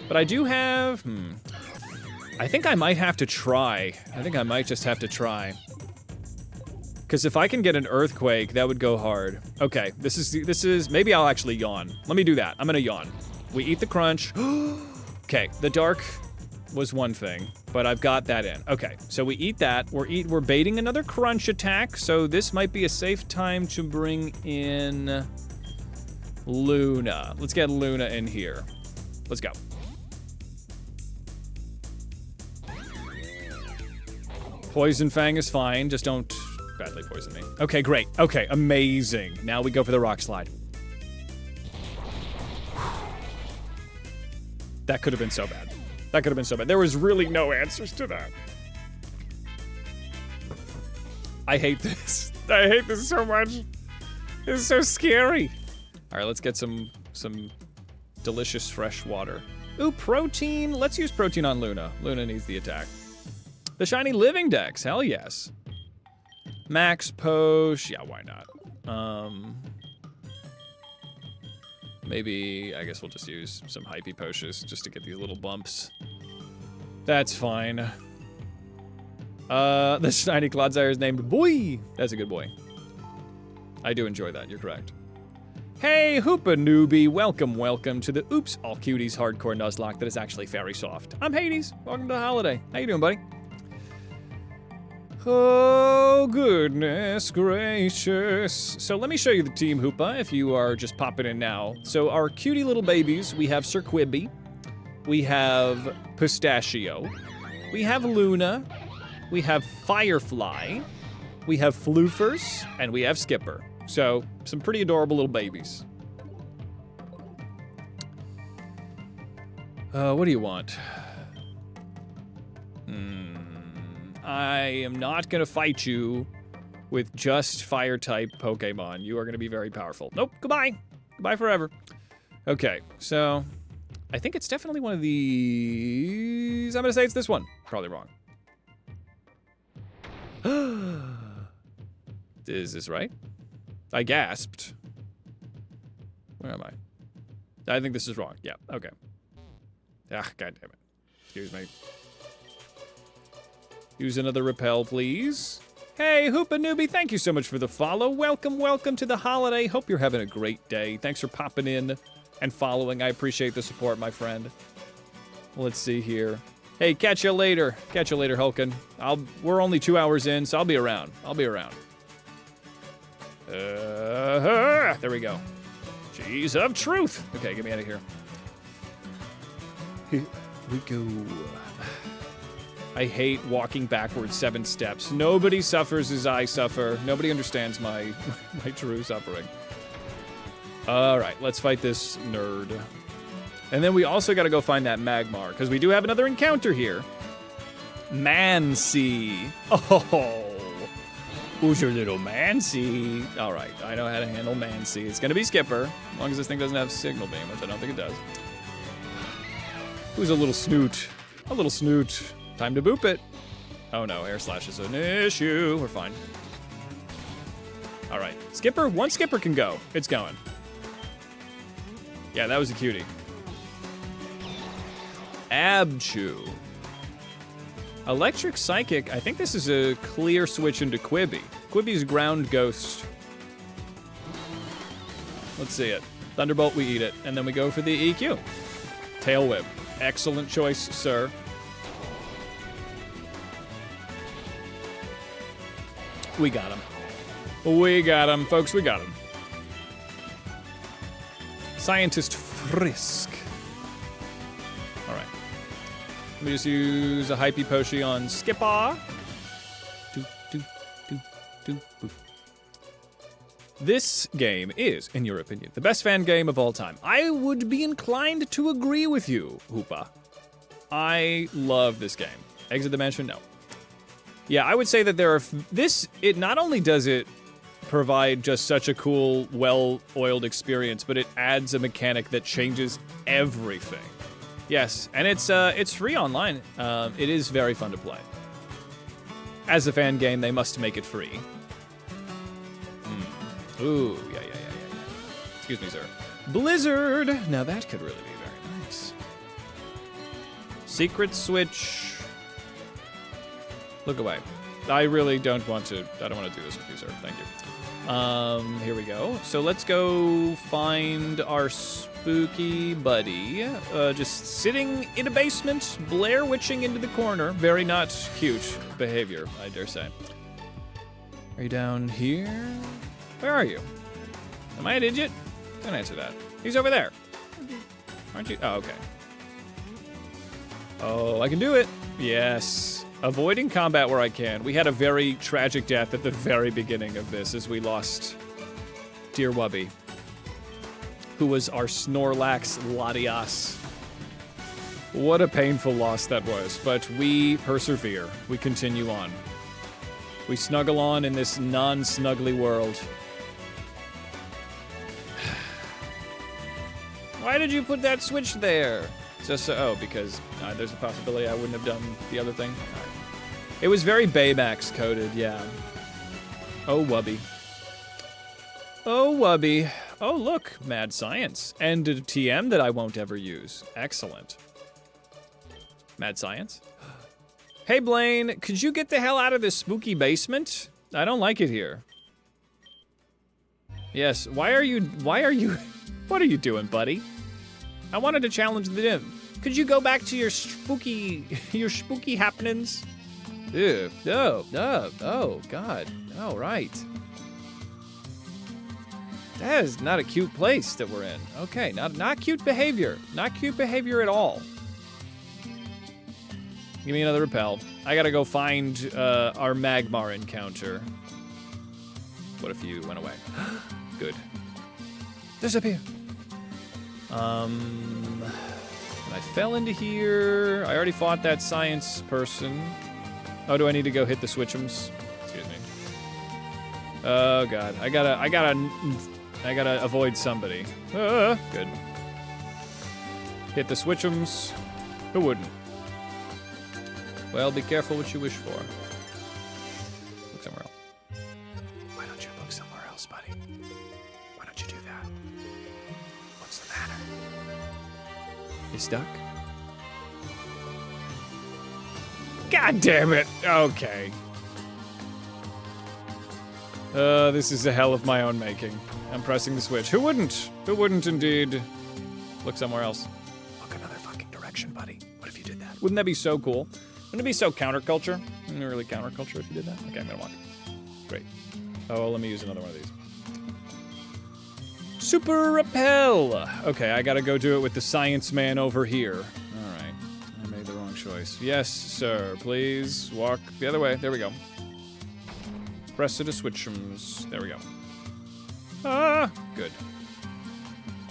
But I do have... I think I might have to try. I think I might just have to try. Because if I can get an Earthquake, that would go hard. Okay, this is... Maybe I'll actually yawn. Let me do that. I'm gonna yawn. We eat the crunch. Okay, the dark was one thing, but I've got that in. Okay, so we eat that. We're baiting another crunch attack, so this might be a safe time to bring in Luna. Let's get Luna in here. Let's go. Poison Fang is fine. Just don't badly poison me. Okay, great. Okay, amazing. Now we go for the rock slide. That could have been so bad. That could have been so bad. There was really no answers to that. I hate this. I hate this so much. This is so scary. All right, let's get some delicious fresh water. Ooh, protein. Let's use protein on Luna. Luna needs the attack. The shiny living dex. Hell yes. Max Posh. Yeah, why not? Maybe, I guess we'll just use some hypey Poshes just to get these little bumps. That's fine. The shiny Clodsire is named Boy. That's a good boy. I do enjoy that, you're correct. Hey, Hoopa newbie, welcome to the Oops All Cuties hardcore Nuzlocke that is actually very soft. I'm Hades, welcome to the holiday. How you doing, buddy? Oh, goodness gracious. So let me show you the team, Hoopa, if you are just popping in now. So our cutie little babies, we have Sir Quibby, we have Pistachio, we have Luna, we have Firefly, we have Floofers, and we have Skipper. So, some pretty adorable little babies. What do you want? I am not gonna fight you with just fire-type Pokemon. You are gonna be very powerful. Nope, goodbye. Goodbye forever. Okay, so I think it's definitely one of these. I'm gonna say it's this one. Probably wrong. Is this right? I gasped. Where am I? I think this is wrong. Yeah, okay. Ah, god damn it. Excuse me. Use another repel, please. Hey, Hoopa newbie, thank you so much for the follow. Welcome to the holiday. Hope you're having a great day. Thanks for popping in and following. I appreciate the support, my friend. Let's see here. Hey, catch you later. Catch you later, Hulkin. We're only 2 hours in, so I'll be around. There we go. Jeez of truth. Okay, get me out of here. Here we go. I hate walking backwards 7 steps. Nobody suffers as I suffer. Nobody understands my true suffering. All right, let's fight this nerd. And then we also got to go find that Magmar, because we do have another encounter here. Mancy. Oh. Who's your little Mancy? All right, I know how to handle Mancy. It's going to be Skipper, as long as this thing doesn't have Signal Beam, which I don't think it does. Who's a little snoot? A little snoot. Time to boop it. Oh no, Air Slash is an issue. We're fine. All right, Skipper. One Skipper can go. It's going. Yeah, that was a cutie. Abchew. Electric Psychic. I think this is a clear switch into Quibby. Quibby's Ground Ghost. Let's see it. Thunderbolt, we eat it. And then we go for the EQ. Tail Whip. Excellent choice, sir. We got him. We got him, folks. We got him. Scientist Frisk. All right. Let me just use a Hypey Poshi on Skipper. This game is, in your opinion, the best fan game of all time. I would be inclined to agree with you, Hoopa. I love this game. Exit Dimension? No. Yeah, I would say that there are... It not only does it provide just such a cool, well-oiled experience, but it adds a mechanic that changes everything. Yes, and it's free online. It is very fun to play. As a fan game, they must make it free. Ooh, yeah. Excuse me, sir. Blizzard! Now that could really be very nice. Secret Switch. Look away. I really don't want to. I don't want to do this with you, sir. Thank you. Here we go. So let's go find our spooky buddy. Just sitting in a basement, Blair witching into the corner. Very not cute behavior, I dare say. Are you down here? Where are you? Am I an idiot? Don't answer that. He's over there. Aren't you? Oh, okay. Oh, I can do it. Yes. Avoiding combat where I can. We had a very tragic death at the very beginning of this as we lost dear Wubby, who was our Snorlax Latias. What a painful loss that was, but we persevere. We continue on. We snuggle on in this non-snuggly world. Why did you put that switch there? Just so, oh, because there's a possibility I wouldn't have done the other thing. It was very Baymax coded, yeah. Oh, Wubby. Oh, Wubby. Oh, look, mad science. And a TM that I won't ever use. Excellent. Mad science? Hey, Blaine, could you get the hell out of this spooky basement? I don't like it here. Yes, what are you doing, buddy? I wanted to challenge the dim. Could you go back to your spooky happenings? Ew, oh, God, oh, right. That is not a cute place that we're in. Okay, not cute behavior. Not cute behavior at all. Give me another repel. I gotta go find our Magmar encounter. What if you went away? Good. Disappear. And I fell into here. I already fought that science person. Oh, do I need to go hit the switchums? Excuse me. Oh God, I gotta avoid somebody. Good. Hit the switchums. Who wouldn't? Well, be careful what you wish for. Look somewhere else. Why don't you look somewhere else, buddy? Why don't you do that? What's the matter? You stuck? God damn it! Okay. This is a hell of my own making. I'm pressing the switch. Who wouldn't? Who wouldn't indeed? Look somewhere else. Look another fucking direction, buddy. What if you did that? Wouldn't that be so cool? Wouldn't it be so counterculture? Wouldn't it really counterculture if you did that? Okay, I'm gonna walk. Great. Oh, let me use another one of these. Super repel! Okay, I gotta go do it with the science man over here. Alright. I made the wrong choice. Yes, sir. Please walk the other way. There we go. Press it to switchums. There we go. Ah! Good.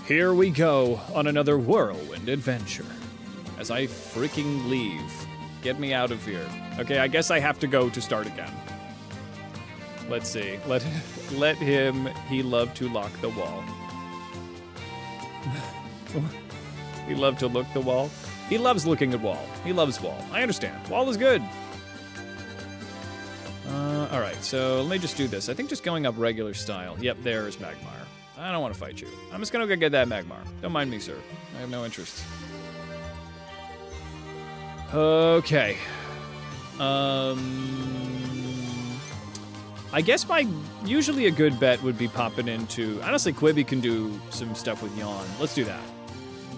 Here we go on another whirlwind adventure. As I freaking leave. Get me out of here. Okay, I guess I have to go to start again. Let's see. Let him. He loved to lock the wall. He loved to look the wall. He loves looking at wall. He loves wall. I understand. Wall is good. All right. So let me just do this. I think just going up regular style. Yep, there is Magmar. I don't want to fight you. I'm just gonna go get that Magmar. Don't mind me, sir. I have no interest. Okay. I guess usually a good bet would be popping into... Honestly, Quibi can do some stuff with Yawn. Let's do that.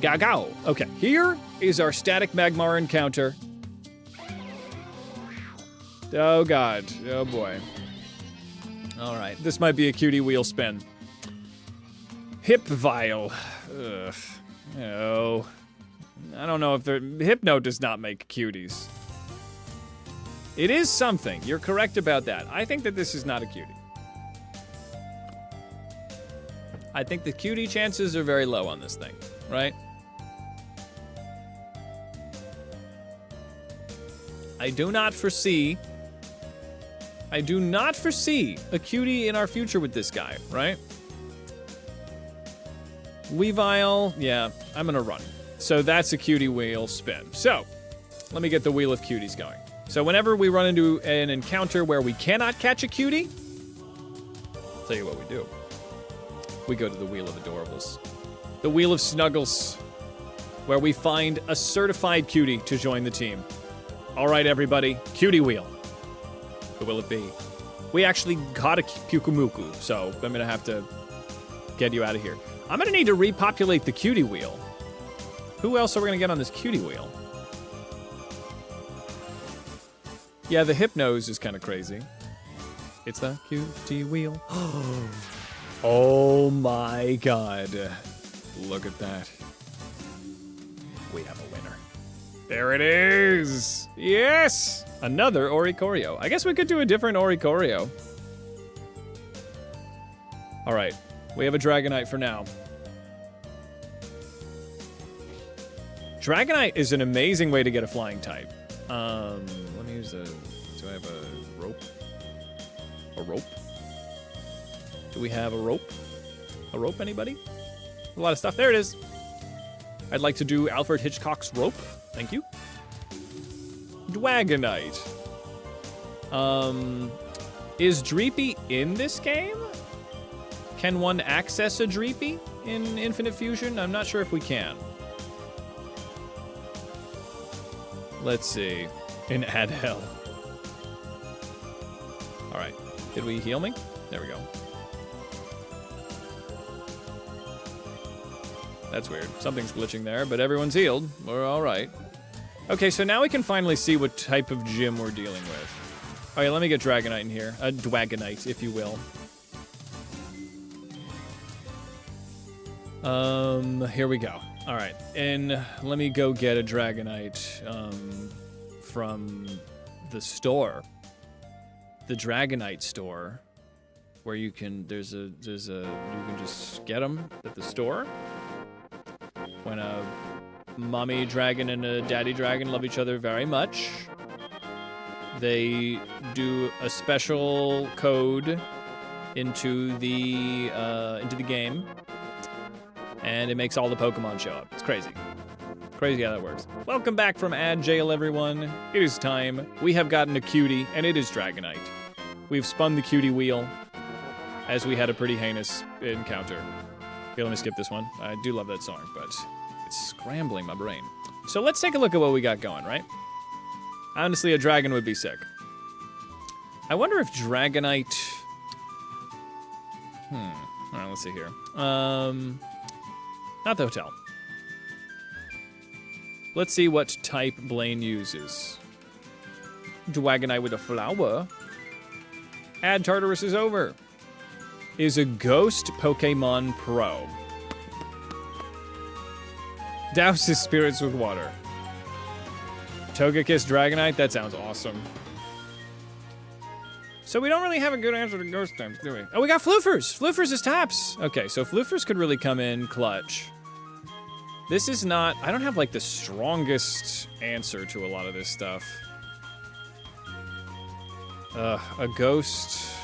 Gagao. Okay, here is our static Magmar encounter. Oh, God. Oh, boy. All right, this might be a cutie wheel spin. Hip Vial. Ugh. No. I don't know if Hypno does not make cuties. It is something. You're correct about that. I think that this is not a cutie. I think the cutie chances are very low on this thing, right? I do not foresee a cutie in our future with this guy, right? Weavile, yeah, I'm gonna run. So that's a cutie wheel spin. So, let me get the wheel of cuties going. So whenever we run into an encounter where we cannot catch a cutie, I'll tell you what we do. We go to the Wheel of Adorables. The Wheel of Snuggles, where we find a certified cutie to join the team. All right, everybody, cutie wheel. Who will it be? We actually caught a Pukumuku, so I'm gonna have to get you out of here. I'm gonna need to repopulate the cutie wheel. Who else are we gonna get on this cutie wheel? Yeah, the Hypnose is kind of crazy. It's the cutie wheel. Oh my god. Look at that. We have a winner. There it is! Yes! Another Oricorio. I guess we could do a different Oricorio. Alright, we have a Dragonite for now. Dragonite is an amazing way to get a flying type. Let me use the... Do I have a rope? A rope? Do we have a rope? A rope, anybody? A lot of stuff. There it is. I'd like to do Alfred Hitchcock's rope. Thank you. Dragonite. Is Dreepy in this game? Can one access a Dreepy in Infinite Fusion? I'm not sure if we can. Let's see. In Ad Hell. Alright. Did we heal me? There we go. That's weird. Something's glitching there, but everyone's healed. We're alright. Okay, so now we can finally see what type of gym we're dealing with. Alright, let me get Dragonite in here. A Dwagonite, if you will. Here we go. Alright, and let me go get a Dragonite, from the store. The Dragonite store. Where you can, you can just get them at the store. When a mommy dragon and a daddy dragon love each other very much, they do a special code into the game, and it makes all the Pokemon show up. It's crazy. Crazy how that works. Welcome back from ad jail, everyone. It is time. We have gotten a cutie, and it is Dragonite. We've spun the cutie wheel, as we had a pretty heinous encounter. Okay, let me skip this one. I do love that song, but it's scrambling my brain. So let's take a look at what we got going, right? Honestly, a dragon would be sick. I wonder if Dragonite... Alright, let's see here. Not the hotel. Let's see what type Blaine uses. Dragonite with a flower. Ad Tartarus is over. Is a Ghost Pokemon Pro. Douse his spirits with water. Togekiss Dragonite? That sounds awesome. So we don't really have a good answer to Ghost types, do we? Oh, we got Floofers! Floofers is taps! Okay, so Floofers could really come in clutch. This is not... I don't have, like, the strongest answer to a lot of this stuff. A Ghost...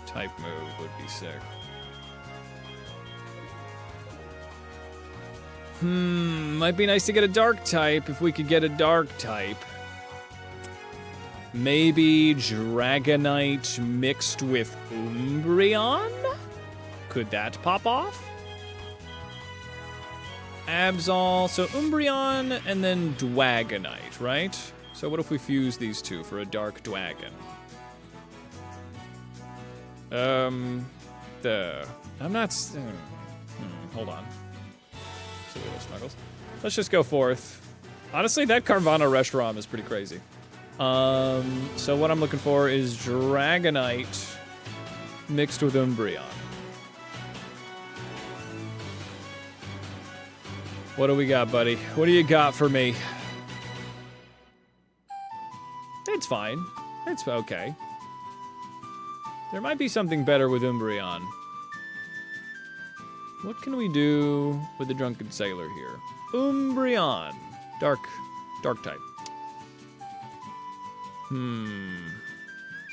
type move would be sick. Might be nice to get a dark type if we could get a dark type. Maybe Dragonite mixed with Umbreon? Could that pop off? Absol, so Umbreon and then Dragonite, right? So what if we fuse these two for a dark Dragon? I'm not... hold on. See little snuggles. Let's just go forth. Honestly, that Carvana restaurant is pretty crazy. So what I'm looking for is Dragonite mixed with Umbreon. What do we got, buddy? What do you got for me? It's fine. It's okay. There might be something better with Umbreon. What can we do with the Drunken Sailor here? Umbreon. Dark type.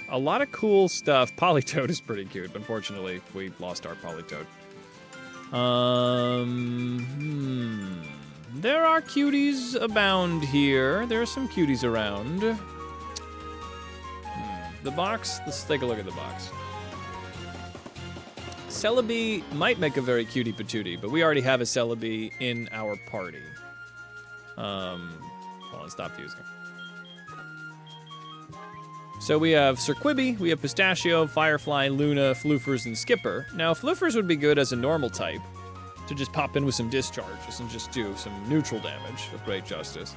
A lot of cool stuff. Politoed is pretty cute. Unfortunately, we lost our Politoed. There are cuties abound here. There are some cuties around. The box, let's take a look at the box. Celebi might make a very cutie patootie, but we already have a Celebi in our party. Hold on, stop fusing. So we have Sir Quibi, we have Pistachio, Firefly, Luna, Floofers, and Skipper. Now, Floofers would be good as a normal type, to just pop in with some discharges and just do some neutral damage with great justice.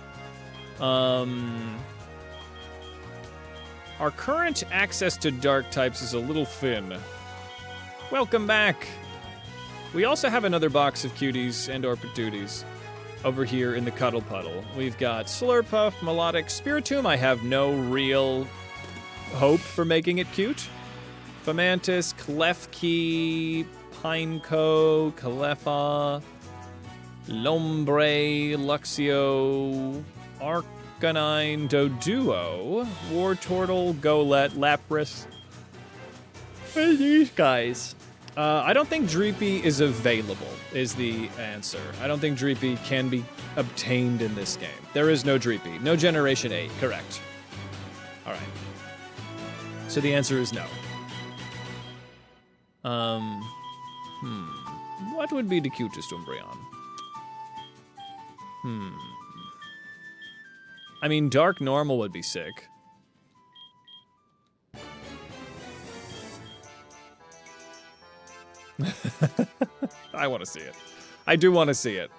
Our current access to dark types is a little thin. Welcome back. We also have another box of cuties and or patooties over here in the Cuddle Puddle. We've got Slurpuff, Melodic, Spiritomb. I have no real hope for making it cute. Fomantis, Klefki, Pineco, Calefa, Lombre, Luxio, Arcanine, Doduo, Wartortle, Golett, Lapras. What are these guys? I don't think Dreepy is available, is the answer. I don't think Dreepy can be obtained in this game. There is no Dreepy. No Generation 8, correct. All right. So the answer is no. What would be the cutest Umbreon? I mean, Dark Normal would be sick. I want to see it. I do want to see it.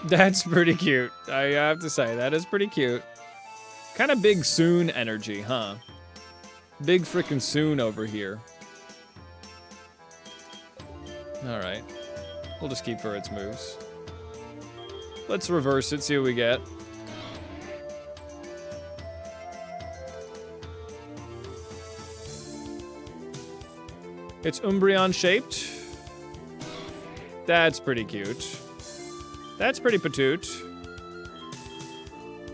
That's pretty cute. I have to say, that is pretty cute. Kind of big Soon energy, huh? Big frickin' Soon over here. Alright. We'll just keep for its moves. Let's reverse it, see what we get. It's Umbreon shaped. That's pretty cute. That's pretty patoot.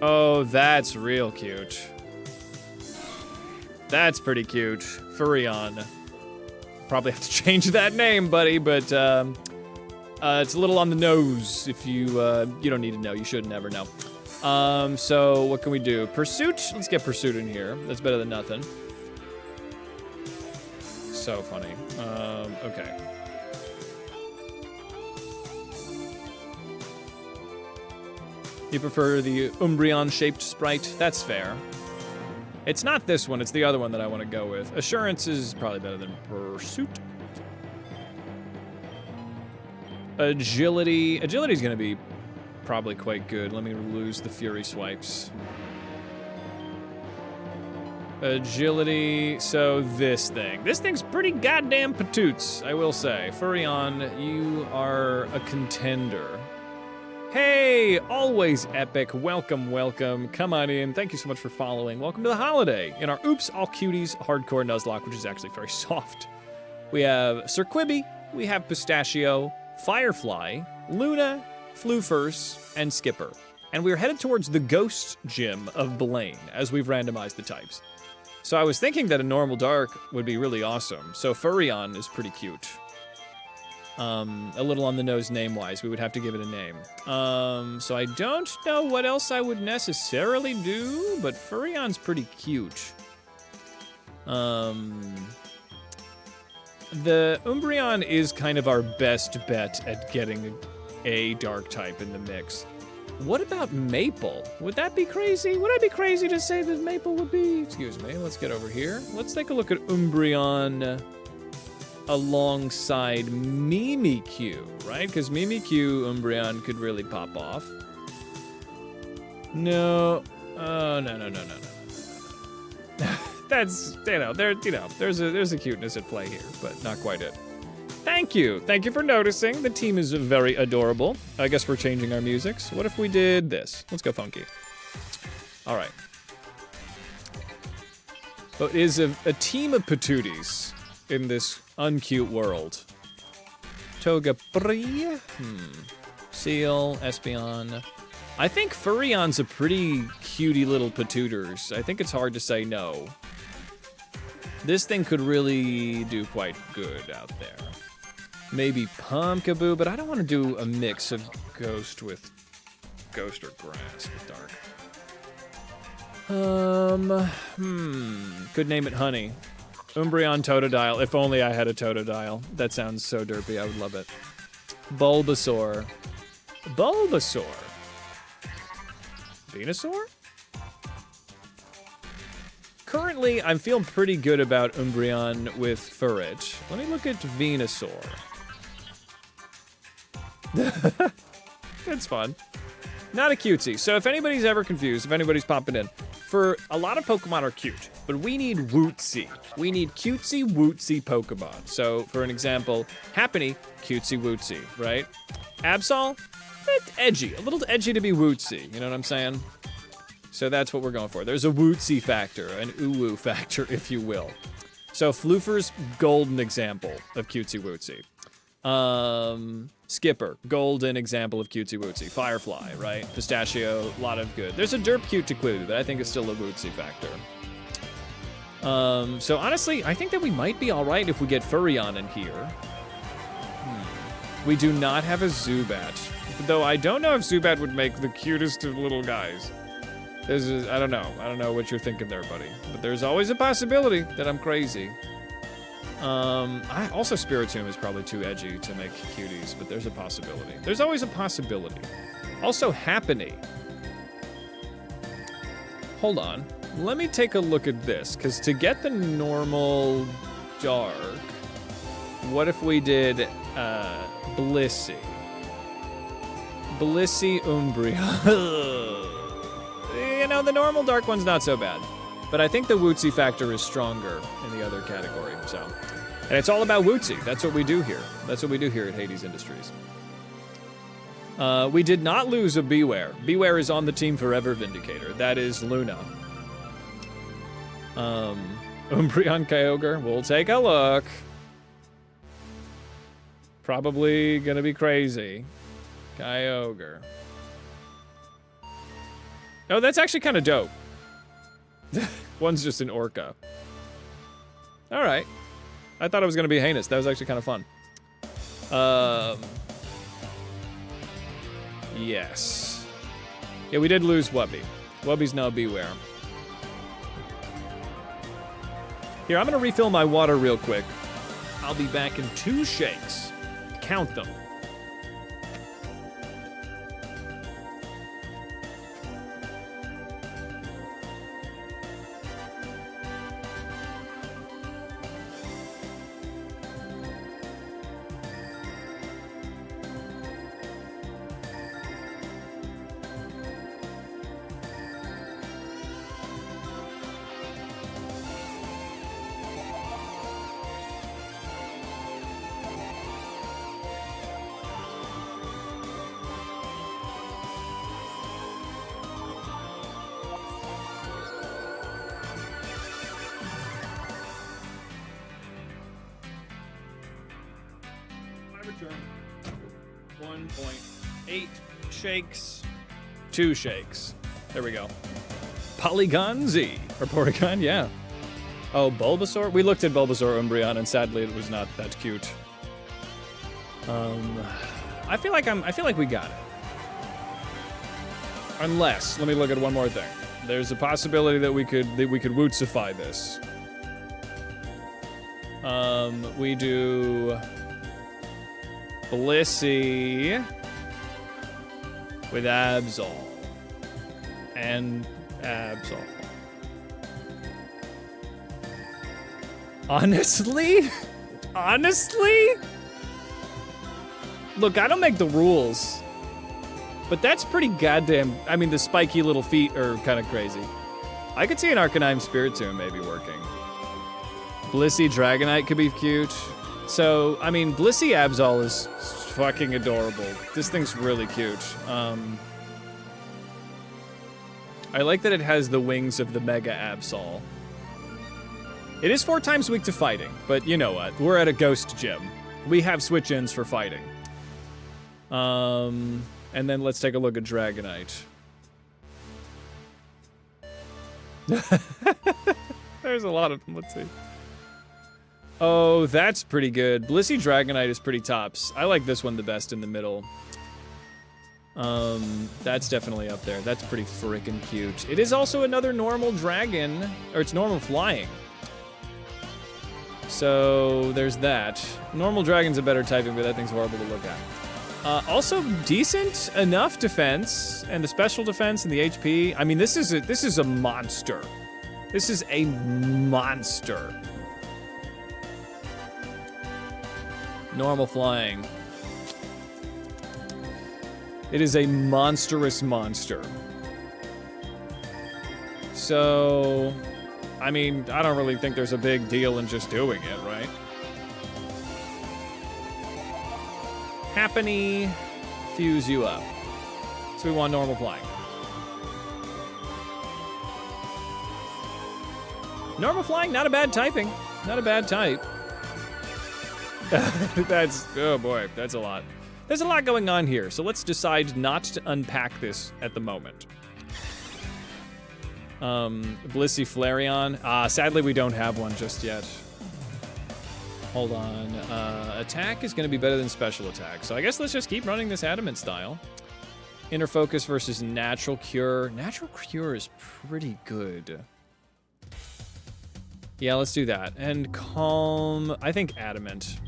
Oh, that's real cute. That's pretty cute. Furrion. Probably have to change that name, buddy, but it's a little on the nose. If you don't need to know, you should never know. So what can we do? Pursuit? Let's get Pursuit in here. That's better than nothing. So funny. Okay. You prefer the Umbreon-shaped sprite? That's fair. It's not this one, it's the other one that I want to go with. Assurance is probably better than Pursuit. Agility. Agility's gonna be probably quite good. Let me lose the Fury swipes. Agility, so this thing. This thing's pretty goddamn patoots, I will say. Furrion, you are a contender. Hey, always epic. Welcome, welcome. Come on in. Thank you so much for following. Welcome to the holiday in our Oops All Cuties hardcore Nuzlocke, which is actually very soft. We have Sir Quibby, we have Pistachio, Firefly, Luna, Floofers, and Skipper. And we're headed towards the Ghost Gym of Blaine as we've randomized the types. So I was thinking that a normal dark would be really awesome. So Furrion is pretty cute. A little on the nose name-wise. We would have to give it a name. So I don't know what else I would necessarily do, but Furrion's pretty cute. The Umbreon is kind of our best bet at getting a dark type in the mix. What about Maple? Would that be crazy? Would I be crazy to say that Maple would be? Excuse me, let's get over here. Let's take a look at Umbreon alongside Mimikyu, right? Because Mimikyu Umbreon could really pop off. No. Oh, no. That's, there's a cuteness at play here, but not quite it. Thank you for noticing. The team is very adorable. I guess we're changing our musics. What if we did this? Let's go funky. All right. So it is a team of patooties in this uncute world. Togepi, Seal, Espeon. I think Furrion's a pretty cutie little patooters. I think it's hard to say no. This thing could really do quite good out there. Maybe Pumpkaboo, but I don't want to do a mix of Ghost or Grass with Dark. Could name it Honey. Umbreon Totodile. If only I had a Totodile. That sounds so derpy. I would love it. Bulbasaur. Venusaur? Currently, I'm feeling pretty good about Umbreon with Furret. Let me look at Venusaur. That's fun. Not a cutesy. So if anybody's ever confused, if anybody's popping in, for a lot of Pokemon are cute, but we need wootsy. We need cutesy wootsy Pokemon. So for an example, Happiny, cutesy wootsy, right? Absol, edgy, a little edgy to be wootsy, you know what I'm saying? So that's what we're going for. There's a wootsy factor, an uwu factor, if you will. So Floofer's golden example of cutesy wootsy. Skipper, golden example of cutesy wootsy. Firefly, right? Pistachio, a lot of good. There's a derp cutiquoo that I think is still a wootsy factor. So honestly, I think that we might be all right if we get Furrion in here. We do not have a Zubat, though I don't know if Zubat would make the cutest of little guys. I don't know what you're thinking there, buddy. But there's always a possibility that I'm crazy. Also Spiritomb is probably too edgy to make cuties, but there's a possibility. There's always a possibility. Also Happiny. Hold on. Let me take a look at this, because to get the normal dark, what if we did Blissey? Blissey Umbreon. You know, the normal dark one's not so bad. But I think the wootsy factor is stronger in the other category, so. And it's all about wootsy. That's what we do here. That's what we do here at Hades Industries. We did not lose a Beware. Beware is on the team forever, Vindicator. That is Luna. Umbreon Kyogre, we'll take a look. Probably gonna be crazy. Kyogre. Oh, that's actually kind of dope. One's just an Orca. All right. I thought it was going to be heinous. That was actually kind of fun. Yes. Yeah, we did lose Wubby. Wubby's now Beware. Here, I'm going to refill my water real quick. I'll be back in 2 shakes. Count them. Return. 1.8 shakes. 2 shakes. There we go. Polygon Z. Or Porygon, yeah. Oh, Bulbasaur? We looked at Bulbasaur Umbreon, and sadly it was not that cute. I feel like we got it. Unless, let me look at one more thing. There's a possibility that we could wootsify this. We do Blissey with Absol. And Absol. Honestly? Honestly? Look, I don't make the rules. But that's pretty goddamn... I mean, the spiky little feet are kind of crazy. I could see an Arcanine Spiritomb maybe working. Blissey Dragonite could be cute. So, I mean, Blissey Absol is fucking adorable. This thing's really cute. I like that it has the wings of the Mega Absol. It is 4 times weak to fighting, but you know what? We're at a ghost gym. We have switch-ins for fighting. And then let's take a look at Dragonite. There's a lot of them. Let's see. Oh, that's pretty good. Blissey Dragonite is pretty tops. I like this one the best in the middle. That's definitely up there. That's pretty freaking cute. It is also another normal dragon, or it's normal flying. So there's that. Normal dragon's a better typing, but that thing's horrible to look at. Also decent enough defense, and the special defense and the HP. I mean, this is a monster. This is a monster. Normal flying. It is a monstrous monster. So, I mean, I don't really think there's a big deal in just doing it, right? Happiny, fuse you up. So we want normal flying. Normal flying, not a bad typing. Not a bad type. That's, oh boy, that's a lot. There's a lot going on here, so let's decide not to unpack this at the moment. Blissey Flareon. Sadly we don't have one just yet. Hold on. Attack is gonna be better than special attack, so I guess let's just keep running this adamant style. Inner focus versus natural cure. Natural cure is pretty good. Yeah, let's do that. And calm, I think adamant,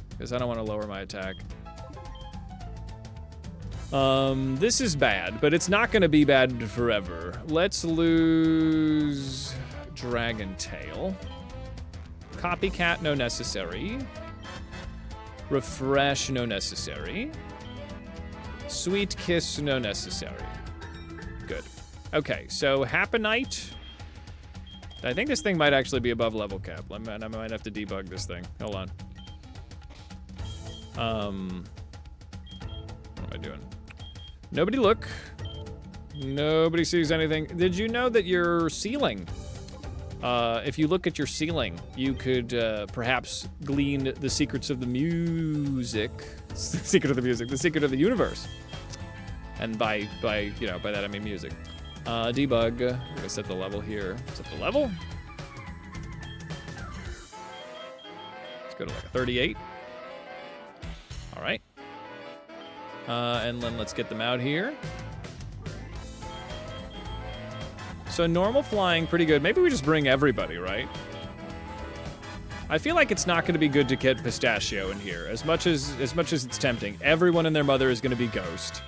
because I don't want to lower my attack. This is bad, but it's not going to be bad forever. Let's lose Dragon Tail. Copycat, no necessary. Refresh, no necessary. Sweet Kiss, no necessary. Good. Okay, so Happinite. I think this thing might actually be above level cap. I might have to debug this thing. Hold on. What am I doing? Nobody look. Nobody sees anything. Did you know that your ceiling, if you look at your ceiling, you could perhaps glean the secrets of the music. The secret of the music. The secret of the universe. And by that I mean music. Debug. We're gonna set the level here. Set the level. Let's go to like a 38. All right. And then let's get them out here. So normal flying, pretty good. Maybe we just bring everybody, right? I feel like it's not going to be good to get Pistachio in here. As much as it's tempting, everyone and their mother is going to be Ghost.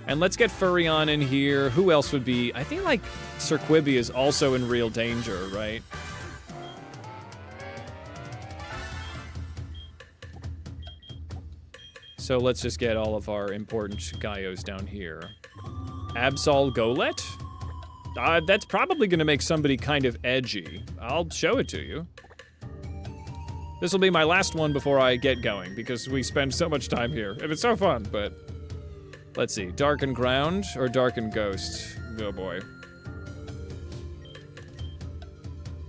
And let's get Furrion in here. Who else would be? I think like Sir Quibi is also in real danger, right? So let's just get all of our important Gaios down here. Absol Golett? That's probably gonna make somebody kind of edgy. I'll show it to you. This will be my last one before I get going because we spend so much time here and it's so fun, but let's see, Darken Ground or Darken Ghost? Oh boy.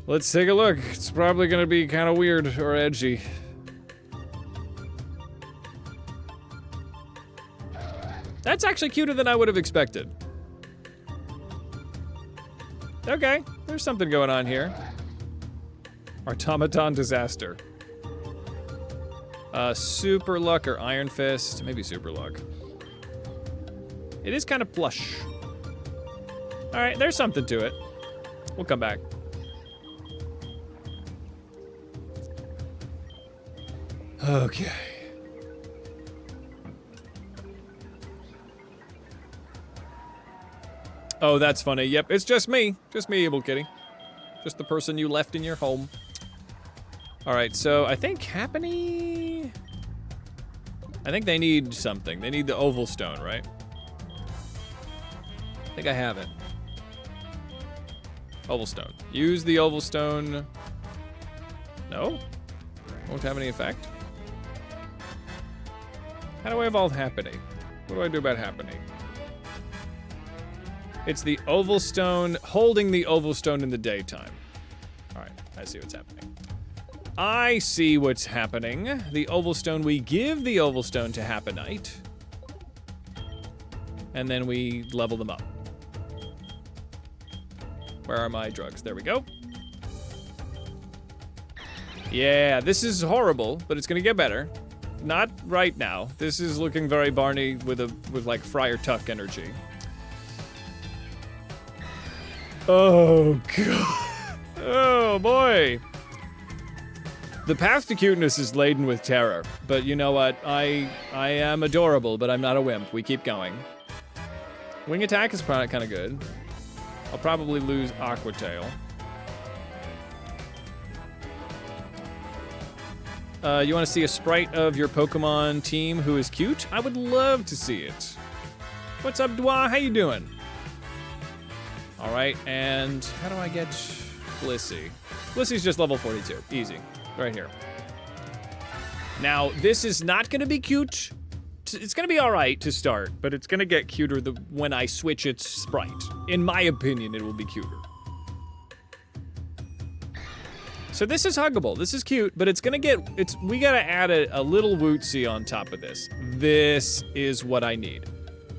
Let's take a look. It's probably gonna be kind of weird or edgy. That's actually cuter than I would have expected. Okay, there's something going on here. Automaton Disaster. Super Luck or Iron Fist, maybe Super Luck. It is kind of plush. All right, there's something to it. We'll come back. Okay. Oh, that's funny. Yep, it's just me. Just me, Evil Kitty. Just the person you left in your home. All right, so I think Happiny... I think they need something. They need the Oval Stone, right? I think I have it. Oval Stone. Use the Oval Stone. No? Won't have any effect? How do I evolve Happiny? What do I do about Happiny? It's the Oval Stone, holding the Oval Stone in the daytime. All right, I see what's happening. I see what's happening. The Oval Stone, we give the Oval Stone to Happinite. And then we level them up. Where are my drugs? There we go. Yeah, this is horrible, but it's gonna get better. Not right now. This is looking very Barney with like Friar Tuck energy. Oh, God. Oh, boy. The path to cuteness is laden with terror, but you know what? I am adorable, but I'm not a wimp. We keep going. Wing attack is kind of good. I'll probably lose Aqua Tail. You want to see a sprite of your Pokemon team who is cute? I would love to see it. What's up, Dwa? How you doing? All right, and how do I get Blissey? Blissey's just level 42. Easy. Right here. Now, this is not going to be cute. It's going to be all right to start, but it's going to get cuter when I switch its sprite. In my opinion, it will be cuter. So this is huggable. This is cute, but it's gonna get, we gotta add a little wootsy on top of this. This is what I need.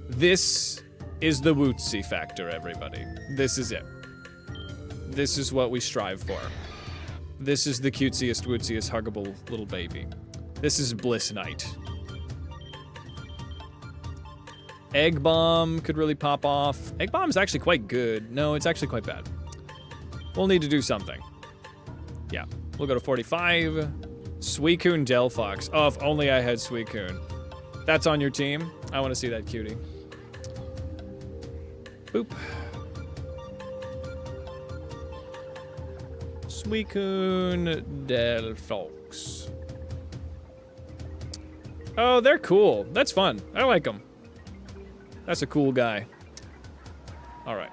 This is the wootsy factor, everybody. This is it. This is what we strive for. This is the cutesiest, wootsiest, huggable little baby. This is Bliss Night. Egg Bomb could really pop off. Egg Bomb's actually quite good. No, it's actually quite bad. We'll need to do something. Yeah, we'll go to 45. Suicune Delphox. Oh, if only I had Suicune. That's on your team. I want to see that cutie. Boop. Suicune Delphox. Oh, they're cool. That's fun. I like them. That's a cool guy. All right.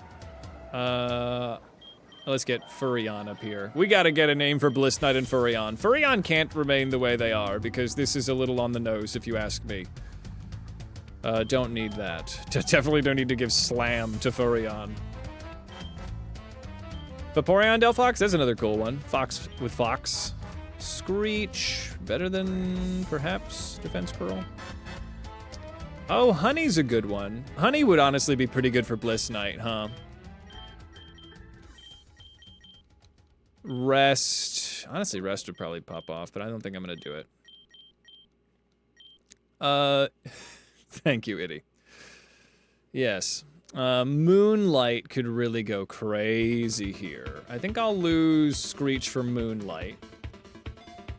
Let's get Furrion up here. We gotta get a name for Bliss Knight and Furrion. Furrion can't remain the way they are, because this is a little on the nose, if you ask me. Don't need that. Definitely don't need to give Slam to Furrion. Vaporeon Delphox, that's another cool one. Fox with Fox. Screech, better than, perhaps, Defense Curl. Oh, Honey's a good one. Honey would honestly be pretty good for Bliss Knight, huh? Rest. Honestly, Rest would probably pop off, but I don't think I'm gonna do it. Thank you, Itty. Yes. Moonlight could really go crazy here. I think I'll lose Screech for Moonlight.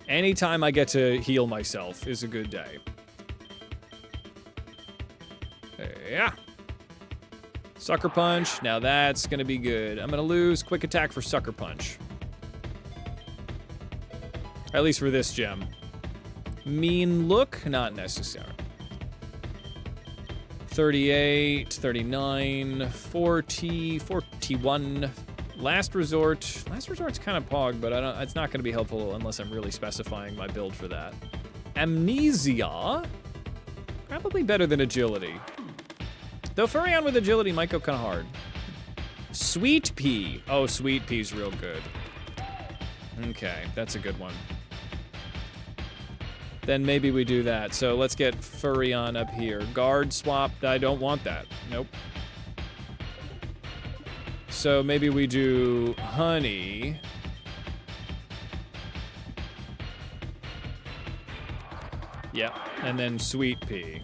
Anytime I get to heal myself is a good day. Yeah. Sucker Punch. Now that's gonna be good. I'm gonna lose Quick Attack for Sucker Punch. At least for this gem. Mean Look, not necessary. 38, 39, 40, 41. Last Resort. Last Resort's kind of pog, but it's not going to be helpful unless I'm really specifying my build for that. Amnesia. Probably better than Agility. Though Furrion with Agility might go kind of hard. Sweet Pea. Oh, Sweet Pea's real good. Okay, that's a good one. Then maybe we do that. So let's get Furrion up here. Guard swap. I don't want that. Nope. So maybe we do Honey. Yep. And then Sweet Pea.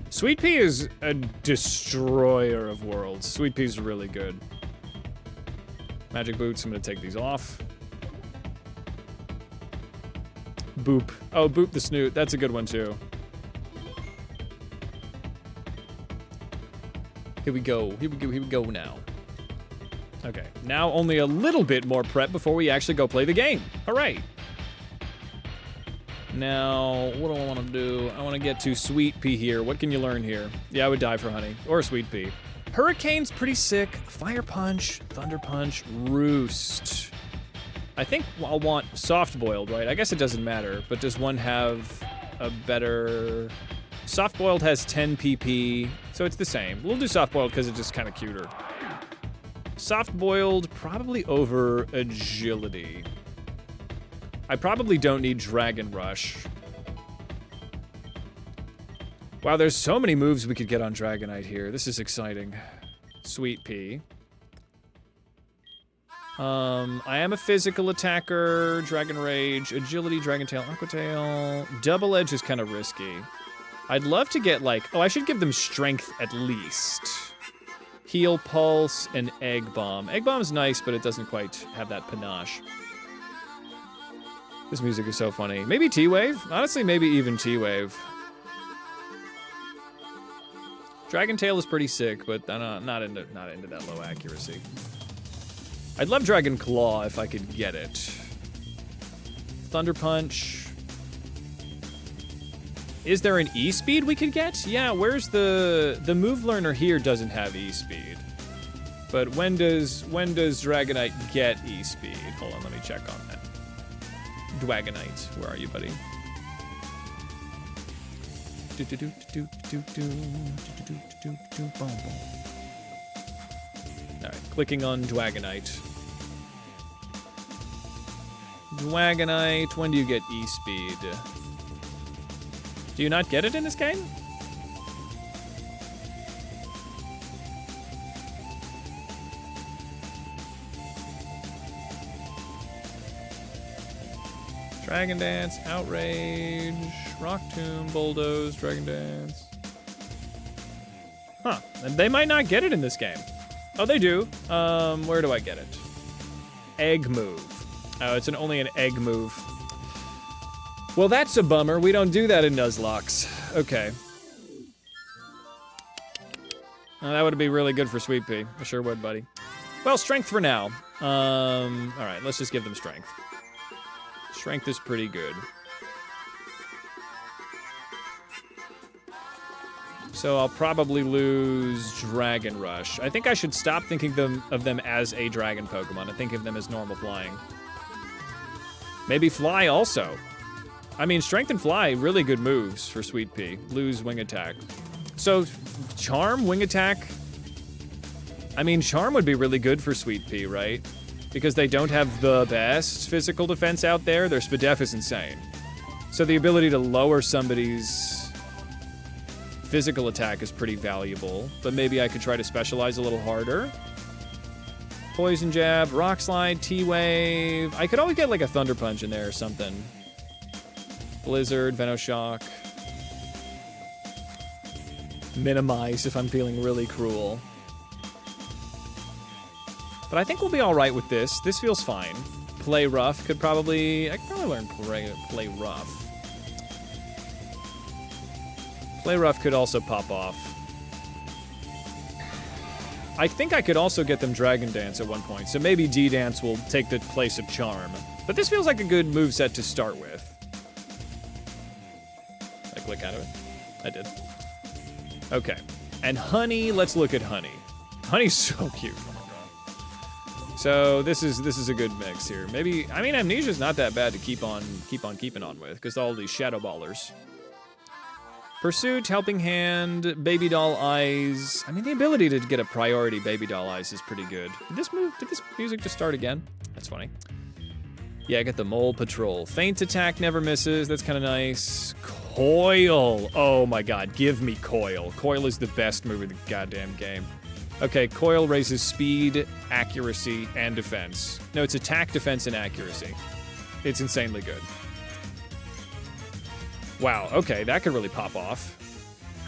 Sweet Pea is a destroyer of worlds. Sweet Pea's really good. Magic Boots. I'm going to take these off. Boop. Oh, Boop the Snoot. That's a good one, too. Here we go. Here we go. Here we go now. Okay. Now only a little bit more prep before we actually go play the game. Hooray. Now, what do I want to do? I want to get to Sweet Pea here. What can you learn here? Yeah, I would die for Honey. Or Sweet Pea. Hurricane's pretty sick. Fire Punch, Thunder Punch, Roost. I think I'll want Soft Boiled, right? I guess it doesn't matter, but does one have a better... Soft Boiled has 10 PP, so it's the same. We'll do Soft Boiled because it's just kind of cuter. Soft Boiled probably over Agility. I probably don't need Dragon Rush. Wow, there's so many moves we could get on Dragonite here. This is exciting. Sweet Pea. I am a physical attacker. Dragon Rage, Agility, Dragon Tail, Aqua Tail. Double Edge is kind of risky. I'd love to get like, oh, I should give them Strength at least. Heal Pulse and Egg Bomb. Egg Bomb's nice, but it doesn't quite have that panache. This music is so funny. Maybe T-Wave? Honestly, maybe even T-Wave. Dragon Tail is pretty sick, but not into that low accuracy. I'd love Dragon Claw if I could get it. Thunder Punch. Is there an E-speed we could get? Yeah, where's the move learner here doesn't have E-speed. But when does Dragonite get E-speed? Hold on, let me check on that. Dragonite, where are you, buddy? Alright, clicking on Dragonite. Dragonite, when do you get E-speed? Do you not get it in this game? Dragon Dance, Outrage, Rock Tomb, Bulldoze, Dragon Dance. Huh, and they might not get it in this game. Oh, they do. Where do I get it? Egg move. Oh, it's only an egg move. Well, that's a bummer. We don't do that in Nuzlocke. Okay. That would be really good for Sweet Pea. I sure would, buddy. Well, strength for now. All right, let's just give them strength. Strength is pretty good. So I'll probably lose Dragon Rush. I think I should stop thinking of them as a dragon Pokemon and think of them as normal flying. Maybe Fly also. I mean, Strength and Fly, really good moves for Sweet Pea. Lose Wing Attack. So, Charm, Wing Attack. I mean, Charm would be really good for Sweet Pea, right? Because they don't have the best physical defense out there. Their Spadef is insane. So the ability to lower somebody's physical attack is pretty valuable. But maybe I could try to specialize a little harder. Poison Jab, Rock Slide, T-Wave. I could always get like a Thunder Punch in there or something. Blizzard, Venoshock. Minimize if I'm feeling really cruel. But I think we'll be all right with this. This feels fine. Play Rough could probably... I could probably learn Play Rough. Play Rough could also pop off. I think I could also get them Dragon Dance at one point, so maybe D-Dance will take the place of Charm. But this feels like a good moveset to start with. Did I click out of it? I did. Okay. And Honey, let's look at Honey. Honey's so cute. So this is a good mix here. Maybe, I mean, Amnesia's not that bad to keep on keeping on with, because all these Shadow Ballers. Pursuit, Helping Hand, Baby Doll Eyes. I mean, the ability to get a priority Baby Doll Eyes is pretty good. Did this music just start again? That's funny. Yeah, I get the Mole Patrol. Feint Attack never misses. That's kind of nice. Coil. Oh my god, give me Coil. Coil is the best move in the goddamn game. Okay, Coil raises speed, accuracy, and defense. No, it's attack, defense, and accuracy. It's insanely good. Wow, okay, that could really pop off.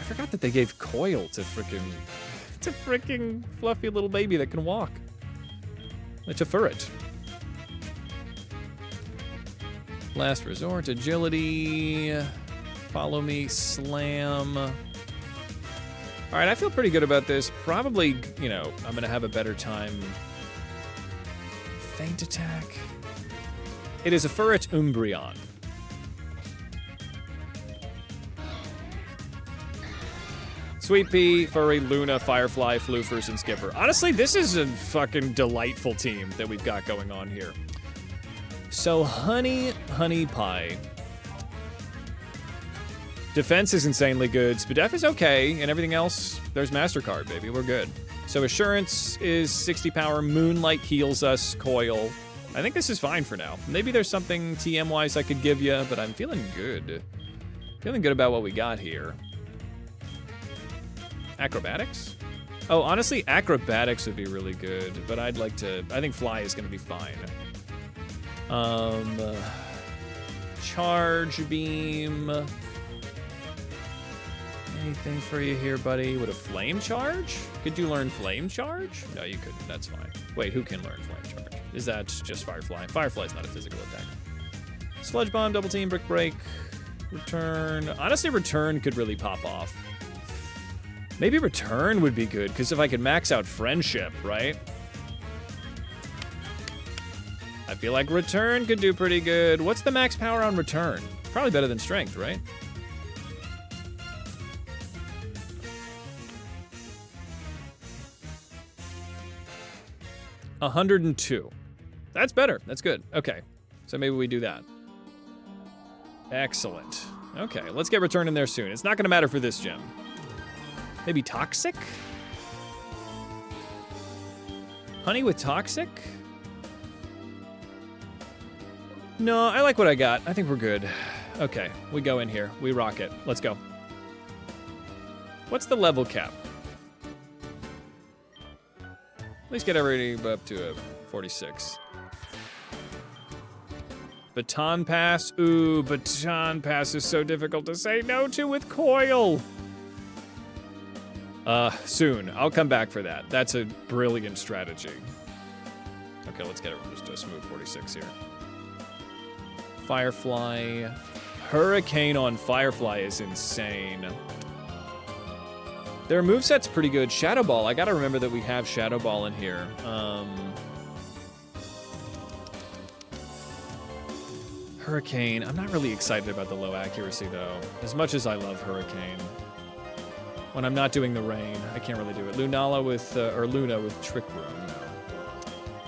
I forgot that they gave Coil to frickin' fluffy little baby that can walk. It's a Furret. Last Resort, Agility, Follow Me, Slam. All right, I feel pretty good about this. Probably, you know, I'm gonna have a better time. Feint Attack. It is a Furret Umbreon. Sweet Pea, Furry, Luna, Firefly, Floofers, and Skipper. Honestly, this is a fucking delightful team that we've got going on here. So, Honey Pie. Defense is insanely good. Spadef is okay, and everything else, there's MasterCard, baby. We're good. So, Assurance is 60 power. Moonlight heals us. Coil. I think this is fine for now. Maybe there's something TM-wise I could give you, but I'm feeling good. Feeling good about what we got here. Acrobatics? Oh, honestly, Acrobatics would be really good, but I'd like to... I think Fly is going to be fine. Charge Beam. Anything for you here, buddy? Would a Flame Charge? Could you learn Flame Charge? No, you couldn't. That's fine. Wait, who can learn Flame Charge? Is that just Firefly? Firefly's not a physical attack. Sludge Bomb, Double Team, Brick Break, Return. Honestly, Return could really pop off. Maybe Return would be good, because if I could max out Friendship, right? I feel like Return could do pretty good. What's the max power on Return? Probably better than Strength, right? 102. That's better. That's good. Okay. So maybe we do that. Excellent. Okay, let's get return in there soon. It's not going to matter for this gem. Maybe toxic? Honey with toxic? No, I like what I got. I think we're good. Okay, we go in here. We rock it. Let's go. What's the level cap? At least get everybody up to a 46. Baton Pass. Ooh, Baton Pass is so difficult to say no to with Coil. Soon. I'll come back for that. That's a brilliant strategy. Okay, let's get everyone just to a smooth 46 here. Firefly. Hurricane on Firefly is insane. Their moveset's pretty good. Shadow Ball. I gotta remember that we have Shadow Ball in here. Hurricane. I'm not really excited about the low accuracy, though. As much as I love Hurricane. When I'm not doing the rain, I can't really do it. Lunala with, or Luna with Trick Room. No.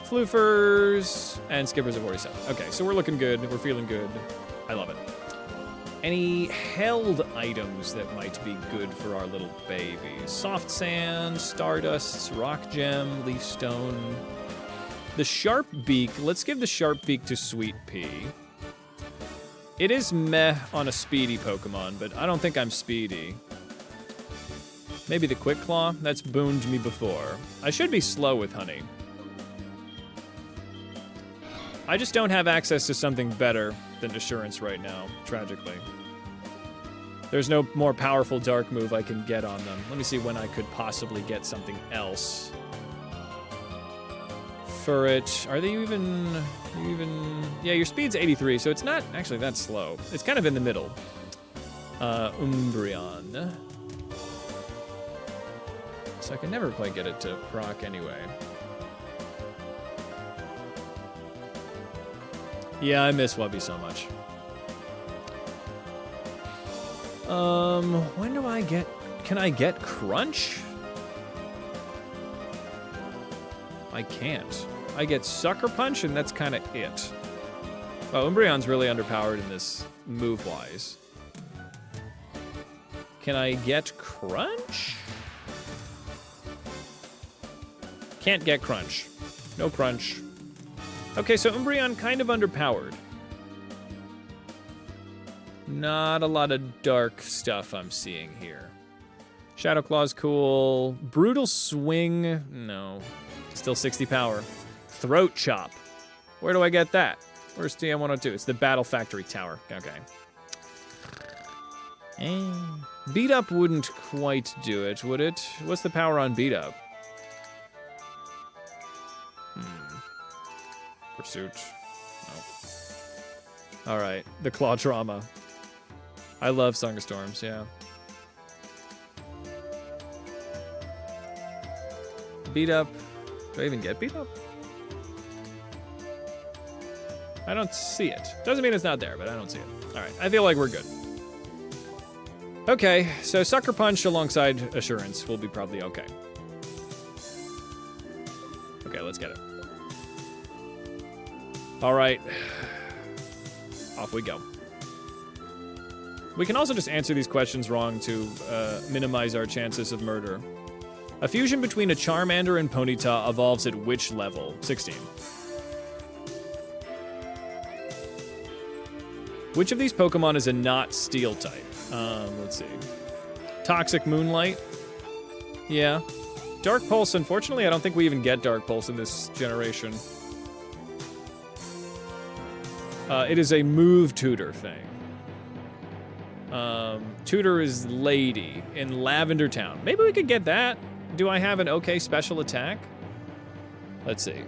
Floofers and Skippers at 47. Okay, so we're looking good. We're feeling good. I love it. Any held items that might be good for our little baby? Soft Sand, Stardust, Rock Gem, Leaf Stone. The Sharp Beak. Let's give the Sharp Beak to Sweet Pea. It is meh on a speedy Pokemon, but I don't think I'm speedy. Maybe the Quick Claw? That's booned me before. I should be slow with Honey. I just don't have access to something better than Assurance right now, tragically. There's no more powerful dark move I can get on them. Let me see when I could possibly get something else. Furret. Are they even... Yeah, your speed's 83, so it's not actually that slow. It's kind of in the middle. Umbreon. So I can never quite get it to proc anyway. Yeah, I miss Wubby so much. When do I get... Can I get Crunch? I can't. I get Sucker Punch, and that's kind of it. Oh, Umbreon's really underpowered in this move-wise. Can I get Crunch? Can't get Crunch. No Crunch. Okay, so Umbreon kind of underpowered. Not a lot of dark stuff I'm seeing here. Shadow Claw's cool. Brutal Swing, no. Still 60 power. Throat Chop. Where do I get that? Where's TM102? It's the Battle Factory Tower. Okay. Beat Up wouldn't quite do it, would it? What's the power on Beat Up? Pursuit. Nope. Alright. The Claw Trauma. I love Song of Storms, yeah. Beat Up. Do I even get Beat Up? I don't see it. Doesn't mean it's not there, but I don't see it. Alright, I feel like we're good. Okay, so Sucker Punch alongside Assurance will be probably okay. Okay, let's get it. Alright. Off we go. We can also just answer these questions wrong to minimize our chances of murder. A fusion between a Charmander and Ponyta evolves at which level? 16. Which of these Pokemon is a not Steel type? Let's see. Toxic Moonlight. Yeah. Dark Pulse, unfortunately, I don't think we even get Dark Pulse in this generation. It is a move tutor thing. Tutor is Lady in Lavender Town. Maybe we could get that. Do I have an okay special attack? Let's see.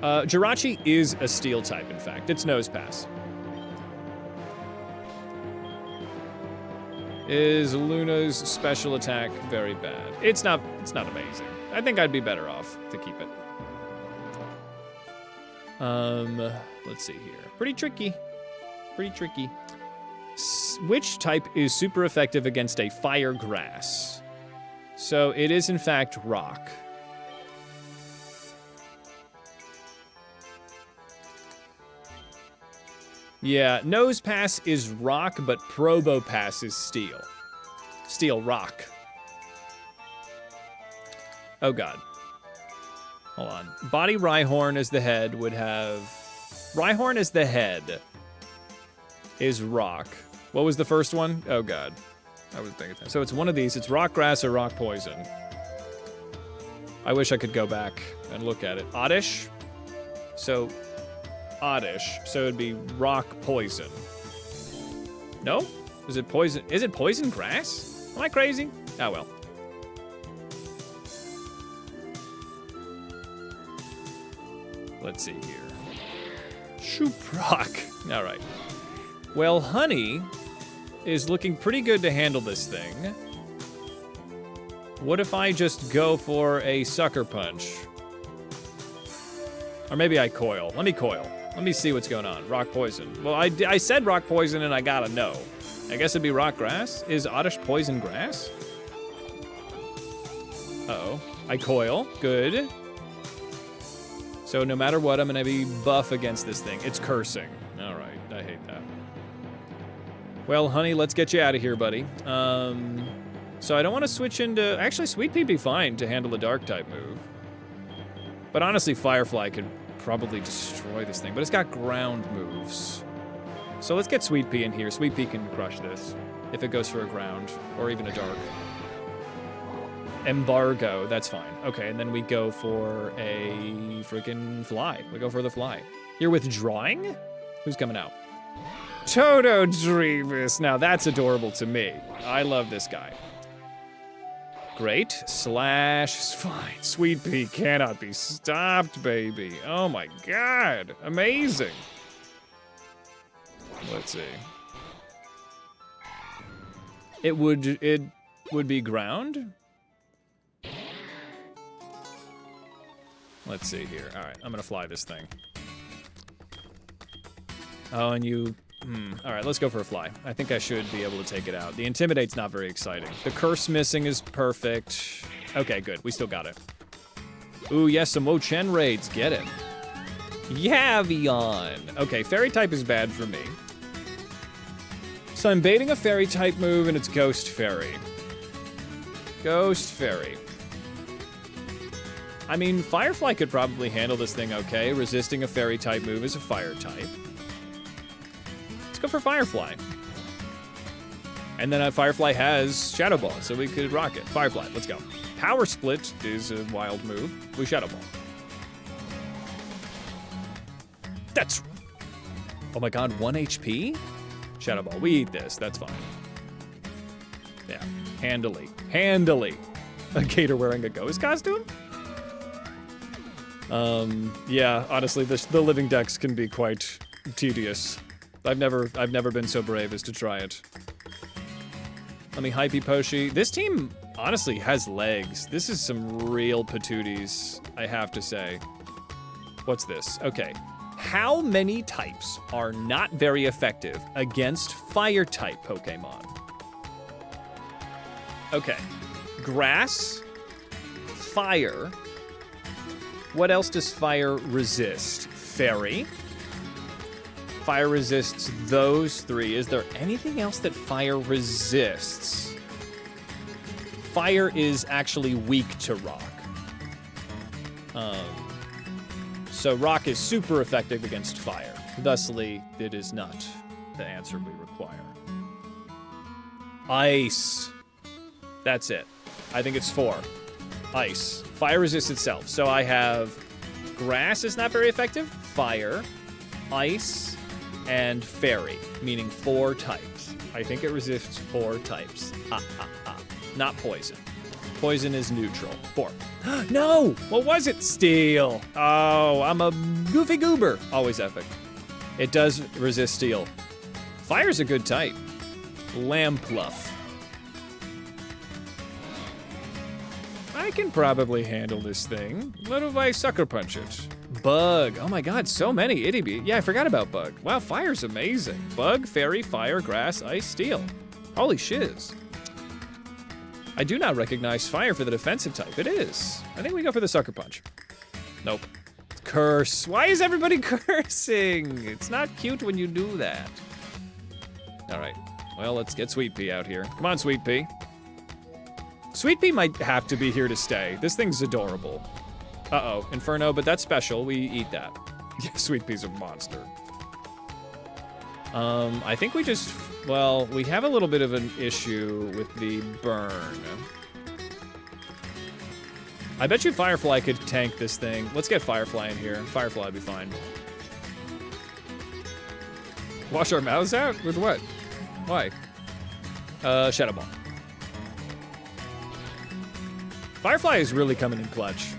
Jirachi is a Steel type, in fact. It's Nose Pass. Is Luna's special attack very bad? It's not amazing. I think I'd be better off to keep it. Let's see here. Pretty tricky. Pretty tricky. Which type is super effective against a fire grass? So it is in fact rock. Yeah, Nose Pass is rock, but Probo Pass is steel. Steel rock. Oh god. Hold on. Body Rhyhorn as the head would have... Rhyhorn as the head is rock. What was the first one? Oh god. I was thinking that. So it's one of these. It's rock grass or rock poison. I wish I could go back and look at it. Oddish? So... Oddish. So it'd be rock poison. No? Is it poison? Is it poison grass? Am I crazy? Oh well. Let's see here. Shooprock. All right. Well, Honey is looking pretty good to handle this thing. What if I just go for a Sucker Punch? Or maybe I coil. Let me coil. Let me see what's going on. Rock poison. Well, I said rock poison and I gotta know. I guess it'd be rock grass. Is Oddish poison grass? Uh-oh. I coil. Good. So no matter what, I'm gonna be buff against this thing. It's cursing. All right. I hate that. Well, Honey, let's get you out of here, buddy. So I don't want to switch into... Actually, Sweet Pea'd be fine to handle a Dark-type move. But honestly, Firefly could probably destroy this thing, but it's got ground moves. So let's get Sweet Pea in here. Sweet Pea can crush this if it goes for a ground or even a dark. Embargo, that's fine. Okay, and then we go for a freaking fly. We go for the fly. You're withdrawing? Who's coming out? Toto Dreamus. Now that's adorable to me. I love this guy. Great. Slash. Fine. Sweet Pea cannot be stopped, baby. Oh my god. Amazing. Let's see. It would be ground? Let's see here. All right, I'm gonna fly this thing. Oh, and you... All right, let's go for a fly. I think I should be able to take it out. The Intimidate's not very exciting. The Curse missing is perfect. Okay, good. We still got it. Ooh, yes, some Wo-Chen raids. Get it. Yavion. Okay, Fairy type is bad for me. So I'm baiting a Fairy type move, and it's Ghost Fairy. Ghost Fairy. I mean, Firefly could probably handle this thing okay. Resisting a Fairy type move is a Fire type. Let's go for Firefly. And then Firefly has Shadow Ball, so we could rock it. Firefly, let's go. Power Split is a wild move. We Shadow Ball. That's... Oh my god, 1 HP? Shadow Ball, we eat this, that's fine. Yeah, handily. Handily. A Gator wearing a ghost costume? Yeah, honestly, the living decks can be quite tedious. I've never been so brave as to try it. Let me Hypey Poshi. This team honestly has legs. This is some real patooties, I have to say. What's this? Okay. How many types are not very effective against fire type Pokemon? Okay. Grass, fire. What else does fire resist? Fairy. Fire resists those three. Is there anything else that fire resists? Fire is actually weak to rock. So rock is super effective against fire. Thusly, it is not the answer we require. Ice. That's it. I think it's 4. Ice. Fire resists itself. So I have grass is not very effective, fire, ice, and fairy, meaning 4 types. I think it resists 4 types. Not poison. Poison is neutral. 4. No! What was it? Steel. Oh, I'm a goofy goober. Always epic. It does resist steel. Fire's a good type. Lampluff. I can probably handle this thing. What if I Sucker Punch it? Bug. Oh my god, so many itty-bitty. Yeah, I forgot about Bug. Wow, fire's amazing. Bug, fairy, fire, grass, ice, steel. Holy shiz. I do not recognize fire for the defensive type. It is. I think we go for the Sucker Punch. Nope. curse. Why is everybody cursing? It's not cute when you do that. All right. Well, let's get Sweet Pea out here. Come on, Sweet Pea. Sweet Pea might have to be here to stay. This thing's adorable. Uh-oh, Inferno, but that's special. We eat that. Yeah, Sweet Pea's a monster. I think we just, well, we have a little bit of an issue with the burn. I bet you Firefly could tank this thing. Let's get Firefly in here. Firefly would be fine. Wash our mouths out? With what? Why? Shadow Ball. Firefly is really coming in clutch.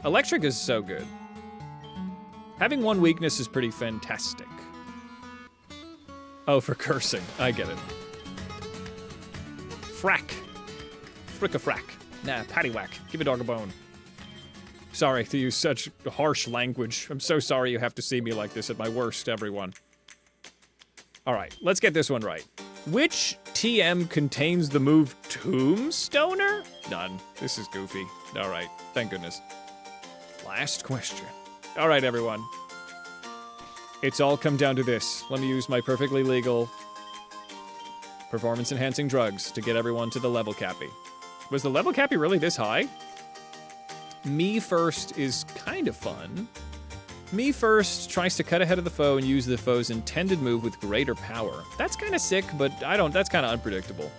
Electric is so good. Having one weakness is pretty fantastic. Oh, for cursing. I get it. Frack. Frick-a-frack. Nah, paddywhack. Give a dog a bone. Sorry to use such harsh language. I'm so sorry you have to see me like this at my worst, everyone. Alright, let's get this one right. Which TM contains the move Tombstoner? None. This is goofy. Alright, thank goodness. Last question. Alright, everyone. It's all come down to this. Let me use my perfectly legal performance-enhancing drugs to get everyone to the level cappy. Was the level cappy really this high? Me first is kind of fun. Me first tries to cut ahead of the foe and use the foe's intended move with greater power. That's kind of sick, but that's kind of unpredictable.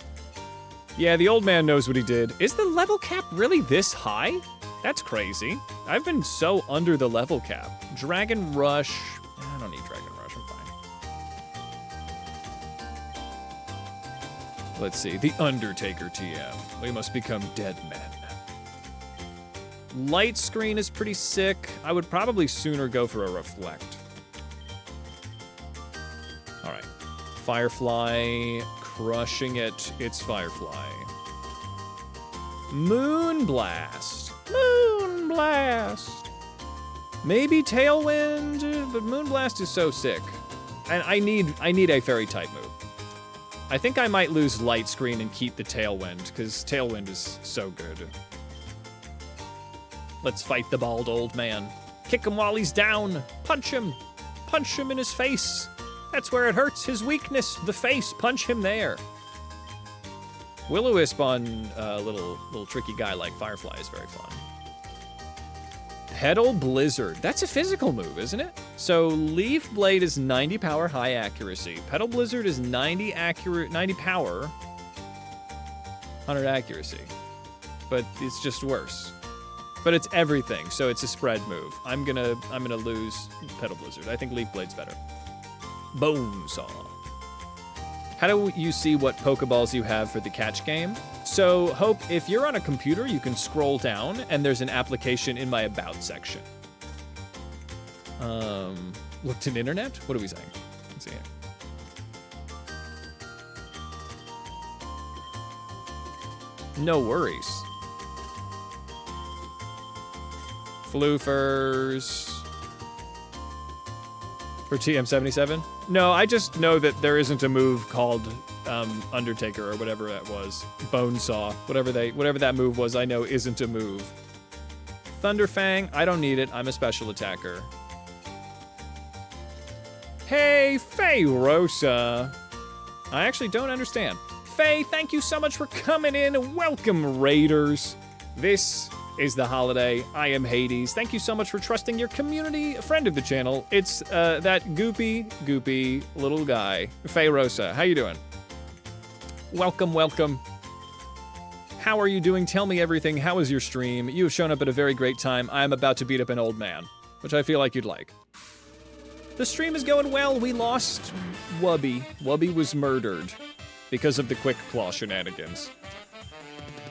Yeah, the old man knows what he did. Is the level cap really this high? That's crazy. I've been so under the level cap. Dragon Rush. I don't need Dragon Rush, I'm fine. Let's see, the Undertaker TM. We must become dead men. Light Screen is pretty sick. I would probably sooner go for a Reflect. All right. Firefly, crushing it. It's Firefly. Moonblast. Moonblast. Maybe Tailwind, but Moonblast is so sick. And I need a fairy type move. I think I might lose Light Screen and keep the Tailwind, because Tailwind is so good. Let's fight the bald old man. Kick him while he's down. Punch him. Punch him in his face. That's where it hurts. His weakness, the face. Punch him there. Will-O-Wisp on a little tricky guy like Firefly is very fun. Petal Blizzard. That's a physical move, isn't it? So Leaf Blade is 90 power, high accuracy. Petal Blizzard is 90 power, 100 accuracy. But it's just worse. But it's everything, so it's a spread move. I'm gonna lose Petal Blizzard. I think Leaf Blade's better. Bonesaw. How do you see what Pokeballs you have for the catch game? So, Hope, if you're on a computer, you can scroll down, and there's an application in my About section. Looked at internet? What are we saying? Let's see here. No worries. Floofers. For TM77? No, I just know that there isn't a move called Undertaker or whatever that was. Bonesaw. Whatever that move was, I know isn't a move. Thunderfang, I don't need it. I'm a special attacker. Hey, Faye Rosa. I actually don't understand. Faye, thank you so much for coming in. Welcome, Raiders. This is the holiday. I am Hades. Thank you so much for trusting your community friend of the channel. It's that goopy little guy, Faye Rosa. How you doing? Welcome, welcome. How are you doing? Tell me everything. How is your stream? You have shown up at a very great time. I am about to beat up an old man, which I feel like you'd like. The stream is going well. We lost Wubby. Wubby was murdered because of the Quick Claw shenanigans.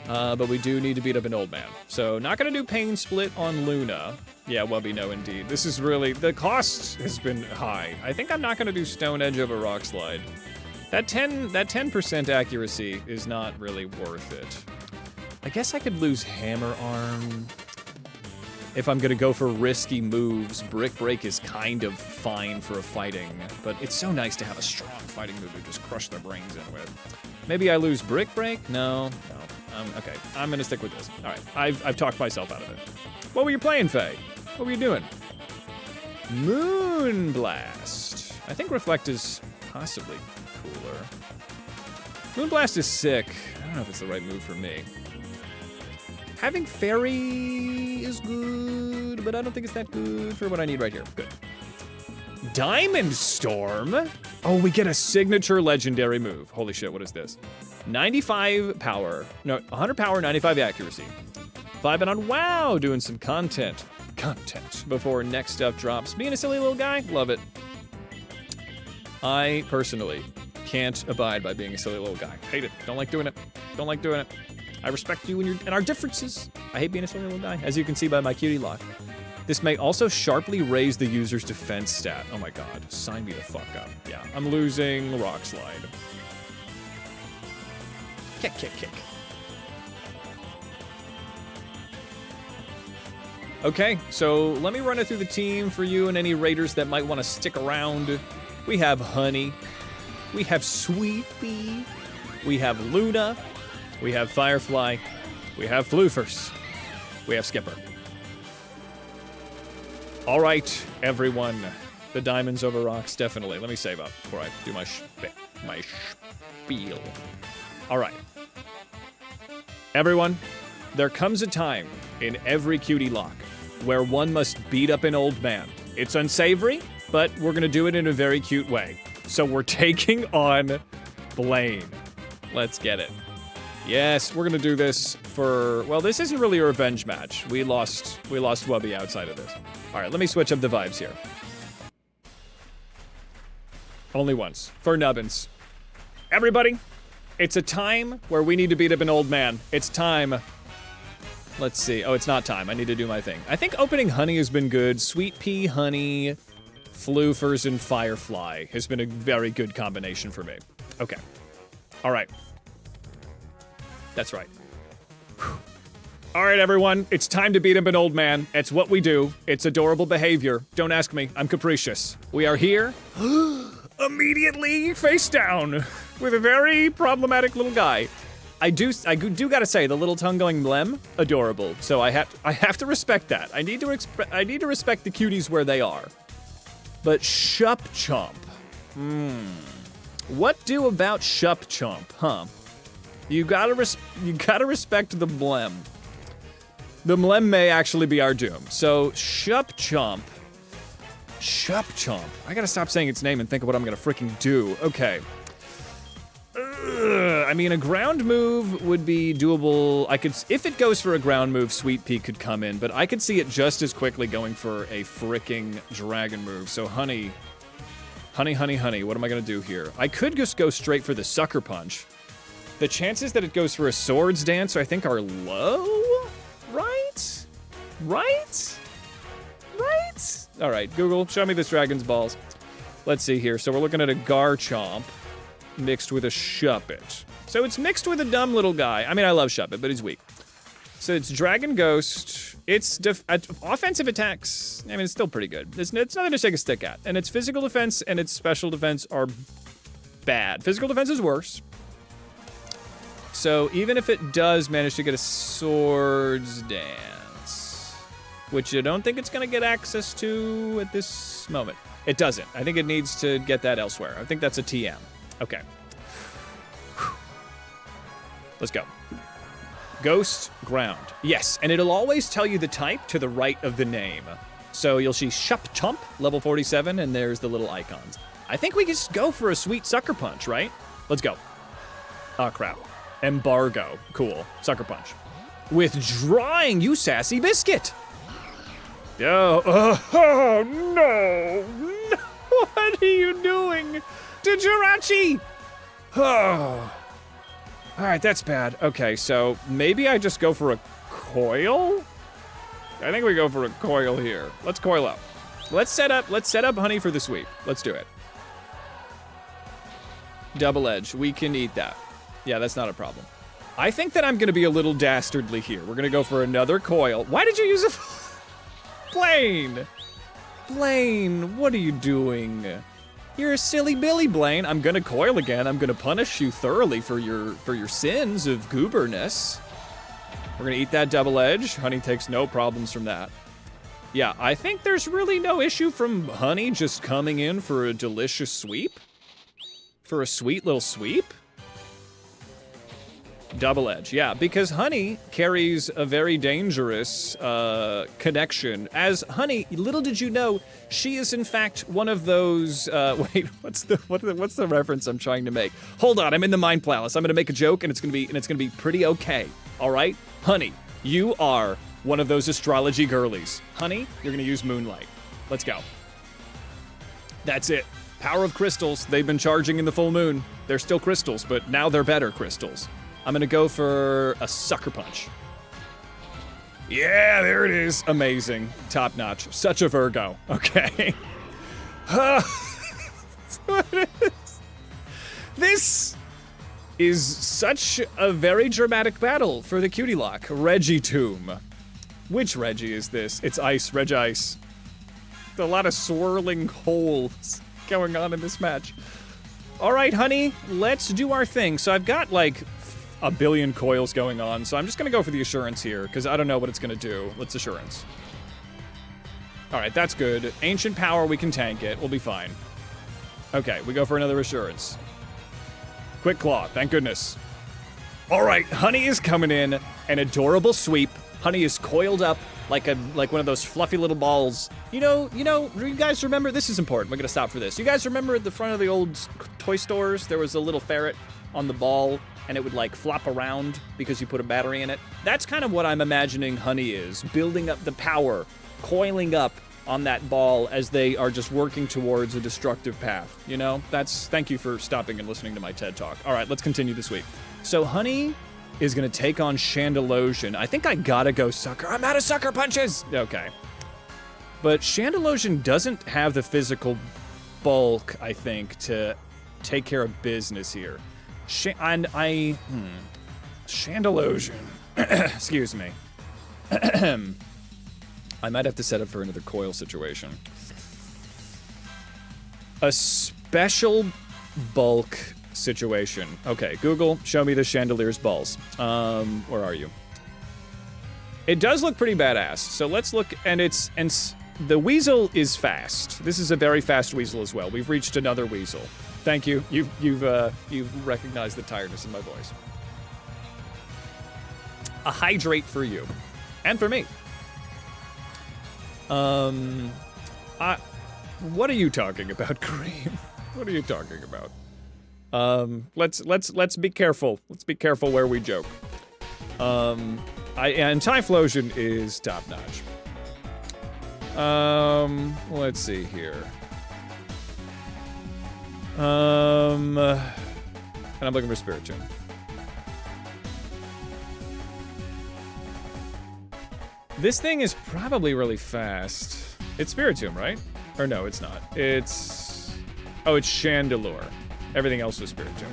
But we do need to beat up an old man. So, not gonna do Pain Split on Luna. Yeah, Wubby, no indeed. This is really, the cost has been high. I think I'm not gonna do Stone Edge over Rock Slide. That 10% accuracy is not really worth it. I guess I could lose Hammer Arm. If I'm gonna go for risky moves, Brick Break is kind of fine for a fighting, but it's so nice to have a strong fighting move to just crush their brains in with. Maybe I lose Brick Break? No. Okay, I'm gonna stick with this. All right, I've talked myself out of it. What were you playing, Faye? What were you doing? Moon Blast. I think Reflect is possibly cooler. Moon Blast is sick. I don't know if it's the right move for me. Having Fairy is good, but I don't think it's that good for what I need right here. Good. Diamond Storm? Oh, we get a signature legendary move. Holy shit, what is this? 95 power. No, 100 power, 95 accuracy. Vibing on WoW, doing some content before next stuff drops. Being a silly little guy, love it. I personally can't abide by being a silly little guy. Hate it. Don't like doing it. Don't like doing it. I respect you and our differences. I hate being a silly little guy, as you can see by my cutie lock. This may also sharply raise the user's defense stat. Oh my god, sign me the fuck up. Yeah, I'm losing Rock Slide. Kick, kick, kick. Okay, so let me run it through the team for you and any raiders that might want to stick around. We have Honey. We have Sweet Pea. We have Luna. We have Firefly. We have Floofers. We have Skipper. All right, everyone. The diamonds over rocks, definitely. Let me save up before I do my spiel. All right. Everyone, there comes a time in every cutie lock where one must beat up an old man. It's unsavory, but we're gonna do it in a very cute way. So we're taking on Blaine. Let's get it. Yes, we're gonna do this for, well, this isn't really a revenge match. We lost Wubby outside of this. All right, let me switch up the vibes here. Only once, for nubbins. Everybody, it's a time where we need to beat up an old man. It's time. Let's see. Oh, it's not time. I need to do my thing. I think opening Honey has been good. Sweet Pea, Honey, Floofers, and Firefly has been a very good combination for me. Okay. All right. That's right. Whew. All right, everyone. It's time to beat up an old man. It's what we do. It's adorable behavior. Don't ask me. I'm capricious. We are here. Immediately face down with a very problematic little guy. I do gotta say, the little tongue going blem, adorable. So I have to respect that. I need to respect the cuties where they are. But Shup Chomp. What do about Shup Chomp, huh? You gotta respect the blem. The blem may actually be our doom. So Shup Chomp. Shup Chomp. I gotta stop saying its name and think of what I'm gonna freaking do. Okay. I mean, a ground move would be doable. If it goes for a ground move, Sweet Pea could come in, but I could see it just as quickly going for a freaking dragon move. So Honey, what am I gonna do here? I could just go straight for the Sucker Punch. The chances that it goes for a Swords Dance, I think, are low, right? Right? All right, Google, show me this dragon's balls. Let's see here. So we're looking at a Garchomp mixed with a Shuppet. So it's mixed with a dumb little guy. I mean, I love Shuppet, but he's weak. So it's Dragon Ghost. It's offensive attacks. I mean, it's still pretty good. It's nothing to shake a stick at. And its physical defense and its special defense are bad. Physical defense is worse. So even if it does manage to get a Swords Dance, which I don't think it's going to get access to at this moment. It doesn't. I think it needs to get that elsewhere. I think that's a TM. Okay. Let's go. Ghost Ground. Yes, and it'll always tell you the type to the right of the name. So you'll see Shup Chomp, level 47, and there's the little icons. I think we just go for a sweet Sucker Punch, right? Let's go. Oh, crap. Embargo. Cool. Sucker Punch. Withdrawing, you sassy biscuit. Oh, no. What are you doing to Jirachi? Oh. All right, that's bad. Okay, so maybe I just go for a coil? I think we go for a coil here. Let's coil up. Let's set up Honey for the sweep. Let's do it. Double edge. We can eat that. Yeah, that's not a problem. I think that I'm going to be a little dastardly here. We're going to go for another coil. Why did you use a... Blaine! Blaine, what are you doing? You're a silly Billy, Blaine. I'm gonna coil again. I'm gonna punish you thoroughly for your sins of gooberness. We're gonna eat that double edge. Honey takes no problems from that. Yeah, I think there's really no issue from Honey just coming in for a delicious sweep. For a sweet little sweep. Double edge, yeah, because Honey carries a very dangerous connection. As Honey, little did you know, she is in fact one of those. Wait, what's the reference I'm trying to make? Hold on, I'm in the mind palace. I'm gonna make a joke, and it's gonna be pretty okay. All right, Honey, you are one of those astrology girlies. Honey, you're gonna use Moonlight. Let's go. That's it. Power of crystals. They've been charging in the full moon. They're still crystals, but now they're better crystals. I'm gonna go for a sucker punch. Yeah, there it is. Amazing. Top notch. Such a Virgo. Okay. This is such a very dramatic battle for the Cutie Lock. Reggie Tomb. Which Reggie is this? It's Ice, Reg Ice. A lot of swirling holes going on in this match. All right, Honey, let's do our thing. So I've got like a billion coils going on, so I'm just gonna go for the assurance here, because I don't know what it's gonna do. Let's assurance. All right, that's good. Ancient power, we can tank it. We'll be fine. Okay, we go for another assurance. Quick claw, thank goodness. All right, Honey is coming in, an adorable sweep. Honey is coiled up like one of those fluffy little balls. You know, you guys remember, this is important, we're gonna stop for this. You guys remember at the front of the old toy stores, there was a little ferret on the ball, and it would like flop around because you put a battery in it? That's kind of what I'm imagining Honey is, building up the power, coiling up on that ball as they are just working towards a destructive path, you know? Thank you for stopping and listening to my TED Talk. All right, let's continue this week. So Honey is gonna take on Chandelosian. I think I gotta go sucker. I'm out of sucker punches! Okay. But Chandelosian doesn't have the bulk, I think, to take care of business here. Chandelosian. Excuse me. I might have to set up for another coil situation. A special bulk situation. Okay, Google, show me the chandelier's balls. Where are you? It does look pretty badass. So let's look, and the weasel is fast. This is a very fast weasel as well. We've reached another weasel. Thank you. You've recognized the tiredness in my voice. A hydrate for you, and for me. What are you talking about, Cream? What are you talking about? Let's be careful. Let's be careful where we joke. And Typhlosion is top notch. Let's see here. And I'm looking for Spiritomb. This thing is probably really fast. It's Spiritomb, right? Or no, it's not. It's Chandelure. Everything else was Spiritomb.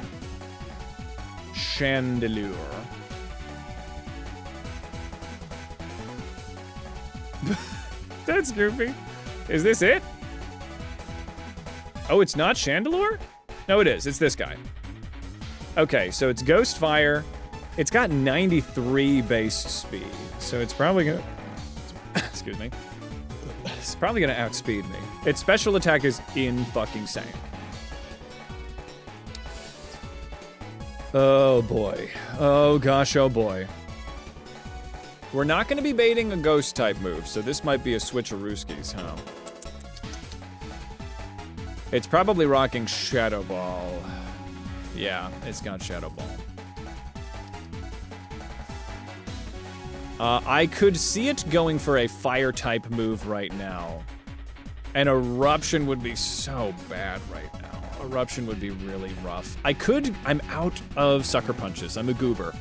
Chandelure. That's goofy. Is this it? Oh, it's not Chandelure? No, it is. It's this guy. Okay, so it's Ghost Fire. It's got 93 base speed, so it's probably gonna... Excuse me. It's probably gonna outspeed me. Its special attack is in-fucking-sane. Oh, boy. Oh, gosh, oh, boy. We're not gonna be baiting a ghost-type move, so this might be a switcherooskies, huh? It's probably rocking Shadow Ball. Yeah, it's got Shadow Ball. I could see it going for a fire-type move right now. And Eruption would be so bad right now. Eruption would be really rough. I'm out of Sucker Punches. I'm a goober.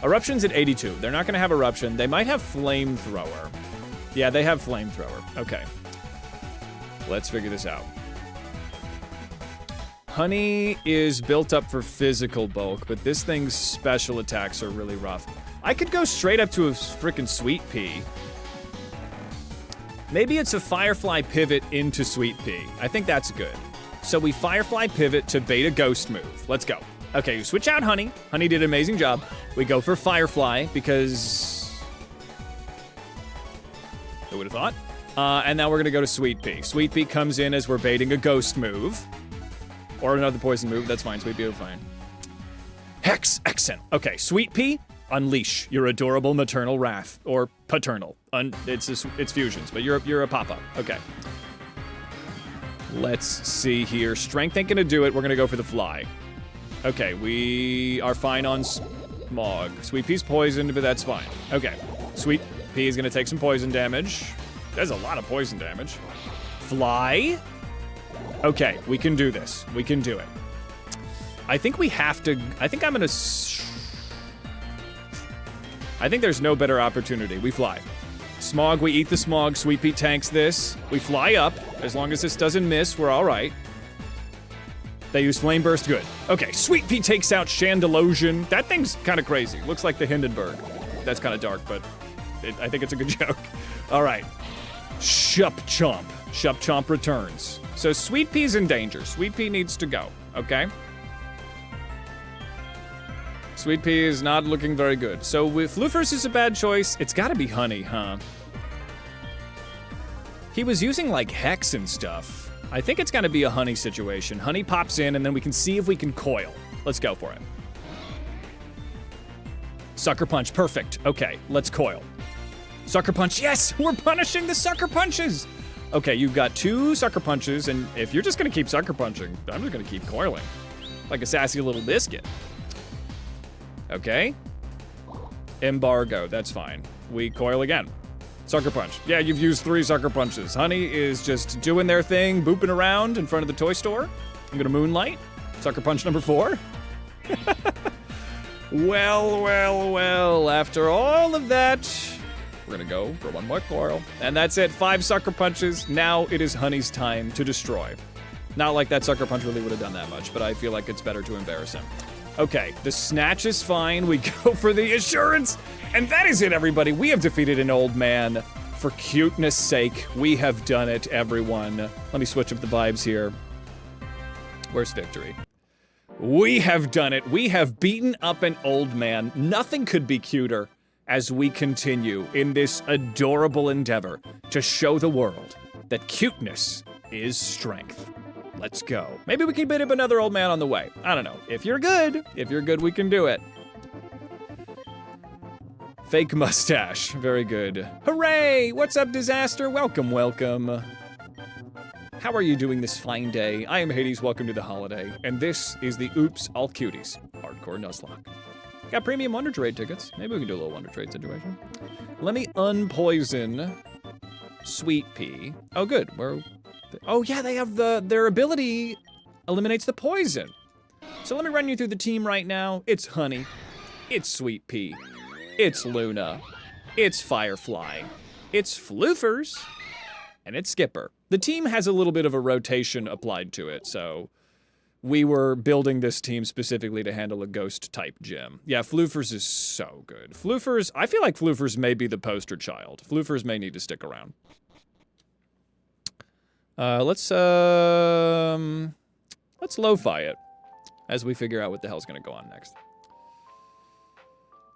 Eruption's at 82. They're not gonna have Eruption. They might have Flamethrower. Yeah, they have Flamethrower. Okay. Let's figure this out. Honey is built up for physical bulk, but this thing's special attacks are really rough. I could go straight up to a frickin' Sweet Pea. Maybe it's a Firefly pivot into Sweet Pea. I think that's good. So we Firefly pivot to bait a ghost move. Let's go. Okay, we switch out Honey. Honey did an amazing job. We go for Firefly because... Who would have thought? And now we're gonna go to Sweet Pea. Sweet Pea comes in as we're baiting a ghost move. Or another poison move, that's fine, Sweet Pea will fine. Hex, excellent. Okay, Sweet Pea, unleash your adorable maternal wrath. Or paternal. It's fusions, but you're a papa. Okay. Let's see here. Strength ain't gonna do it, we're gonna go for the fly. Okay, we are fine on Smog. Sweet Pea's poisoned, but that's fine. Okay, Sweet Pea is gonna take some poison damage. There's a lot of poison damage. Fly? Okay, we can do this. We can do it. I think we have to, I think I'm gonna, I think there's no better opportunity. We fly. Smog, we eat the Smog. Sweet Pea tanks this. We fly up. As long as this doesn't miss, we're all right. They use Flame Burst, good. Okay, Sweet Pea takes out Chandelosian. That thing's kind of crazy. Looks like the Hindenburg. That's kind of dark, but I think it's a good joke. All right. Shup Chomp. Shup Chomp returns. So Sweet Pea's in danger. Sweet Pea needs to go, okay? Sweet Pea is not looking very good. So if Floofers is a bad choice, it's gotta be Honey, huh? He was using like Hex and stuff. I think it's gonna be a Honey situation. Honey pops in and then we can see if we can coil. Let's go for it. Sucker Punch, perfect. Okay, let's coil. Sucker Punch, yes! We're punishing the Sucker Punches! Okay, you've got 2 Sucker Punches, and if you're just gonna keep Sucker Punching, I'm just gonna keep coiling. Like a sassy little biscuit. Okay. Embargo, that's fine. We coil again. Sucker Punch. Yeah, you've used 3 Sucker Punches. Honey is just doing their thing, booping around in front of the toy store. I'm gonna Moonlight. Sucker Punch number 4. Well, after all of that, we're gonna go for 1 more coil. And that's it, 5 Sucker Punches. Now it is Honey's time to destroy. Not like that Sucker Punch really would have done that much, but I feel like it's better to embarrass him. Okay, the Snatch is fine. We go for the Assurance. And that is it, everybody. We have defeated an old man. For cuteness sake, we have done it, everyone. Let me switch up the vibes here. Where's victory? We have done it. We have beaten up an old man. Nothing could be cuter as we continue in this adorable endeavor to show the world that cuteness is strength. Let's go. Maybe we can beat up another old man on the way. I don't know. If you're good, we can do it. Fake mustache. Very good. Hooray! What's up, Disaster? Welcome, welcome. How are you doing this fine day? I am Hades, welcome to the holiday. And this is the Oops All Cuties Hardcore Nuzlocke. Got premium Wonder Trade tickets. Maybe we can do a little Wonder Trade situation. Let me unpoison Sweet Pea. Oh, good. Oh yeah, they have their ability eliminates the poison. So let me run you through the team right now. It's Honey, it's Sweet Pea, it's Luna, it's Firefly, it's Floofers, and it's Skipper. The team has a little bit of a rotation applied to it, so we were building this team specifically to handle a ghost type gym. Yeah, Floofers is so good. Floofers, I feel like Floofers may be the poster child. Floofers may need to stick around. Let's lo-fi it as we figure out what the hell's gonna go on next.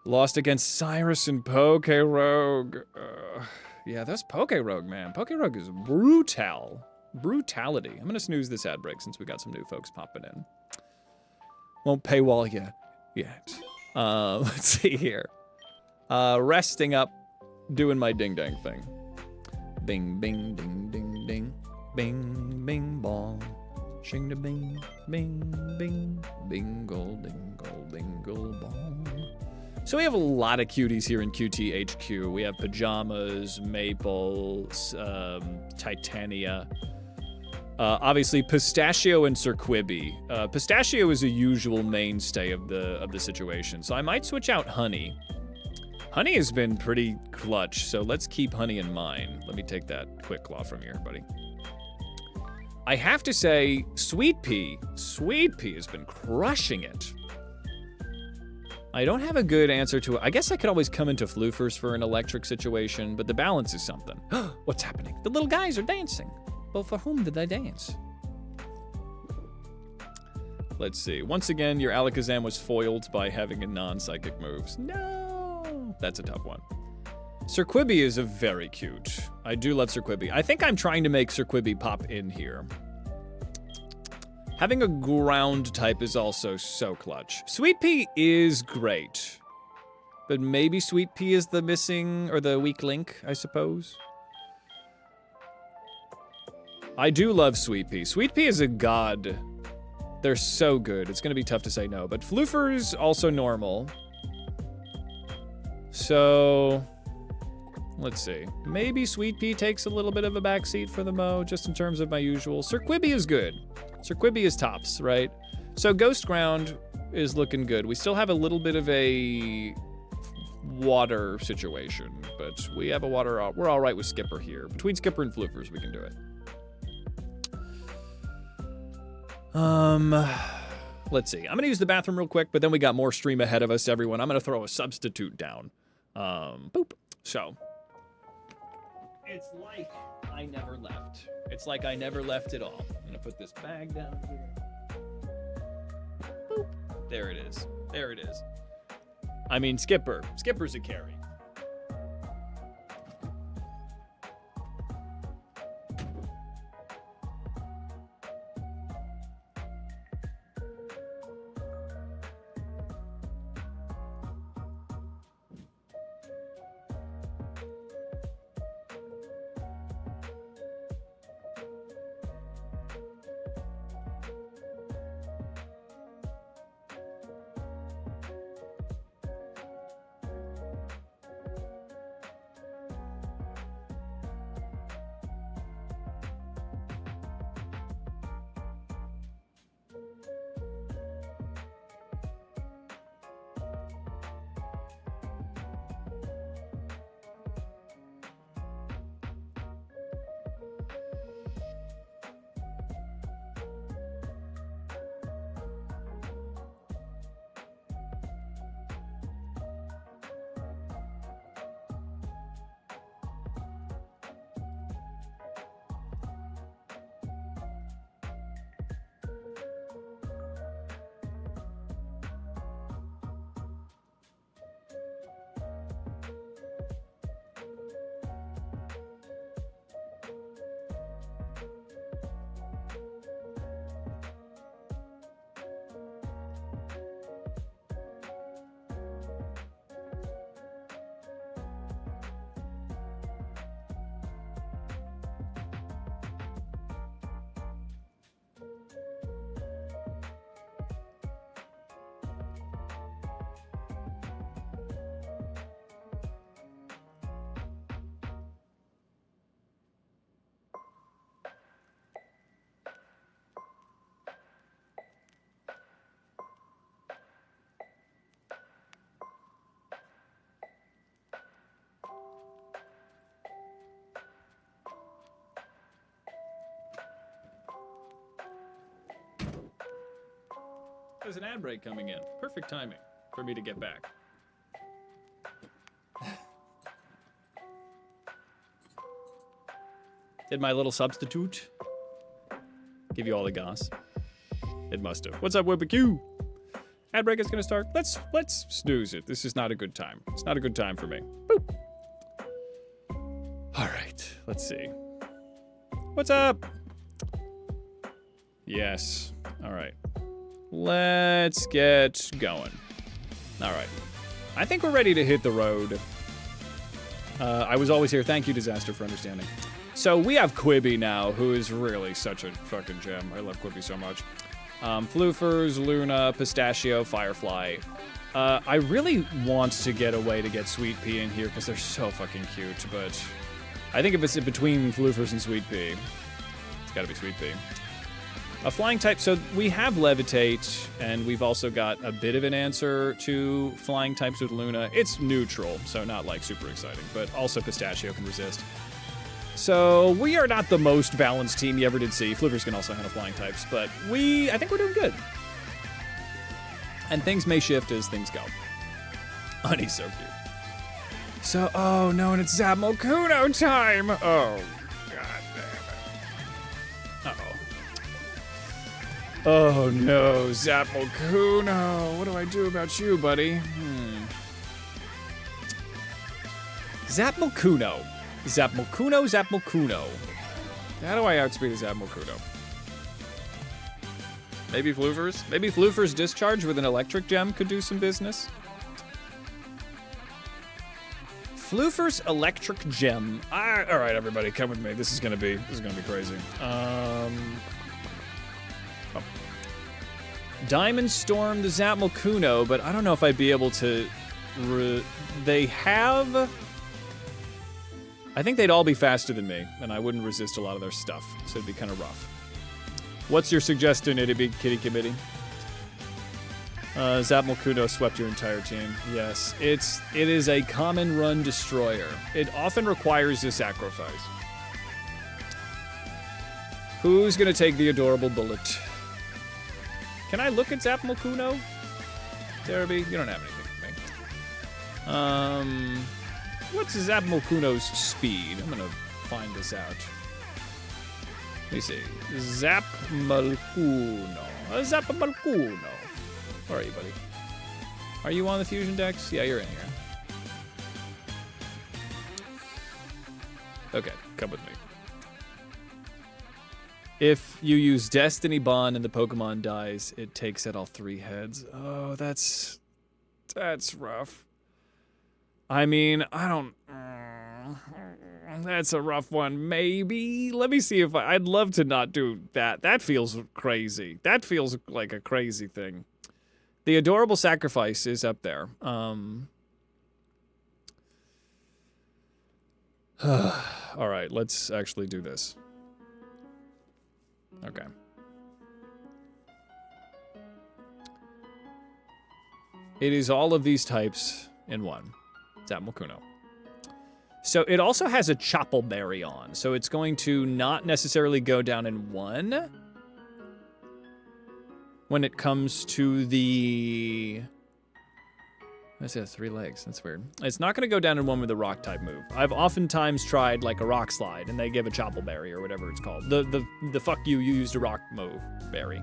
Lost against Cyrus and Poke Rogue. Yeah, that's Poke Rogue, man. Poke Rogue is brutality. I'm gonna snooze this ad break since we got some new folks popping in. Won't paywall you yet. Let's see here. Resting up, doing my ding-dang thing. Bing, bing, ding, ding, ding. Bing, bing, bong. Shing da bing, bing, bing. Bingle, dingle, bingle, bong. So we have a lot of cuties here in QTHQ. We have Pajamas, Maple, Titania. Obviously, Pistachio and Sir Quibby. Pistachio is a usual mainstay of the situation, so I might switch out Honey. Honey has been pretty clutch, so let's keep Honey in mind. Let me take that quick claw from here, buddy. I have to say, Sweet Pea has been crushing it. I don't have a good answer to it. I guess I could always come into Floofers for an electric situation, but the balance is something. What's happening? The little guys are dancing. Well, for whom did they dance? Let's see. Once again, your Alakazam was foiled by having a non-psychic moves. No! That's a tough one. Sir Quibi is a very cute. I do love Sir Quibi. I think I'm trying to make Sir Quibi pop in here. Having a ground type is also so clutch. Sweet Pea is great. But maybe Sweet Pea is the missing, or the weak link, I suppose. I do love Sweet Pea. Sweet Pea is a god. They're so good. It's gonna be tough to say no. But Floofer's also normal. So, let's see. Maybe Sweet Pea takes a little bit of a backseat for the Mo, just in terms of my usual. Sir Quibi is good. Sir Quibi is tops, right? So Ghost Ground is looking good. We still have a little bit of a water situation, but we have a water. We're all right with Skipper here. Between Skipper and Floofers, we can do it. Let's see. I'm gonna use the bathroom real quick, but then we got more stream ahead of us, everyone. I'm gonna throw a substitute down. Boop. So, it's like I never left. It's like I never left at all. I'm gonna put this bag down here. Boop. There it is. There it is. I mean, Skipper. Skipper's a carry. There's an ad break coming in. Perfect timing for me to get back. Did my little substitute give you all the goss? It must have. What's up, WhipQ? Ad break is gonna start. Let's snooze it. This is not a good time. It's not a good time for me. Boop. All right, let's see. What's up? Yes. All right. Let's get going. All right. I think we're ready to hit the road. I was always here. Thank you, Disaster, for understanding. So we have Quibi now, who is really such a fucking gem. I love Quibi so much. Floofers, Luna, Pistachio, Firefly. I really want to get a way to get Sweet Pea in here because they're so fucking cute, but I think if it's between Floofers and Sweet Pea, it's gotta be Sweet Pea. A flying type, so we have Levitate, and we've also got a bit of an answer to flying types with Luna. It's neutral, so not like super exciting, but also Pistachio can resist. So we are not the most balanced team you ever did see. Floofers can also handle flying types, but I think we're doing good. And things may shift as things go. Honey's so cute. So, oh no, and it's Zapmokuno time! Oh, god damn it. Uh-oh. Oh no, Zapmokuno. What do I do about you, buddy? Zapmalkuno. Zapmalkuno. How do I outspeed a Zapmalkuno? Maybe Floofers? Maybe Floofers Discharge with an electric gem could do some business? Floofers Electric Gem. All right, everybody, come with me. This is gonna be crazy. Diamond Storm the Zapmalkuno, but I don't know if I'd be able to. They have. I think they'd all be faster than me, and I wouldn't resist a lot of their stuff, so it'd be kind of rough. What's your suggestion, itty big kitty committee? Zapmalkuno swept your entire team. Yes, it is a common run destroyer. It often requires a sacrifice. Who's gonna take the adorable bullet? Can I look at Zapmalkuno? Derby, you don't have anything for me. What's Zapmalkuno's speed? I'm gonna find this out. Let me see. Zapmalkuno. Zapmalkuno. Where are you, buddy? Are you on the fusion decks? Yeah, you're in here. Okay, come with me. If you use Destiny Bond and the Pokemon dies, it takes out all 3 heads. Oh, that's rough. I mean, I don't... That's a rough one. Maybe. Let me see if I'd love to not do that. That feels crazy. That feels like a crazy thing. The Adorable Sacrifice is up there. All right, let's actually do this. Okay. It is all of these types in one. Zapmalkuno. So it also has a Choppleberry on, so it's going to not necessarily go down in one. When it comes to the... It has 3 legs. That's weird. It's not going to go down in one with a rock type move. I've oftentimes tried like a rock slide, and they give a Choppleberry or whatever it's called. The fuck you used a rock move berry.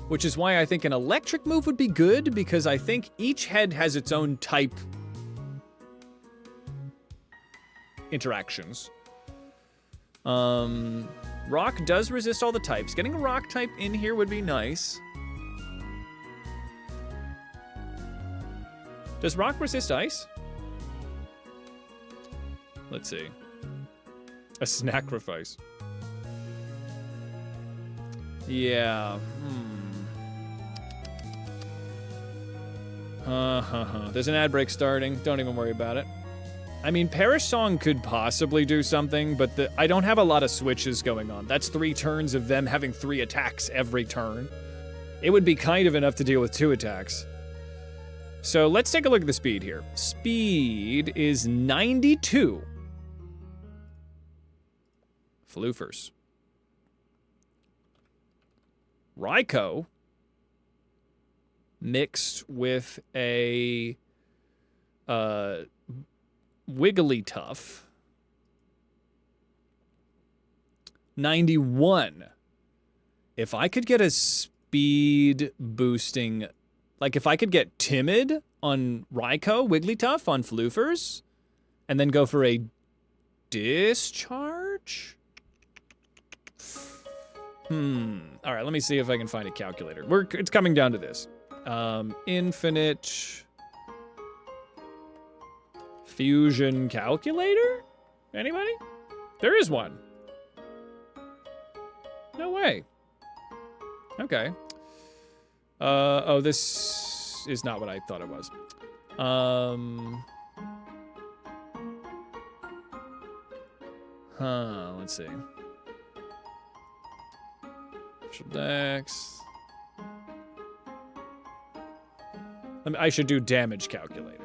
Which is why I think an electric move would be good, because I think each head has its own type interactions. Rock does resist all the types. Getting a rock type in here would be nice. Does rock resist ice? Let's see. A sacrifice. Yeah. There's an ad break starting. Don't even worry about it. I mean, Perish Song could possibly do something, but I don't have a lot of switches going on. That's 3 turns of them having 3 attacks every turn. It would be kind of enough to deal with 2 attacks. So let's take a look at the speed here. Speed is 92. Floofers. Raikou mixed with a Wigglytuff. 91. If I could get a speed boosting, like if I could get Timid on Raikou, Wigglytuff on Floofers, and then go for a Discharge? All right, let me see if I can find a calculator. It's coming down to this. Infinite fusion calculator? Anybody? There is one. No way. Okay. Oh, this is not what I thought it was. Let's see. Special Dex. I should do damage calculator.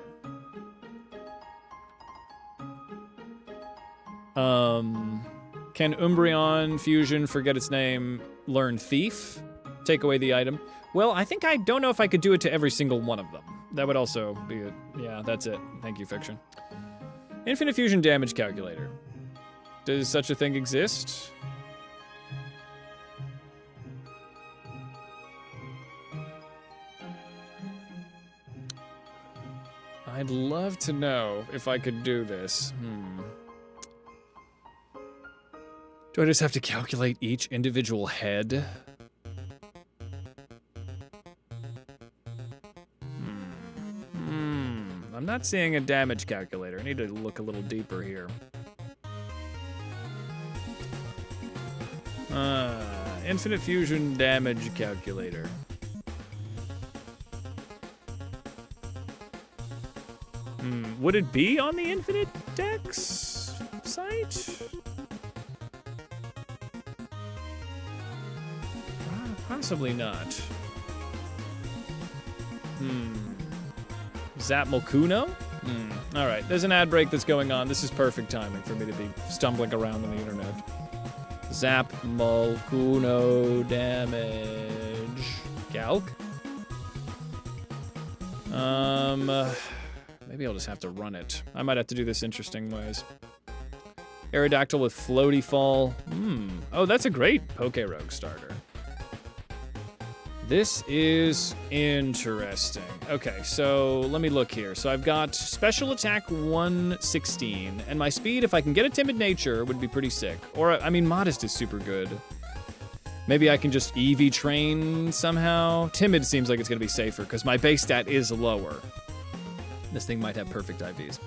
Can Umbreon Fusion forget its name? Learn Thief? Take away the item? Well, I think I don't know if I could do it to every single one of them. That would also be it. Yeah, that's it. Thank you, Fiction. Infinite Fusion damage calculator. Does such a thing exist? I'd love to know if I could do this. Do I just have to calculate each individual head? I'm not seeing a damage calculator. I need to look a little deeper here. Infinite fusion damage calculator. Would it be on the Infinite Dex site? Possibly not. Zap Molkuno? All right, there's an ad break that's going on. This is perfect timing for me to be stumbling around on the internet. Zap Molkuno damage. Calc? Maybe I'll just have to run it. I might have to do this interesting ways. Aerodactyl with floaty fall. Oh, that's a great Poke Rogue starter. This is interesting. Okay, so let me look here. So I've got special attack 116, and my speed, if I can get a timid nature, would be pretty sick. Or, I mean, modest is super good. Maybe I can just EV train somehow. Timid seems like it's gonna be safer, because my base stat is lower. This thing might have perfect IVs.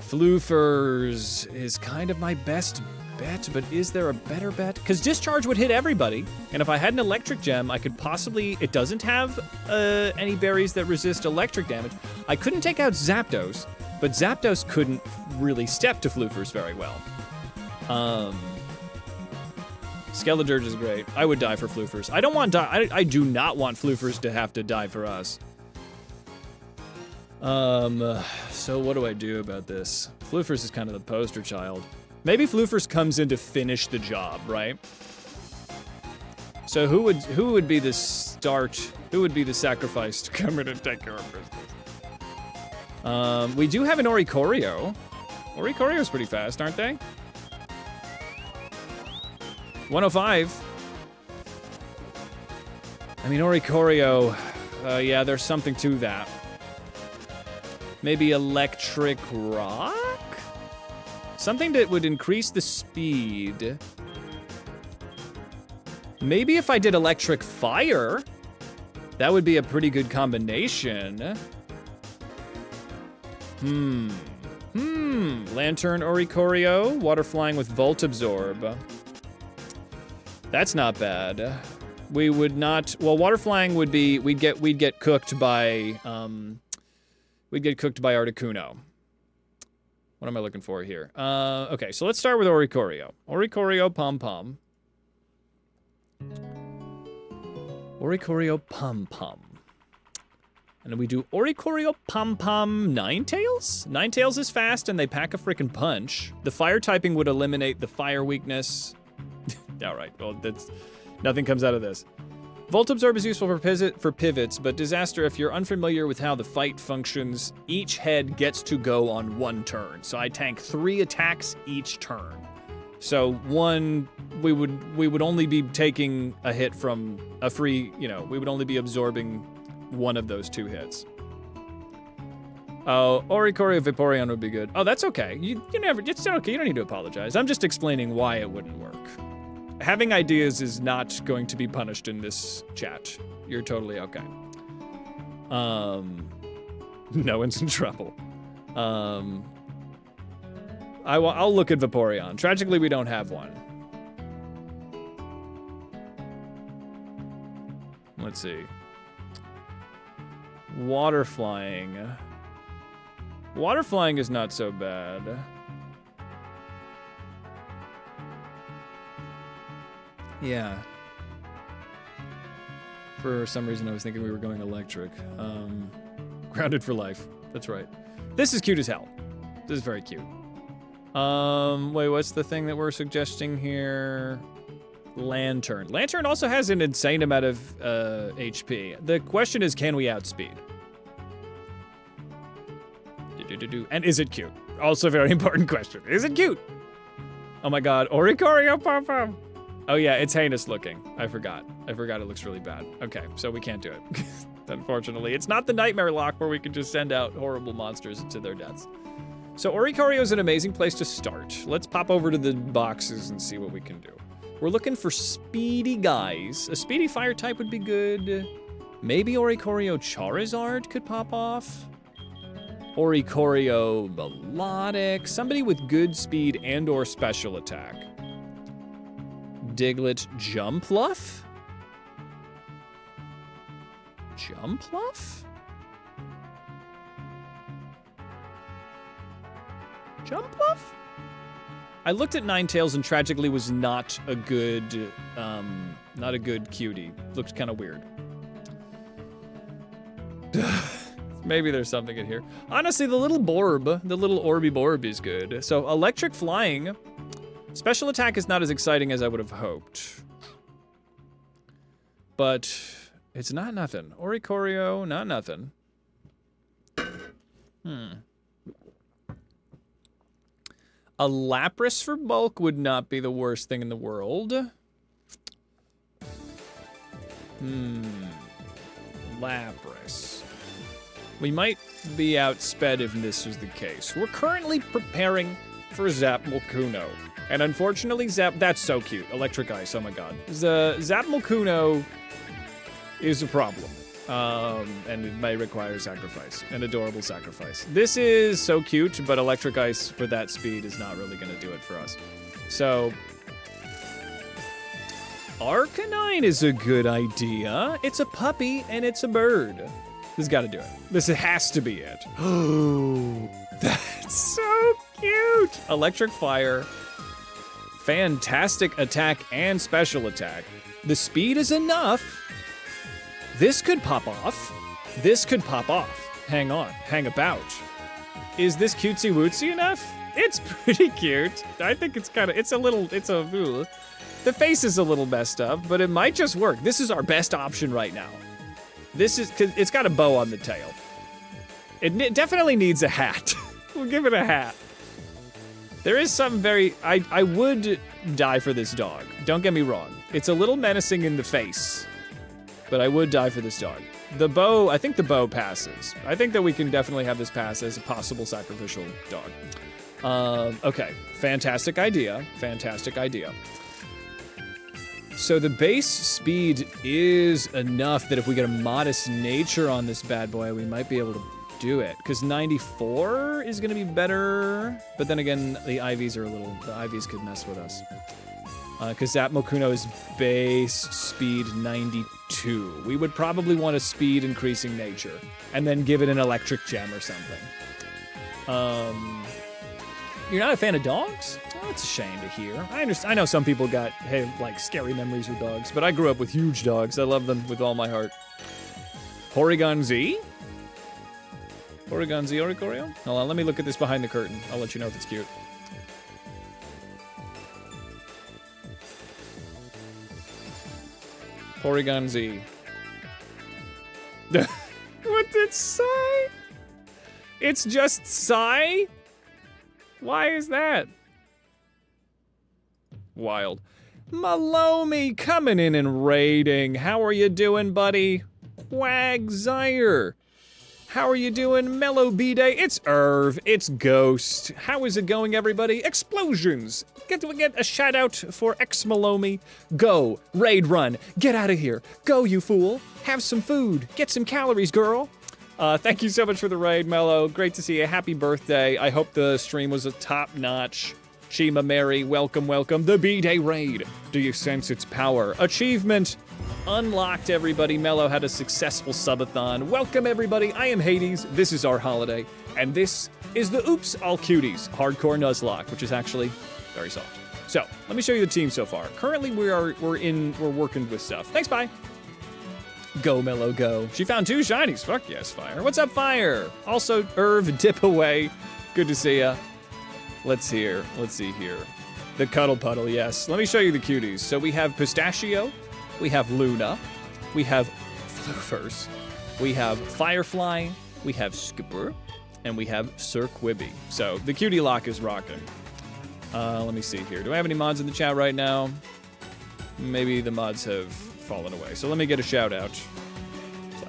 Floofers is kind of my best bet, but is there a better bet? Because Discharge would hit everybody, and if I had an electric gem, I could possibly... It doesn't have any berries that resist electric damage. I couldn't take out Zapdos, but Zapdos couldn't really step to Floofers very well. Skeledirge is great. I would die for Floofers. I don't want I do not want Floofers to have to die for us. So what do I do about this? Floofers is kind of the poster child. Maybe Floofers comes in to finish the job, right? So who would be the start? Who would be the sacrifice to come in and take care of business? We do have an Oricorio. Oricorio's pretty fast, aren't they? 105. I mean, Oricorio, yeah, there's something to that. Maybe Electric Rock? Something that would increase the speed. Maybe if I did Electric Fire, that would be a pretty good combination. Lantern Oricorio, Water Flying with Volt Absorb. That's not bad. We would not, well, Water Flying would be, we'd get cooked by, Articuno. What am I looking for here? Okay, so let's start with Oricorio. Oricorio Pom Pom. Oricorio Pom Pom. And then we do Oricorio Pom Pom Ninetales? Ninetales is fast and they pack a freaking punch. The fire typing would eliminate the fire weakness. Alright, well, nothing comes out of this. Volt Absorb is useful for pivots, but Disaster, if you're unfamiliar with how the fight functions, each head gets to go on one turn. So I tank 3 attacks each turn. So we would only be taking a hit from a free, we would only be absorbing one of those 2 hits. Oh, Oricorio Vaporeon would be good. Oh, that's okay. It's okay, you don't need to apologize. I'm just explaining why it wouldn't work. Having ideas is not going to be punished in this chat. You're totally okay. No one's in trouble. I'll look at Vaporeon. Tragically, we don't have one. Let's see. Water Flying. Water Flying is not so bad. Yeah. For some reason, I was thinking we were going electric. Grounded for life. That's right. This is cute as hell. This is very cute. Wait, what's the thing that we're suggesting here? Lantern. Lantern also has an insane amount of HP. The question is, can we outspeed? And is it cute? Also a very important question. Is it cute? Oh my god. Oricorio Pom Pom. Oh yeah, it's heinous looking. I forgot it looks really bad. Okay, so we can't do it. unfortunately. It's not the Nightmare Lock where we can just send out horrible monsters to their deaths. So Oricorio is an amazing place to start. Let's pop over to the boxes and see what we can do. We're looking for speedy guys. A speedy fire type would be good. Maybe Oricorio Charizard could pop off. Oricorio Melodic. Somebody with good speed and or special attack. Diglett Jumpluff? Jumpluff? Jumpluff? I looked at Ninetales and tragically was not a good cutie. Looked kind of weird. Maybe there's something in here. Honestly, the little Borb, the little Orby Borb is good. So electric flying. Special attack is not as exciting as I would have hoped. But it's not nothing. Oricorio, not nothing. A Lapras for bulk would not be the worst thing in the world. Lapras. We might be outsped if this was the case. We're currently preparing for Zapmalkuno. And unfortunately, that's so cute. Electric Ice, oh my god. Zapmalkuno is a problem. And it may require sacrifice, an adorable sacrifice. This is so cute, but Electric Ice for that speed is not really gonna do it for us. So, Arcanine is a good idea. It's a puppy and it's a bird. This has gotta do it. This has to be it. Oh, that's so cute. Electric Fire, fantastic attack and special attack. The speed is enough. This could pop off. This could pop off. Hang on, hang about. Is this cutesy wootsy enough? It's pretty cute. I think it's the face is a little messed up, but it might just work. This is our best option right now. Cause it's got a bow on the tail. It definitely needs a hat. We'll give it a hat. There is some I would die for this dog. Don't get me wrong. It's a little menacing in the face, but I would die for this dog. The bow, I think the bow passes. I think that we can definitely have this pass as a possible sacrificial dog. Okay, fantastic idea, fantastic idea. So the base speed is enough that if we get a modest nature on this bad boy, we might be able to do it. Because 94 is gonna be better, but then again, the IVs could mess with us. Because Zapmalkuno is base speed 92. We would probably want a speed increasing nature, and then give it an electric gem or something. You're not a fan of dogs? Oh, that's a shame to hear. I know some people have scary memories with dogs, but I grew up with huge dogs. I love them with all my heart. Porygon Z? Porygon Z Oricorio? Hold on, let me look at this behind the curtain. I'll let you know if it's cute. Porygon Z. What did Psy? It's just Psy? Why is that? Wild. Malomi coming in and raiding. How are you doing, buddy? Wagzire. How are you doing, Mellow B-Day? It's Irv, it's Ghost. How is it going, everybody? Explosions. Get a shout out for X-Malomi. Go, raid run, get out of here. Go, you fool. Have some food, get some calories, girl. Thank you so much for the raid, Mellow. Great to see you, happy birthday. I hope the stream was a top-notch. Shima Mary, welcome, welcome. The B-Day raid. Do you sense its power? Achievement unlocked, everybody. Mellow had a successful subathon. Welcome, everybody. I am Hades. This is our holiday. And this is the Oops All Cuties Hardcore Nuzlocke, which is actually very soft. So, let me show you the team so far. Currently, we're working with stuff. Thanks, bye. Go, Mellow, go. She found 2 shinies. Fuck yes, Fire. What's up, Fire? Also, Irv, dip away. Good to see ya. Let's see here. The Cuddle Puddle, yes. Let me show you the cuties. So we have Pistachio, we have Luna, we have Floofers, we have Firefly, we have Skipper, and we have Sir Quibby. So the cutie lock is rocking. Let me see here. Do I have any mods in the chat right now? Maybe the mods have fallen away. So let me get a shout out.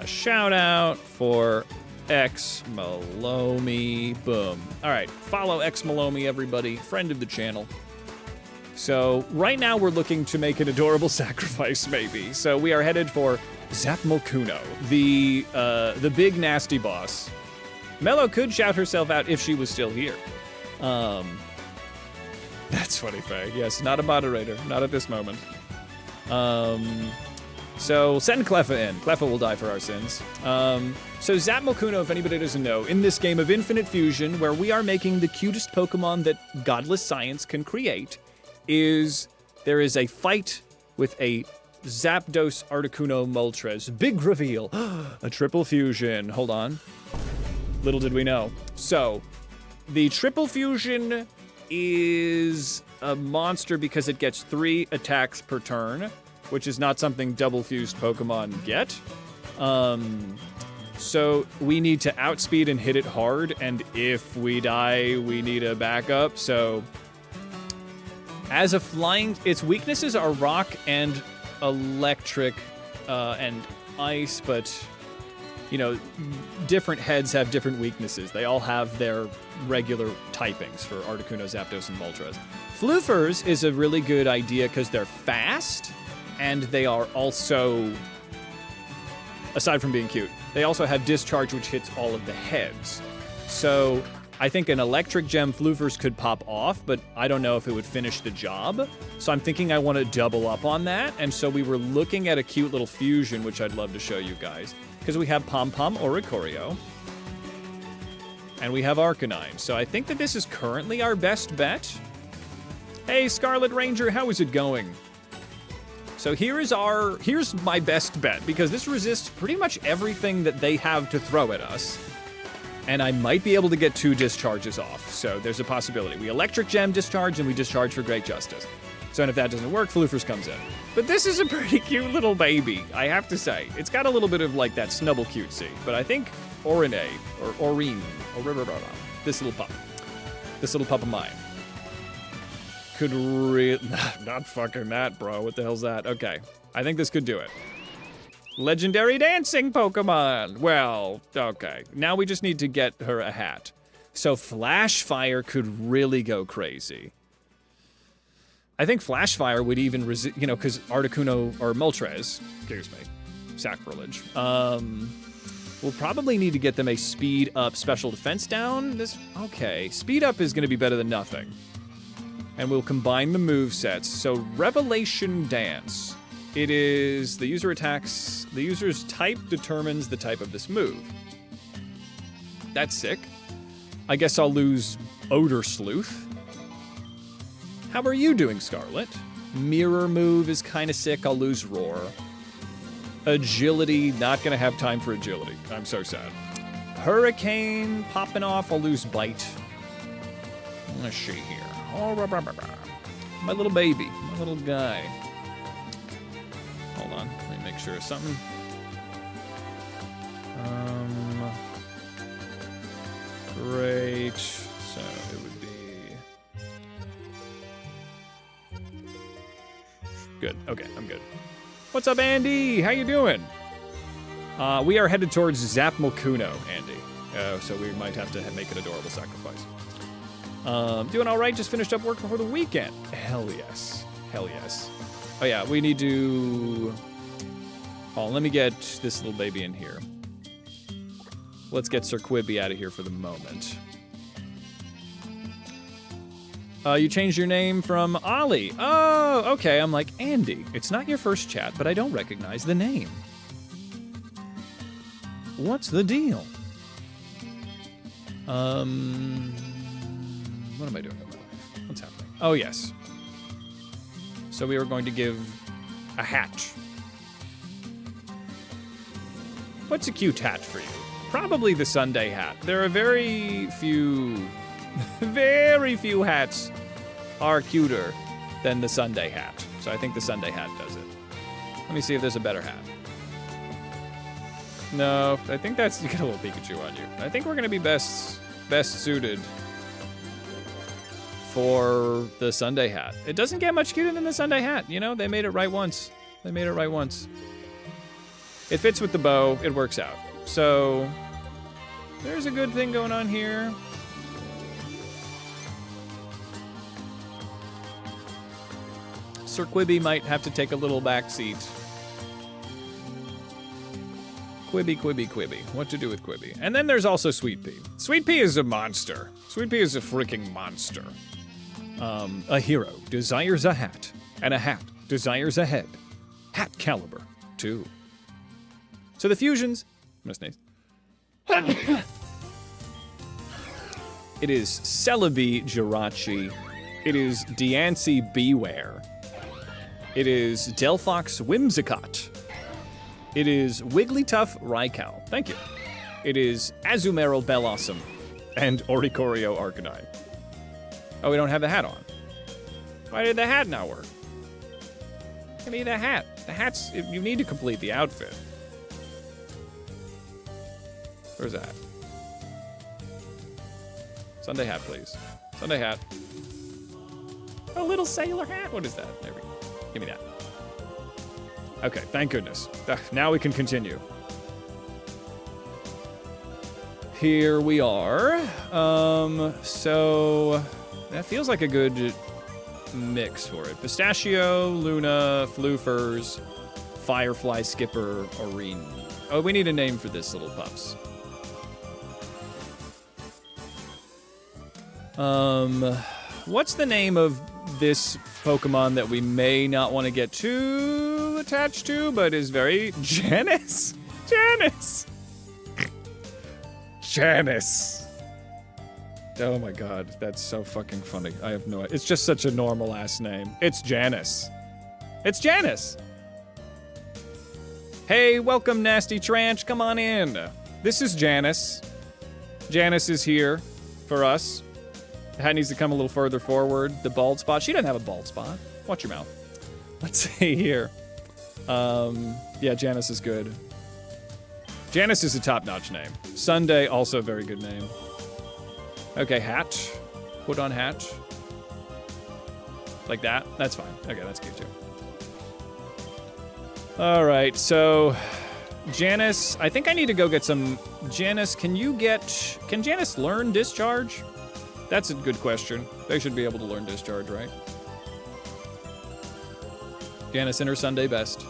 A shout out for X Malomi. Boom. All right, follow X Malomi, everybody. Friend of the channel. So right now we're looking to make an adorable sacrifice, maybe. So we are headed for Zapmalkuno, the big nasty boss. Mello could shout herself out if she was still here. That's funny, Faye. Yes, not a moderator, not at this moment. So send Cleffa in. Cleffa will die for our sins. So Zapmalkuno, if anybody doesn't know, in this game of Infinite Fusion, where we are making the cutest Pokemon that godless science can create, there is a fight with a Zapdos Articuno Moltres. Big reveal. A triple fusion. Hold on. Little did we know. So, the triple fusion is a monster because it gets 3 attacks per turn, which is not something double fused Pokemon get. So we need to outspeed and hit it hard, and if we die, we need a backup. So as a flying, its weaknesses are rock and electric and ice, but you know, different heads have different weaknesses. They all have their regular typings for Articuno, Zapdos, and Moltres. Floofers is a really good idea because they're fast, and they are also, aside from being cute, they also have Discharge, which hits all of the heads. So I think an Electric Gem Floofers could pop off, but I don't know if it would finish the job. So I'm thinking I want to double up on that, and so we were looking at a cute little fusion, which I'd love to show you guys. Because we have Pom Pom Oricorio, and we have Arcanine. So I think that this is currently our best bet. Hey, Scarlet Ranger, how is it going? So here's my best bet, because this resists pretty much everything that they have to throw at us. And I might be able to get 2 discharges off, so there's a possibility. We Electric Gem discharge, and we discharge for Great Justice. So if that doesn't work, Floofers comes in. But this is a pretty cute little baby, I have to say. It's got a little bit of like that snubble cutesy, but I think Orine, or Orine, or this little pup of mine, could not fucking that, bro. What the hell's that? Okay, I think this could do it. Legendary dancing Pokemon. Well, okay. Now we just need to get her a hat. So Flash Fire could really go crazy. I think Flash Fire would even resist, you know, because Articuno or Moltres, excuse me, sacrilege. We'll probably need to get them a speed up special defense down. Okay, speed up is going to be better than nothing. And we'll combine the move sets. So Revelation Dance. It is the user's type determines the type of this move. That's sick. I guess I'll lose Odor Sleuth. How are you doing, Scarlet? Mirror move is kind of sick. I'll lose Roar. Agility, not going to have time for agility. I'm so sad. Hurricane popping off. I'll lose Bite. Let's see here. Oh, my little baby. My little guy. Hold on. Let me make sure of something. Great. So it would be... Good. Okay, I'm good. What's up, Andy? How you doing? We are headed towards Zapmalkuno, Andy. So we might have to make an adorable sacrifice. Doing all right. Just finished up work before the weekend. Hell yes. Hell yes. Oh yeah, we need to... Oh, let me get this little baby in here. Let's get Sir Quibby out of here for the moment. You changed your name from Ollie. Oh, okay. I'm like, Andy, it's not your first chat, but I don't recognize the name. What's the deal? What am I doing with my life? What's happening? Oh, yes. So we were going to give a hat. What's a cute hat for you? Probably the Sunday hat. There are very few hats are cuter than the Sunday hat. So I think the Sunday hat does it. Let me see if there's a better hat. No, I think that's... You got a little Pikachu on you. I think we're going to be best suited for the Sunday hat. It doesn't get much cuter than the Sunday hat. You know, they made it right once. They made it right once. It fits with the bow. It works out. So there's a good thing going on here. Sir Quibby might have to take a little back seat. Quibby, Quibby, Quibby. What to do with Quibby? And then there's also Sweet Pea. Sweet Pea is a monster. Sweet Pea is a freaking monster. A hero desires a hat, and a hat desires a head. Hat caliber, too. So the fusions... I'm gonna sneeze. It is Celebi Jirachi. It is Diancie Beware. It is Delphox Whimsicott. It is Wigglytuff Raikou. Thank you. It is Azumarill Bellossom and Oricorio Arcanine. Oh, we don't have the hat on. Why did the hat not work? Give me the hat. The hat's... You need to complete the outfit. Where's that? Sunday hat, please. Sunday hat. A little sailor hat? What is that? There we go. Give me that. Okay, thank goodness. Now we can continue. Here we are. So that feels like a good mix for it. Pistachio, Luna, Floofers, Firefly, Skipper, Oreen. Oh, we need a name for this little pups. What's the name of this Pokemon that we may not want to get too attached to, but is very... Janice? Janice! Janice! Oh my god, that's so fucking funny. I have no idea. It's just such a normal ass name. It's Janice. It's Janice! Hey, welcome, Nasty Tranch. Come on in. This is Janice. Janice is here for us. The hat needs to come a little further forward. The bald spot. She doesn't have a bald spot. Watch your mouth. Let's see here. Yeah, Janice is good. Janice is a top-notch name. Sunday, also a very good name. Okay, hat. Put on hat. Like that. That's fine. Okay, that's cute too. All right, so Janice, I think I need to go get some. Janice, can Janice learn Discharge? That's a good question. They should be able to learn Discharge, right? Janice in her Sunday best.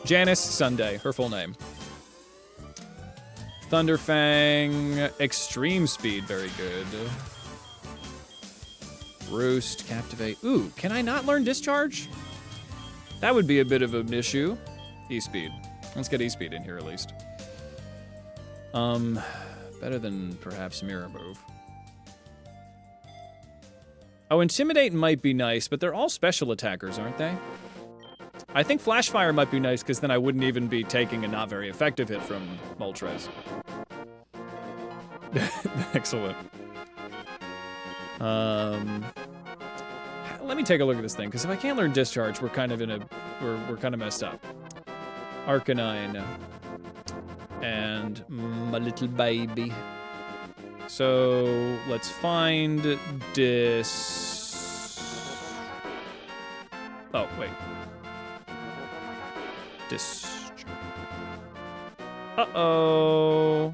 Janice Sunday, her full name. Thunderfang, Extreme Speed, very good. Roost, Captivate. Ooh, can I not learn Discharge? That would be a bit of an issue. E-Speed. Let's get E-Speed in here at least. Better than perhaps Mirror Move. Oh, Intimidate might be nice, but they're all special attackers, aren't they? I think Flash Fire might be nice, because then I wouldn't even be taking a not very effective hit from Moltres. Excellent. Let me take a look at this thing, because if I can't learn Discharge, we're kind of in a... We're kind of messed up. Arcanine. And my little baby. So, let's find Oh, wait. Uh-oh.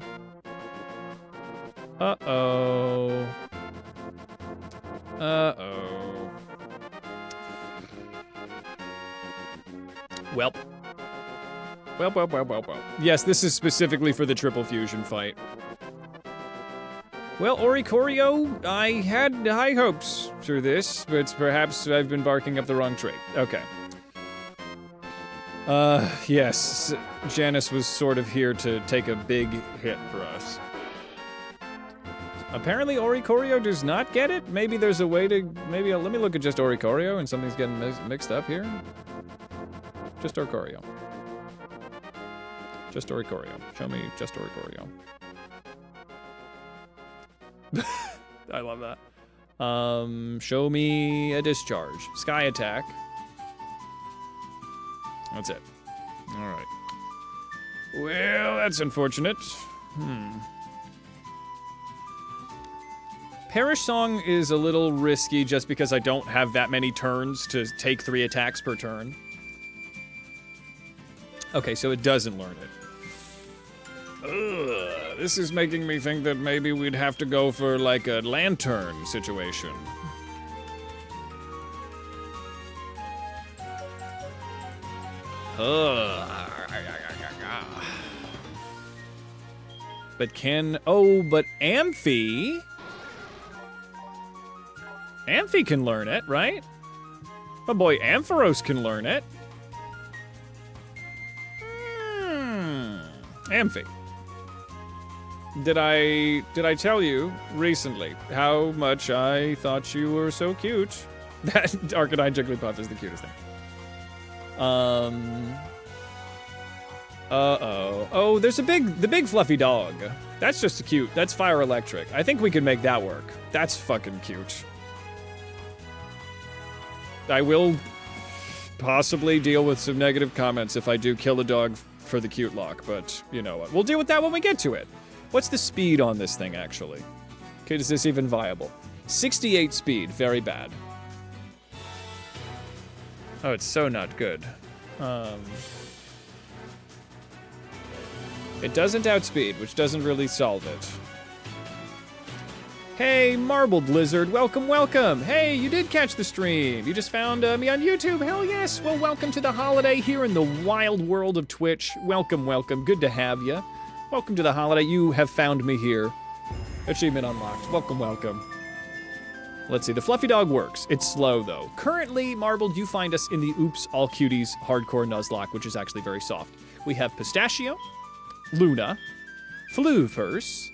Uh-oh. Uh-oh. Welp. Welp. Yes, this is specifically for the triple fusion fight. Well, Oricorio, I had high hopes for this, but perhaps I've been barking up the wrong tree. Okay. Yes, Janice was sort of here to take a big hit for us. Apparently Oricorio does not get it? Maybe there's a way to... Maybe let me look at just Oricorio and something's getting mixed up here. Just Oricorio. Just Oricorio. Show me just Oricorio. I love that. Show me a Discharge. Sky Attack. That's it. Alright. Well, that's unfortunate. Perish Song is a little risky just because I don't have that many turns to take 3 attacks per turn. Okay, so it doesn't learn it. Ugh, this is making me think that maybe we'd have to go for like a lantern situation. Ugh. But but Amphi can learn it, right? My boy Ampharos can learn it. Amphi. Did I tell you recently how much I thought you were so cute? That Arcanine Jigglypuff is the cutest thing. Oh, there's the big fluffy dog. That's just cute. That's Fire Electric. I think we can make that work. That's fucking cute. I will possibly deal with some negative comments if I do kill a dog for the cute lock, but you know what? We'll deal with that when we get to it. What's the speed on this thing, actually? Okay, is this even viable? 68 speed, very bad. Oh, it's so not good. It doesn't outspeed, which doesn't really solve it. Hey, Marbled Lizard, welcome, welcome. Hey, you did catch the stream. You just found me on YouTube, hell yes. Well, welcome to the holiday here in the wild world of Twitch. Welcome, welcome, good to have you. Welcome to the holiday, you have found me here. Achievement unlocked, welcome, welcome. Let's see, the fluffy dog works. It's slow though. Currently, Marbled, you find us in the Oops All Cuties hardcore Nuzlocke, which is actually very soft. We have Pistachio, Luna, Fluvers,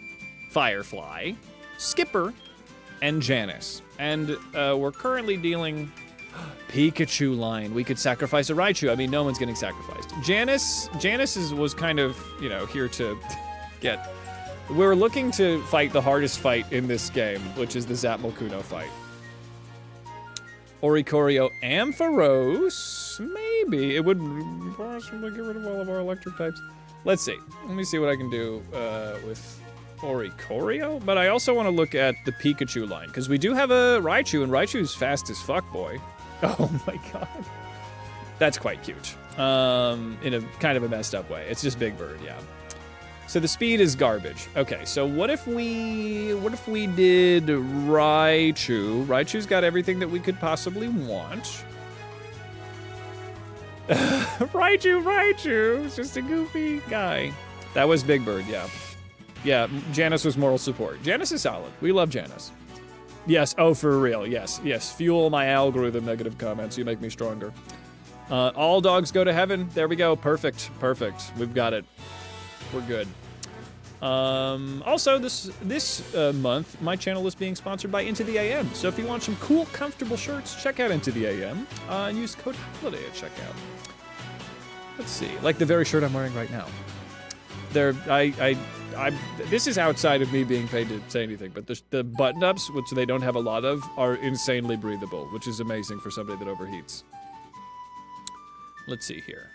Firefly, Skipper, and Janice. And we're currently dealing Pikachu line. We could sacrifice a Raichu. I mean, no one's getting sacrificed. Janice was kind of, you know, here to get... We're looking to fight the hardest fight in this game, which is the Zapmalkuno fight. Oricorio Ampharos. Maybe. It would possibly get rid of all of our electric types. Let's see. Let me see what I can do with Oricorio. But I also want to look at the Pikachu line, because we do have a Raichu, and Raichu's fast as fuck, boy. Oh my god. That's quite cute. In a kind of a messed up way. It's just Big Bird, yeah. So the speed is garbage. Okay, so what if we did Raichu? Raichu's got everything that we could possibly want. Raichu, it's just a goofy guy. That was Big Bird, yeah. Yeah, Janice was moral support. Janice is solid. We love Janice. Yes, oh, for real, yes. Fuel my algorithm, negative comments. You make me stronger. All dogs go to heaven. There we go, perfect. We've got it. We're good. Also, this month, my channel is being sponsored by Into the AM. So if you want some cool, comfortable shirts, check out Into the AM and use code HOLIDAY at checkout. Let's see, like the very shirt I'm wearing right now. This is outside of me being paid to say anything, but the button-ups, which they don't have a lot of, are insanely breathable, which is amazing for somebody that overheats. Let's see here.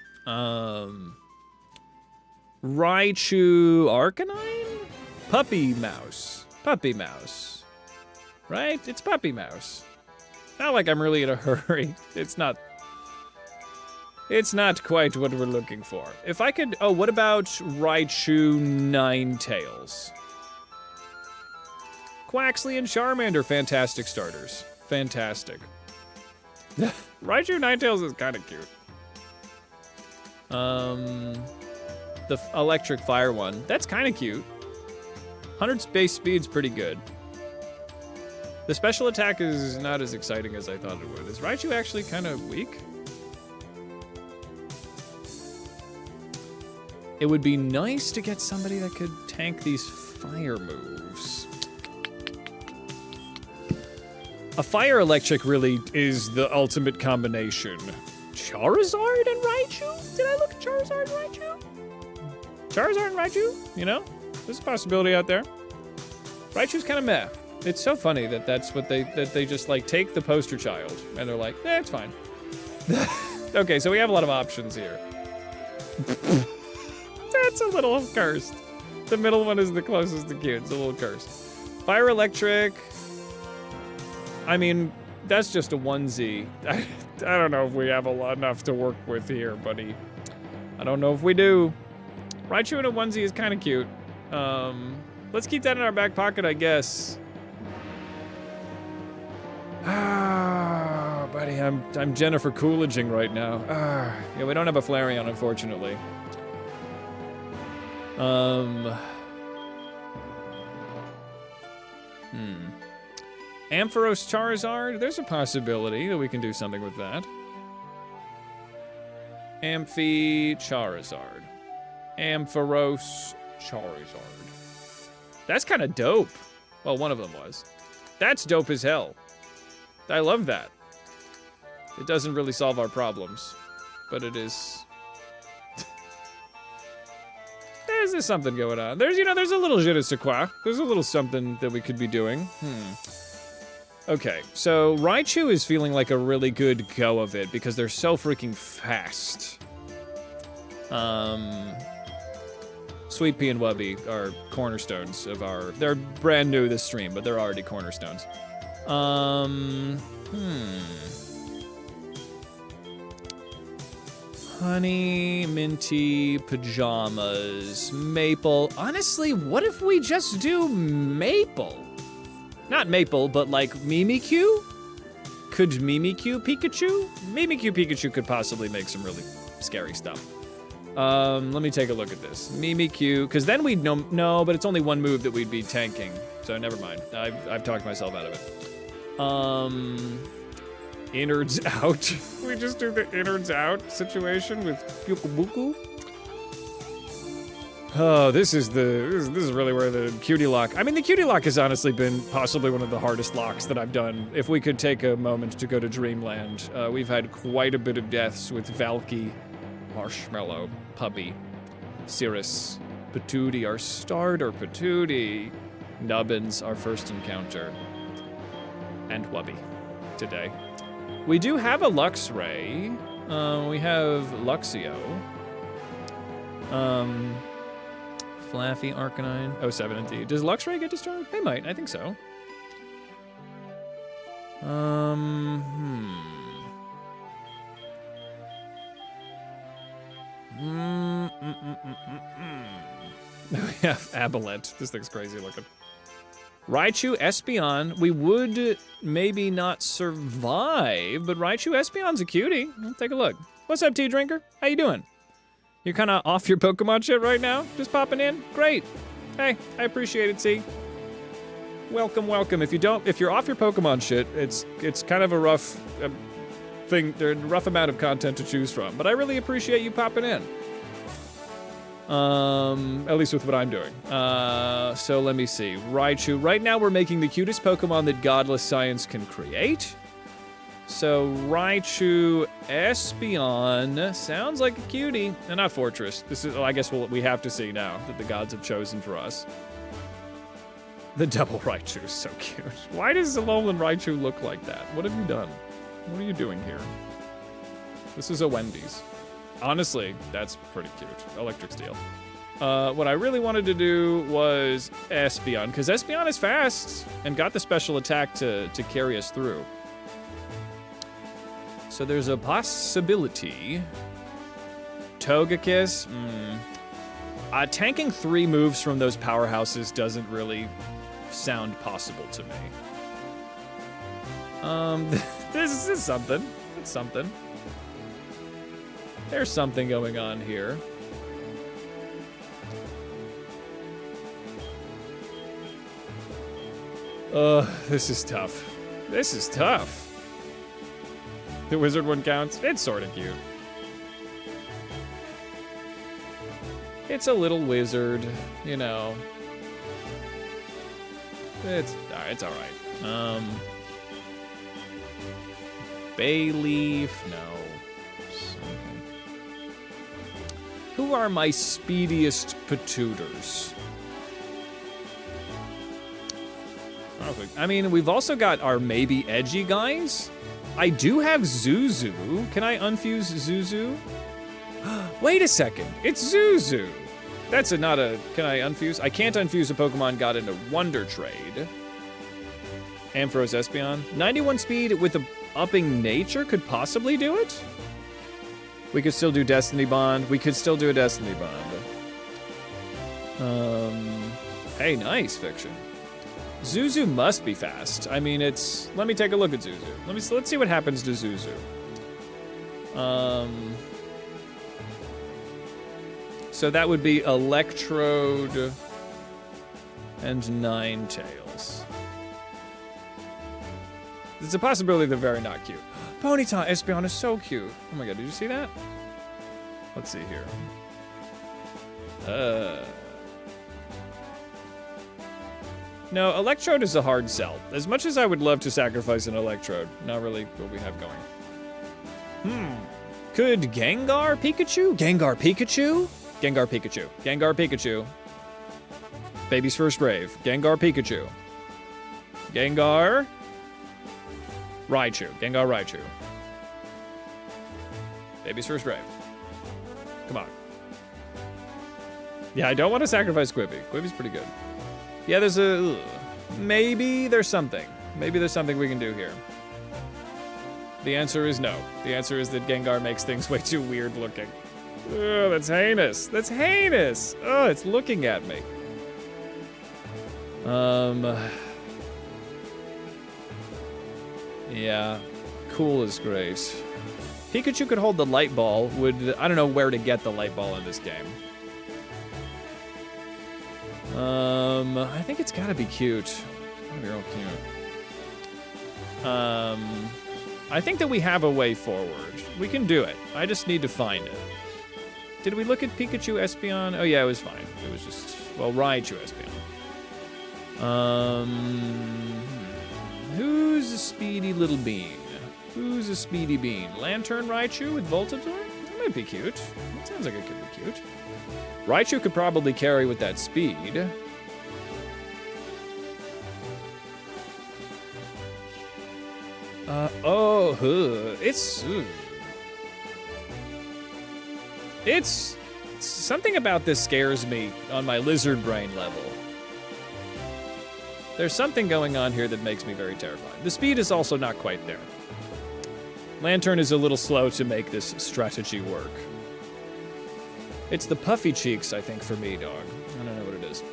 Raichu Arcanine? Puppy Mouse. Right? It's Puppy Mouse. Not like I'm really in a hurry. It's not quite what we're looking for. If I could... Oh, what about Raichu Ninetales? Quaxley and Charmander, fantastic starters. Fantastic. Raichu Ninetales is kind of cute. The electric fire one. That's kind of cute. 100 space speed's pretty good. The special attack is not as exciting as I thought it would. Is Raichu actually kind of weak? It would be nice to get somebody that could tank these fire moves. A fire electric really is the ultimate combination. Charizard and Raichu? Did I look at Charizard and Raichu? Charizard and Raichu, you know? There's a possibility out there. Raichu's kind of meh. It's so funny that that's what they just like take the poster child and they're like, it's fine. Okay, so we have a lot of options here. That's a little cursed. The middle one is the closest to cute. It's a little cursed. Fire Electric. I mean, that's just a onesie. I don't know if we have enough to work with here, buddy. I don't know if we do. Raichu in a onesie is kind of cute. Let's keep that in our back pocket, I guess. Ah, buddy, I'm Jennifer Coolidging right now. Yeah, we don't have a Flareon, unfortunately. Ampharos Charizard, there's a possibility that we can do something with that. Amphi Charizard. Ampharos Charizard. That's kind of dope. Well, one of them was. That's dope as hell. I love that. It doesn't really solve our problems, but it is... There's something going on. There's a little je ne sais quoi. There's a little something that we could be doing. Okay, so Raichu is feeling like a really good go of it because they're so freaking fast. Sweet Pea and Wubby are cornerstones of our... They're brand new this stream, but they're already cornerstones. Honey, minty, pajamas, maple. Honestly, what if we just do maple? Not maple, but like Mimikyu? Could Mimikyu Pikachu? Mimikyu Pikachu could possibly make some really scary stuff. Let me take a look at this. Mimikyu, because then we'd know, no, but it's only one move that we'd be tanking. So never mind, I've talked myself out of it. Innards out. We just do the innards out situation with Pyukubuku. Oh, this is really where the cutie lock. I mean, the cutie lock has honestly been possibly one of the hardest locks that I've done. If we could take a moment to go to Dreamland, we've had quite a bit of deaths with Valky, Marshmallow, Puppy, Cirrus, Patootie, our starter Patootie, Nubbins, our first encounter, and Wubby today. We do have a Luxray. We have Luxio. Flaffy, Arcanine. Oh, 7 indeed. Does Luxray get discharged? They might. I think so. We have Abilent. This thing's crazy looking. Raichu, Espeon. We would maybe not survive, but Raichu, Espeon's a cutie. Let's take a look. What's up, Tea Drinker? How you doing? You're kind of off your Pokemon shit right now? Just popping in? Great. Hey, I appreciate it, C. Welcome, welcome. If you're off your Pokemon shit, it's kind of a rough thing. There's a rough amount of content to choose from, but I really appreciate you popping in. At least with what I'm doing. So let me see. Raichu. Right now we're making the cutest Pokemon that godless science can create. So Raichu, Espeon sounds like a cutie, and not Fortress. This is, I guess we have to see now that the gods have chosen for us. The double Raichu is so cute. Why does Alolan Raichu look like that? What have you done? What are you doing here? This is a Wendy's. Honestly, that's pretty cute. Electric Steel. What I really wanted to do was Espeon, because Espeon is fast and got the special attack to carry us through. So there's a possibility. Togekiss? Tanking 3 moves from those powerhouses doesn't really sound possible to me. This is something. It's something. There's something going on here. This is tough. This is tough. The wizard one counts. It's sort of cute. It's a little wizard, you know. It's all right. Bayleaf, no. Who are my speediest Patooters? I mean, we've also got our maybe edgy guys. I do have Zuzu. Can I unfuse Zuzu? Wait a second. It's Zuzu. That's not a... Can I unfuse? I can't unfuse a Pokemon got into Wonder Trade. Ampharos Espeon. 91 speed with a upping nature could possibly do it? We could still do Destiny Bond. We could still do a Destiny Bond. Hey, nice fiction. Zuzu must be fast. I mean, it's... Let me take a look at Zuzu. Let's see what happens to Zuzu. So that would be Electrode and Ninetales. There's a possibility they're very not cute. Ponyta Espeon is so cute. Oh my god, did you see that? Let's see here. No, Electrode is a hard sell. As much as I would love to sacrifice an Electrode, not really what we have going. Could Gengar Pikachu? Gengar Pikachu? Gengar Pikachu. Gengar Pikachu. Baby's first brave. Gengar Pikachu. Gengar Raichu. Gengar Raichu. Baby's first brave. Come on. Yeah, I don't want to sacrifice Quibi. Quibi's pretty good. Yeah, there's a... Maybe there's something. Maybe there's something we can do here. The answer is no. The answer is that Gengar makes things way too weird looking. Ugh, that's heinous. That's heinous. Oh, it's looking at me. Yeah. Cool is great. Pikachu could hold the light ball. I don't know where to get the light ball in this game. I think it's gotta be cute. It's gotta be real cute. I think that we have a way forward. We can do it. I just need to find it. Did we look at Pikachu Espeon? Oh yeah, it was fine. It was just, well, Raichu Espeon. Who's a speedy little bean? Who's a speedy bean? Lantern Raichu with Voltador? That might be cute. That sounds like it could be cute. Raichu could probably carry with that speed. It's something about this scares me on my lizard brain level. There's something going on here that makes me very terrified. The speed is also not quite there. Lantern is a little slow to make this strategy work. It's the puffy cheeks, I think, for me, dog. I don't know what it is.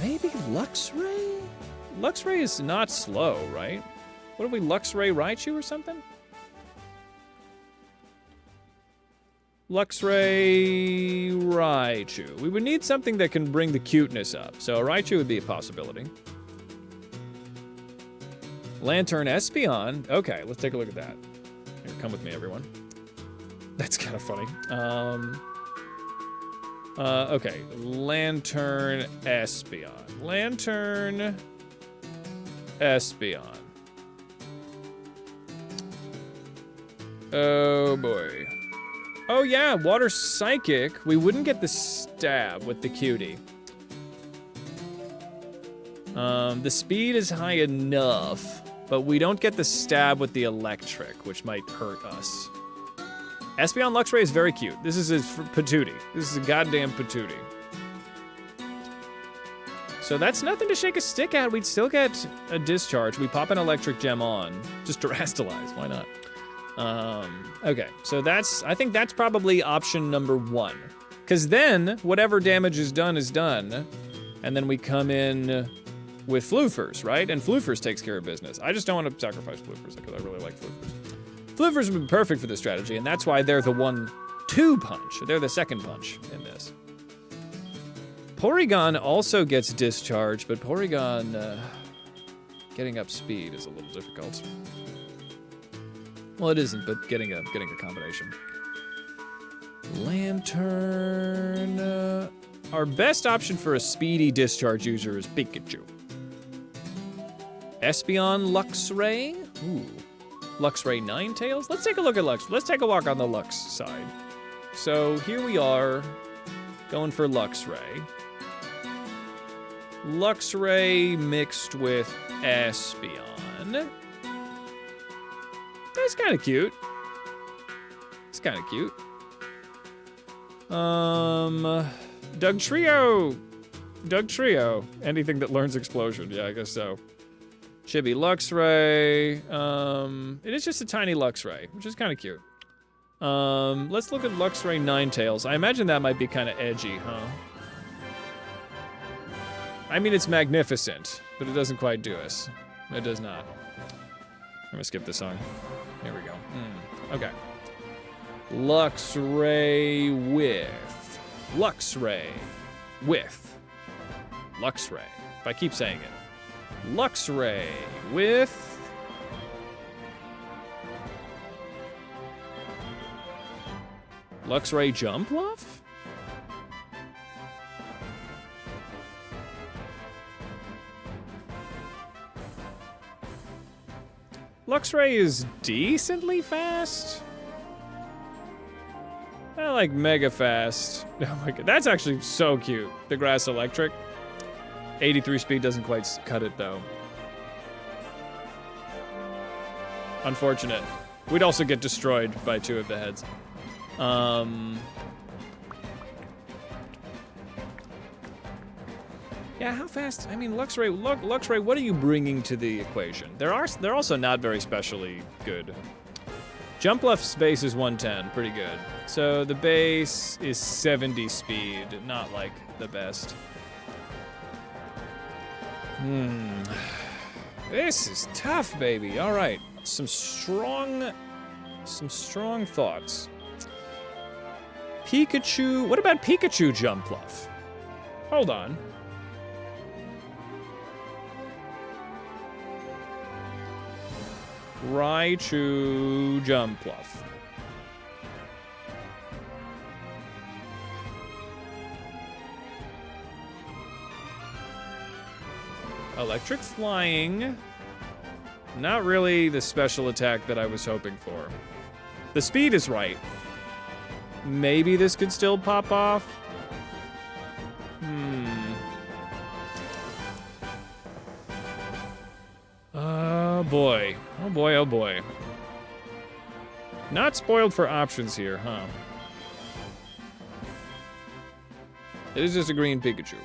Maybe Luxray? Luxray is not slow, right? What if we Luxray Raichu or something? Luxray Raichu. We would need something that can bring the cuteness up, so Raichu would be a possibility. Lantern Espeon. Okay, let's take a look at that. Here, come with me, everyone. That's kind of funny. Okay, Lantern Espeon. Lantern Espeon. Oh boy. Oh yeah, Water Psychic. We wouldn't get the stab with the cutie. The speed is high enough, but we don't get the stab with the electric, which might hurt us. Espeon Luxray is very cute. This is his patootie. This is a goddamn patootie. So that's nothing to shake a stick at. We'd still get a discharge. We pop an electric gem on. Just terastalize. Why not? Okay, so I think that's probably option number 1. Because then, whatever damage is done, and then we come in with Floofers, right? And Floofers takes care of business. I just don't want to sacrifice Floofers, because I really like Floofers. Floofers would be perfect for this strategy, and that's why they're the 1-2 punch. They're the second punch in this. Porygon also gets discharged, but Porygon getting up speed is a little difficult. Well, it isn't, but getting a combination. Lantern. Our best option for a speedy discharge user is Pikachu. Espeon Luxray. Ooh. Luxray Ninetales. Let's take a look at Lux. Let's take a walk on the Lux side. So here we are, going for Luxray. Luxray mixed with Espeon. That's kind of cute. It's kind of cute. Doug Trio. Doug Trio. Anything that learns explosion. Yeah, I guess so. Chibi Luxray. It is just a tiny Luxray, which is kind of cute. Let's look at Luxray Ninetales. I imagine that might be kind of edgy, huh? I mean, it's magnificent, but it doesn't quite do us. It does not. I'm gonna skip this song. Here we go. Okay. Luxray with. Luxray with. Luxray. If I keep saying it. Luxray with. Luxray Jumpluff? Luxray is decently fast. I like mega fast. Oh my god, that's actually so cute. The grass electric. 83 speed doesn't quite cut it though. Unfortunate. We'd also get destroyed by 2 of the heads. Yeah, how fast? I mean, Luxray, what are you bringing to the equation? They're also not very specially good. Jumpluff's base is 110, pretty good. So the base is 70 speed, not like the best. This is tough, baby. All right, some strong thoughts. Pikachu, what about Pikachu Jumpluff? Hold on. Raichu Jumpluff. Electric Flying. Not really the special attack that I was hoping for. The speed is right. Maybe this could still pop off. Oh boy. Oh boy, oh boy. Not spoiled for options here, huh? It is just a green Pikachu.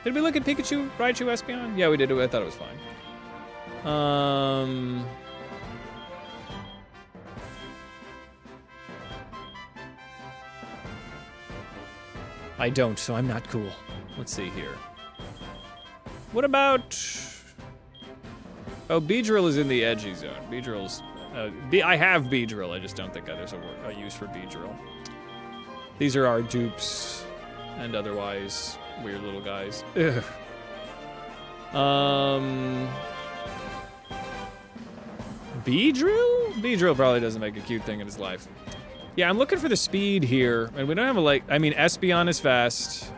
Did we look at Pikachu, Raichu, Espeon? Yeah, we did. I thought it was fine. I don't, so I'm not cool. Let's see here. What about... Oh, Beedrill is in the edgy zone. Beedrill's... I have Beedrill, I just don't think there's a use for Beedrill. These are our dupes and otherwise weird little guys. Ugh. Beedrill? Beedrill probably doesn't make a cute thing in his life. Yeah, I'm looking for the speed here, and we don't have a, like, I mean, Espeon is fast.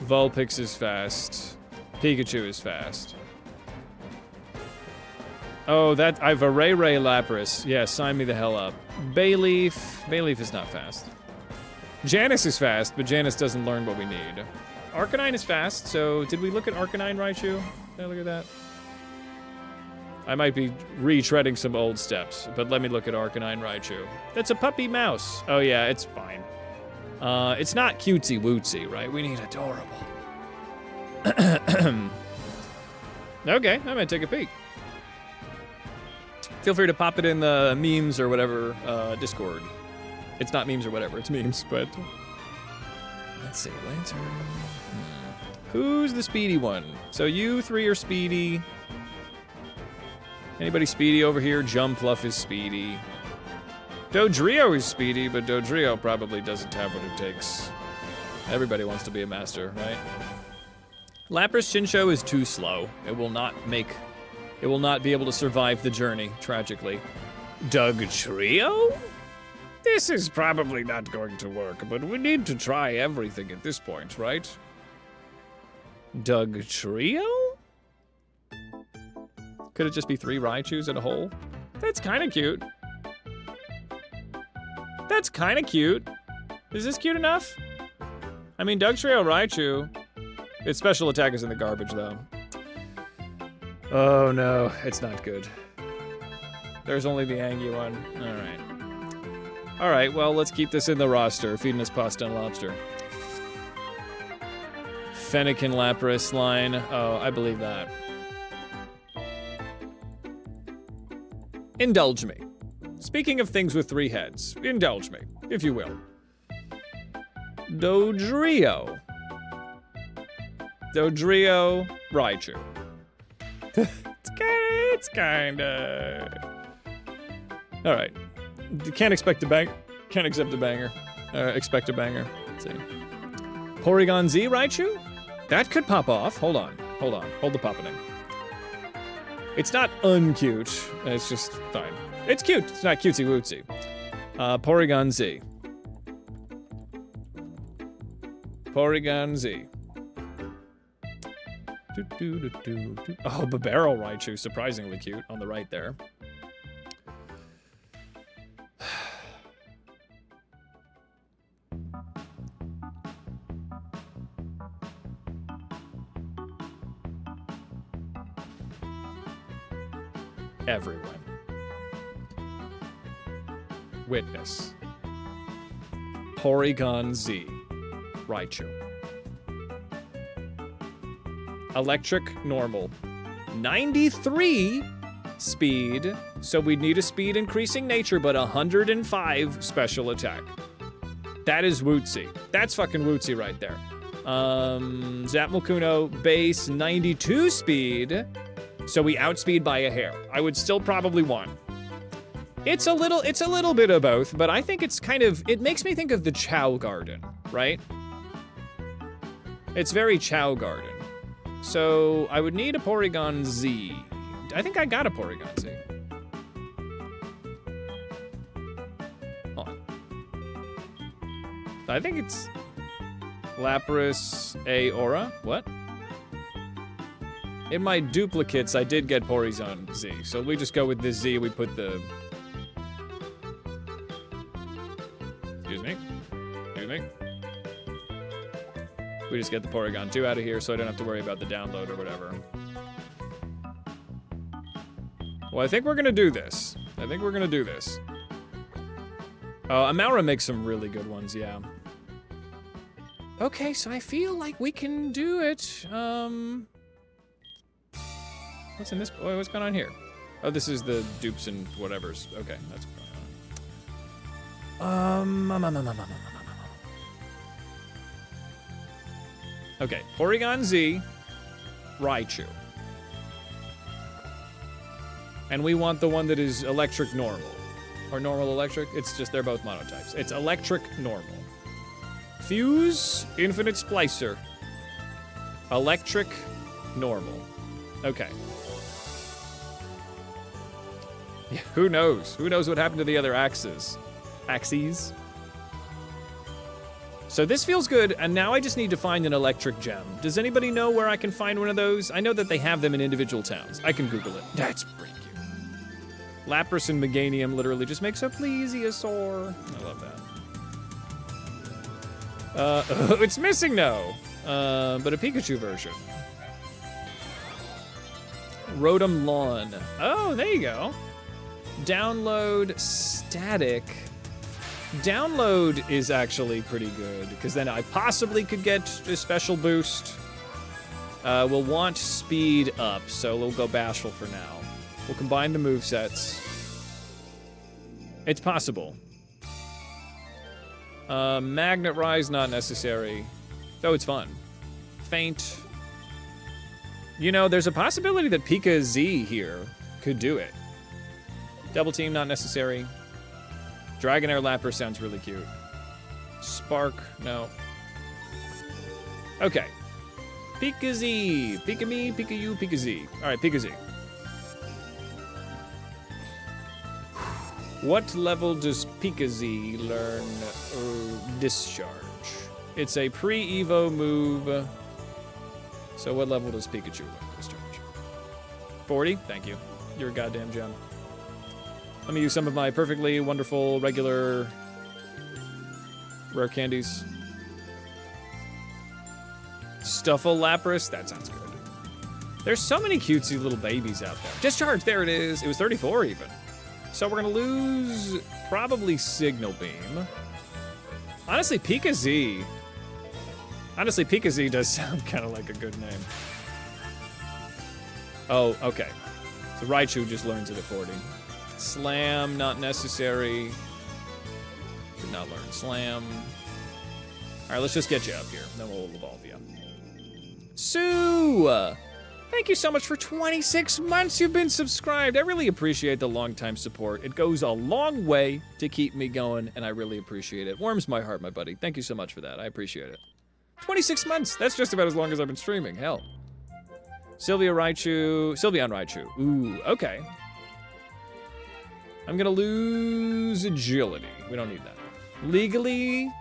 Vulpix is fast. Pikachu is fast. Oh, I have a Ray Lapras. Yeah, sign me the hell up. Bayleaf. Bayleaf is not fast. Janice is fast, but Janice doesn't learn what we need. Arcanine is fast, so did we look at Arcanine Raichu? Did I look at that? I might be retreading some old steps, but let me look at Arcanine Raichu. That's a puppy mouse. Oh yeah, it's fine. It's not cutesy wootsy, right? We need adorable. Okay, I'm gonna take a peek. Feel free to pop it in the memes or whatever, Discord. It's not memes or whatever, it's memes, but... Let's see, Lantern... Who's the speedy one? So you 3 are speedy. Anybody speedy over here? Jumpluff is speedy. Dodrio is speedy, but Dodrio probably doesn't have what it takes. Everybody wants to be a master, right? Lapras Shinsho is too slow. It will not be able to survive the journey, tragically. Dugtrio? This is probably not going to work, but we need to try everything at this point, right? Dugtrio? Could it just be 3 Raichus in a hole? That's kind of cute. That's kind of cute. Is this cute enough? I mean, Dugtrio Raichu. Its special attack is in the garbage, though. Oh no, it's not good. There's only the Angie one. Alright. Alright, well, let's keep this in the roster. Feeding us pasta and lobster. Fennekin Lapras line. Oh, I believe that. Indulge me. Speaking of things with 3 heads, indulge me, if you will. Dodrio. Dodrio Raichu. It's kinda... Alright. Can't expect a bang. Can't accept a banger. Expect a banger. Let's see. Porygon Z Raichu? That could pop off. Hold on. Hold the popping. It's not uncute. It's just fine. It's cute. It's not cutesy wootsy. Porygon Z. Porygon Z. Oh, Babero Raichu, surprisingly cute on the right there. Everyone. Witness. Porygon Z. Raichu. Electric normal. 93 speed, so we'd need a speed increasing nature, but 105 special attack. That is wootsy. That's fucking wootsy right there. Zapmalkuno base 92 speed, so we outspeed by a hair. I would still probably won. It's a little bit of both, but I think it's kind of, it makes me think of the Chow Garden, right? It's very Chow Garden. So I would need a Porygon Z. I think I got a Porygon Z. Hold on. I think it's Lapras Aura. What? In my duplicates, I did get Porygon Z. So we just go with this Z. We put the... Excuse me. We just get the Porygon 2 out of here so I don't have to worry about the download or whatever. Well, I think we're gonna do this. Oh, Amaura makes some really good ones, yeah. Okay, so I feel like we can do it. What's in this? Oh, what's going on here? Oh, this is the dupes and whatevers. Okay, that's going on. Okay, Porygon Z, Raichu. And we want the one that is electric normal. Or normal electric? It's just, they're both monotypes. It's electric normal. Fuse, infinite splicer. Electric normal. Okay. Yeah, who knows? Who knows what happened to the other axes? Axes? So this feels good, and now I just need to find an electric gem. Does anybody know where I can find one of those? I know that they have them in individual towns. I can Google it. That's pretty cute. Lapras and Meganium literally just makes a plesiosaur. I love that. It's missing no, but a Pikachu version. Rotom Lawn. Oh, there you go. Download static. Download is actually pretty good, because then I possibly could get a special boost. We'll want speed up, so we'll go Bashful for now. We'll combine the movesets. It's possible. Magnet Rise, not necessary. Though it's fun. Faint. You know, there's a possibility that Pika Z here could do it. Double Team, not necessary. Dragonair Lapras sounds really cute. Spark, no. Okay. Pika Z. Pika me, Pika you, Pika Z. Alright, Pika Z. What level does Pika Z learn Discharge? It's a pre-Evo move. So what level does Pikachu learn Discharge? 40? Thank you. You're a goddamn gem. Let me use some of my perfectly wonderful, regular, rare candies. Stuffle Lapras? That sounds good. There's so many cutesy little babies out there. Discharge, there it is. It was 34 even. So we're gonna lose probably Signal Beam. Honestly, Pika Z. Honestly, Pika Z does sound kind of like a good name. Oh, okay. So Raichu just learns it at 40. Slam, not necessary. Did not learn Slam. All right, let's just get you up here. Then we'll evolve you. Sue! Thank you so much for 26 months you've been subscribed. I really appreciate the long-time support. It goes a long way to keep me going, and I really appreciate it. Warms my heart, my buddy. Thank you so much for that. I appreciate it. 26 months. That's just about as long as I've been streaming. Hell. Sylveon Raichu. Ooh, okay. I'm gonna lose agility. We don't need that. Legally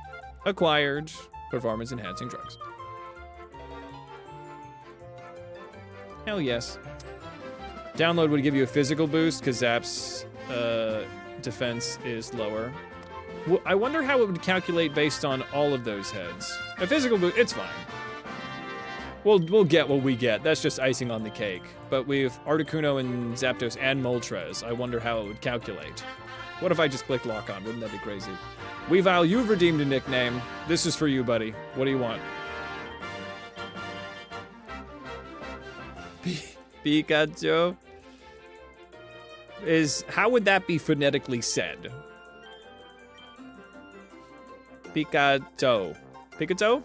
acquired performance-enhancing drugs. Hell yes. Download would give you a physical boost because Zap's defense is lower. I wonder how it would calculate based on all of those heads. A physical boost, it's fine. We'll get what we get. That's just icing on the cake. But with Articuno and Zapdos and Moltres, I wonder how it would calculate. What if I just clicked lock on? Wouldn't that be crazy? Weavile, you've redeemed a nickname. This is for you, buddy. What do you want? Pikachu? How would that be phonetically said? Pikachu. Pikachu?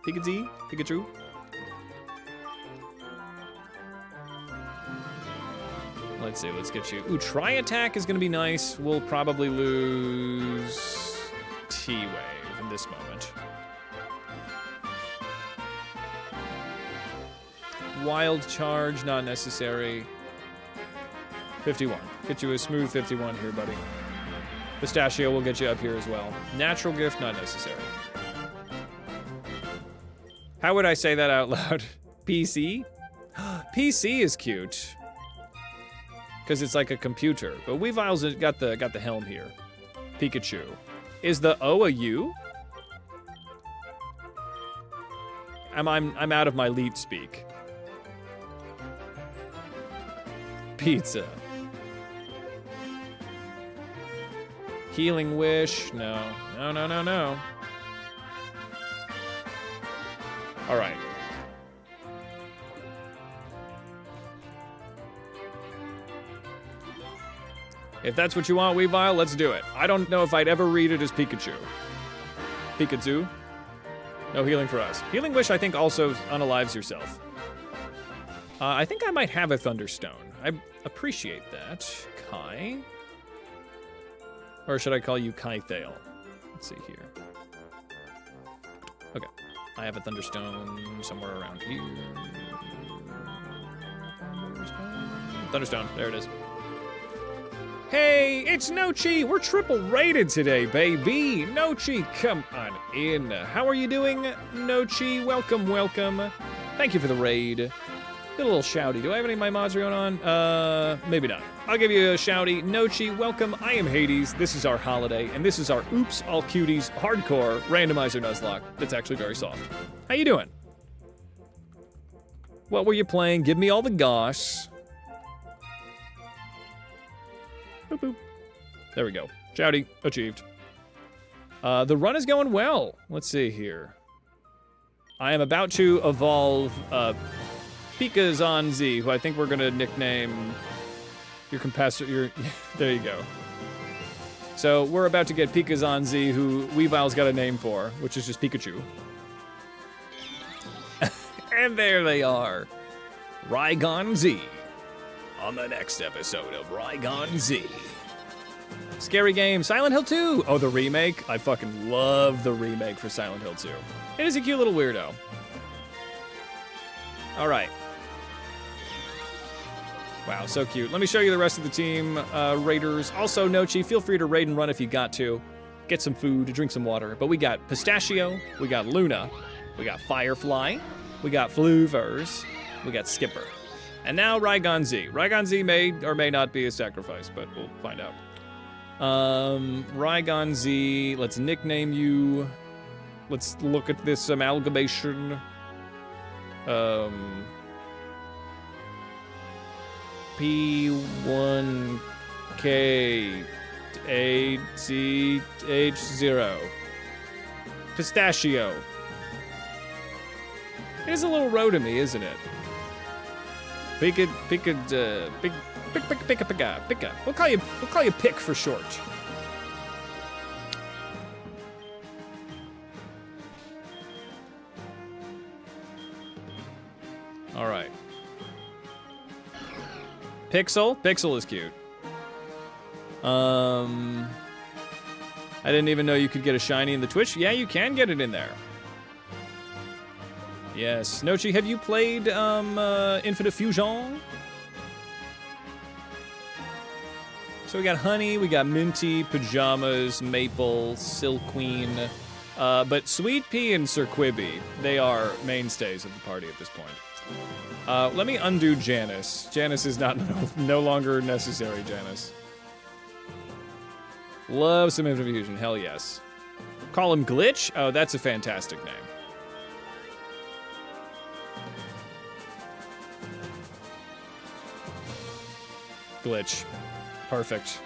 Pikachu? Pikachu? Let's see, let's get you. Ooh, Tri-Attack is gonna be nice. We'll probably lose T-Wave in this moment. Wild Charge, not necessary. 51. Get you a smooth 51 here, buddy. Pistachio will get you up here as well. Natural Gift, not necessary. How would I say that out loud? PC? PC is cute. Because it's like a computer. But Weavile's got the helm here. Pikachu. Is the O a U? I'm out of my leet speak. Pizza. Healing Wish. No. No, no, no, no. All right. If that's what you want, Weavile, let's do it. I don't know if I'd ever read it as Pikachu. Pikachu? No healing for us. Healing Wish, I think, also unalives yourself. I think I might have a Thunderstone. I appreciate that. Kai? Or should I call you Kai-Thale? Let's see here. Okay. I have a Thunderstone somewhere around here. Thunderstone. There it is. Hey, it's Nochi! We're triple rated today, baby! Nochi, come on in. How are you doing, Nochi? Welcome, welcome. Thank you for the raid. Get a little shouty. Do I have any of my mods going on? Maybe not. I'll give you a shouty. Nochi, welcome. I am Hades. This is our holiday, and this is our Oops All Cuties hardcore randomizer Nuzlocke that's actually very soft. How you doing? What were you playing? Give me all the goss. Boop, boop. There we go. Shouty, achieved. The run is going well. Let's see here. I am about to evolve Pikazon-Z, who I think we're gonna nickname your capacitor. There you go. So we're about to get Pikazon-Z, who Weavile's got a name for, which is just Pikachu. And there they are. Raigon-Z. On the next episode of Raigon-Z. Scary game, Silent Hill 2. Oh, the remake? I fucking love the remake for Silent Hill 2. It is a cute little weirdo. All right. Wow, so cute. Let me show you the rest of the team, raiders. Also, Nochi, feel free to raid and run if you got to. Get some food, drink some water. But we got Pistachio, we got Luna, we got Firefly, we got Fluvers, we got Skipper. And now Raigon-Z. Raigon-Z may or may not be a sacrifice, but we'll find out. Raigon-Z, let's nickname you. Let's look at this amalgamation. P1KACH0. Pistachio. It is a little row to me, isn't it? Big Pika. We'll call you Pick for short. All right. Pixel is cute. I didn't even know you could get a shiny in the Twitch. Yeah, you can get it in there. Yes. Nochi, have you played Infinite Fusion? So we got Honey, we got Minty, Pajamas, Maple, Silqueen, but Sweet Pea and Sir Quibby, they are mainstays of the party at this point. Let me undo Janice. Janice is no longer necessary, Janice. Love some Infinite Fusion, hell yes. Call him Glitch? Oh, that's a fantastic name. Glitch. Perfect.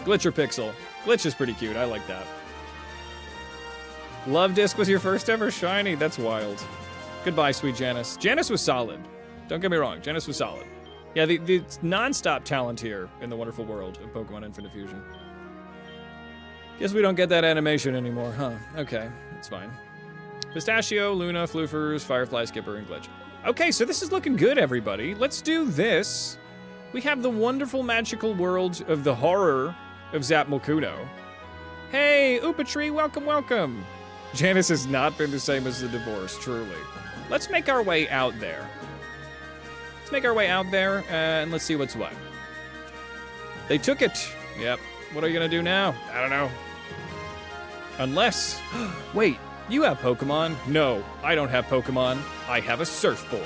Glitch or Pixel. Glitch is pretty cute, I like that. Love Disc was your first ever shiny? That's wild. Goodbye, sweet Janice. Janice was solid. Don't get me wrong, Janice was solid. Yeah, the non-stop talent here in the wonderful world of Pokemon Infinite Fusion. Guess we don't get that animation anymore, huh? Okay, that's fine. Pistachio, Luna, Floofers, Firefly, Skipper, and Glitch. Okay, so this is looking good, everybody. Let's do this. We have the wonderful magical world of the horror of Zapmalkuno. Hey, Oopatree, welcome, welcome. Janice has not been the same as the divorce, truly. Let's make our way out there. Let's make our way out there, and let's see what's what. They took it. Yep. What are you gonna do now? I don't know. Unless... Wait, you have Pokemon? No, I don't have Pokemon. I have a surfboard.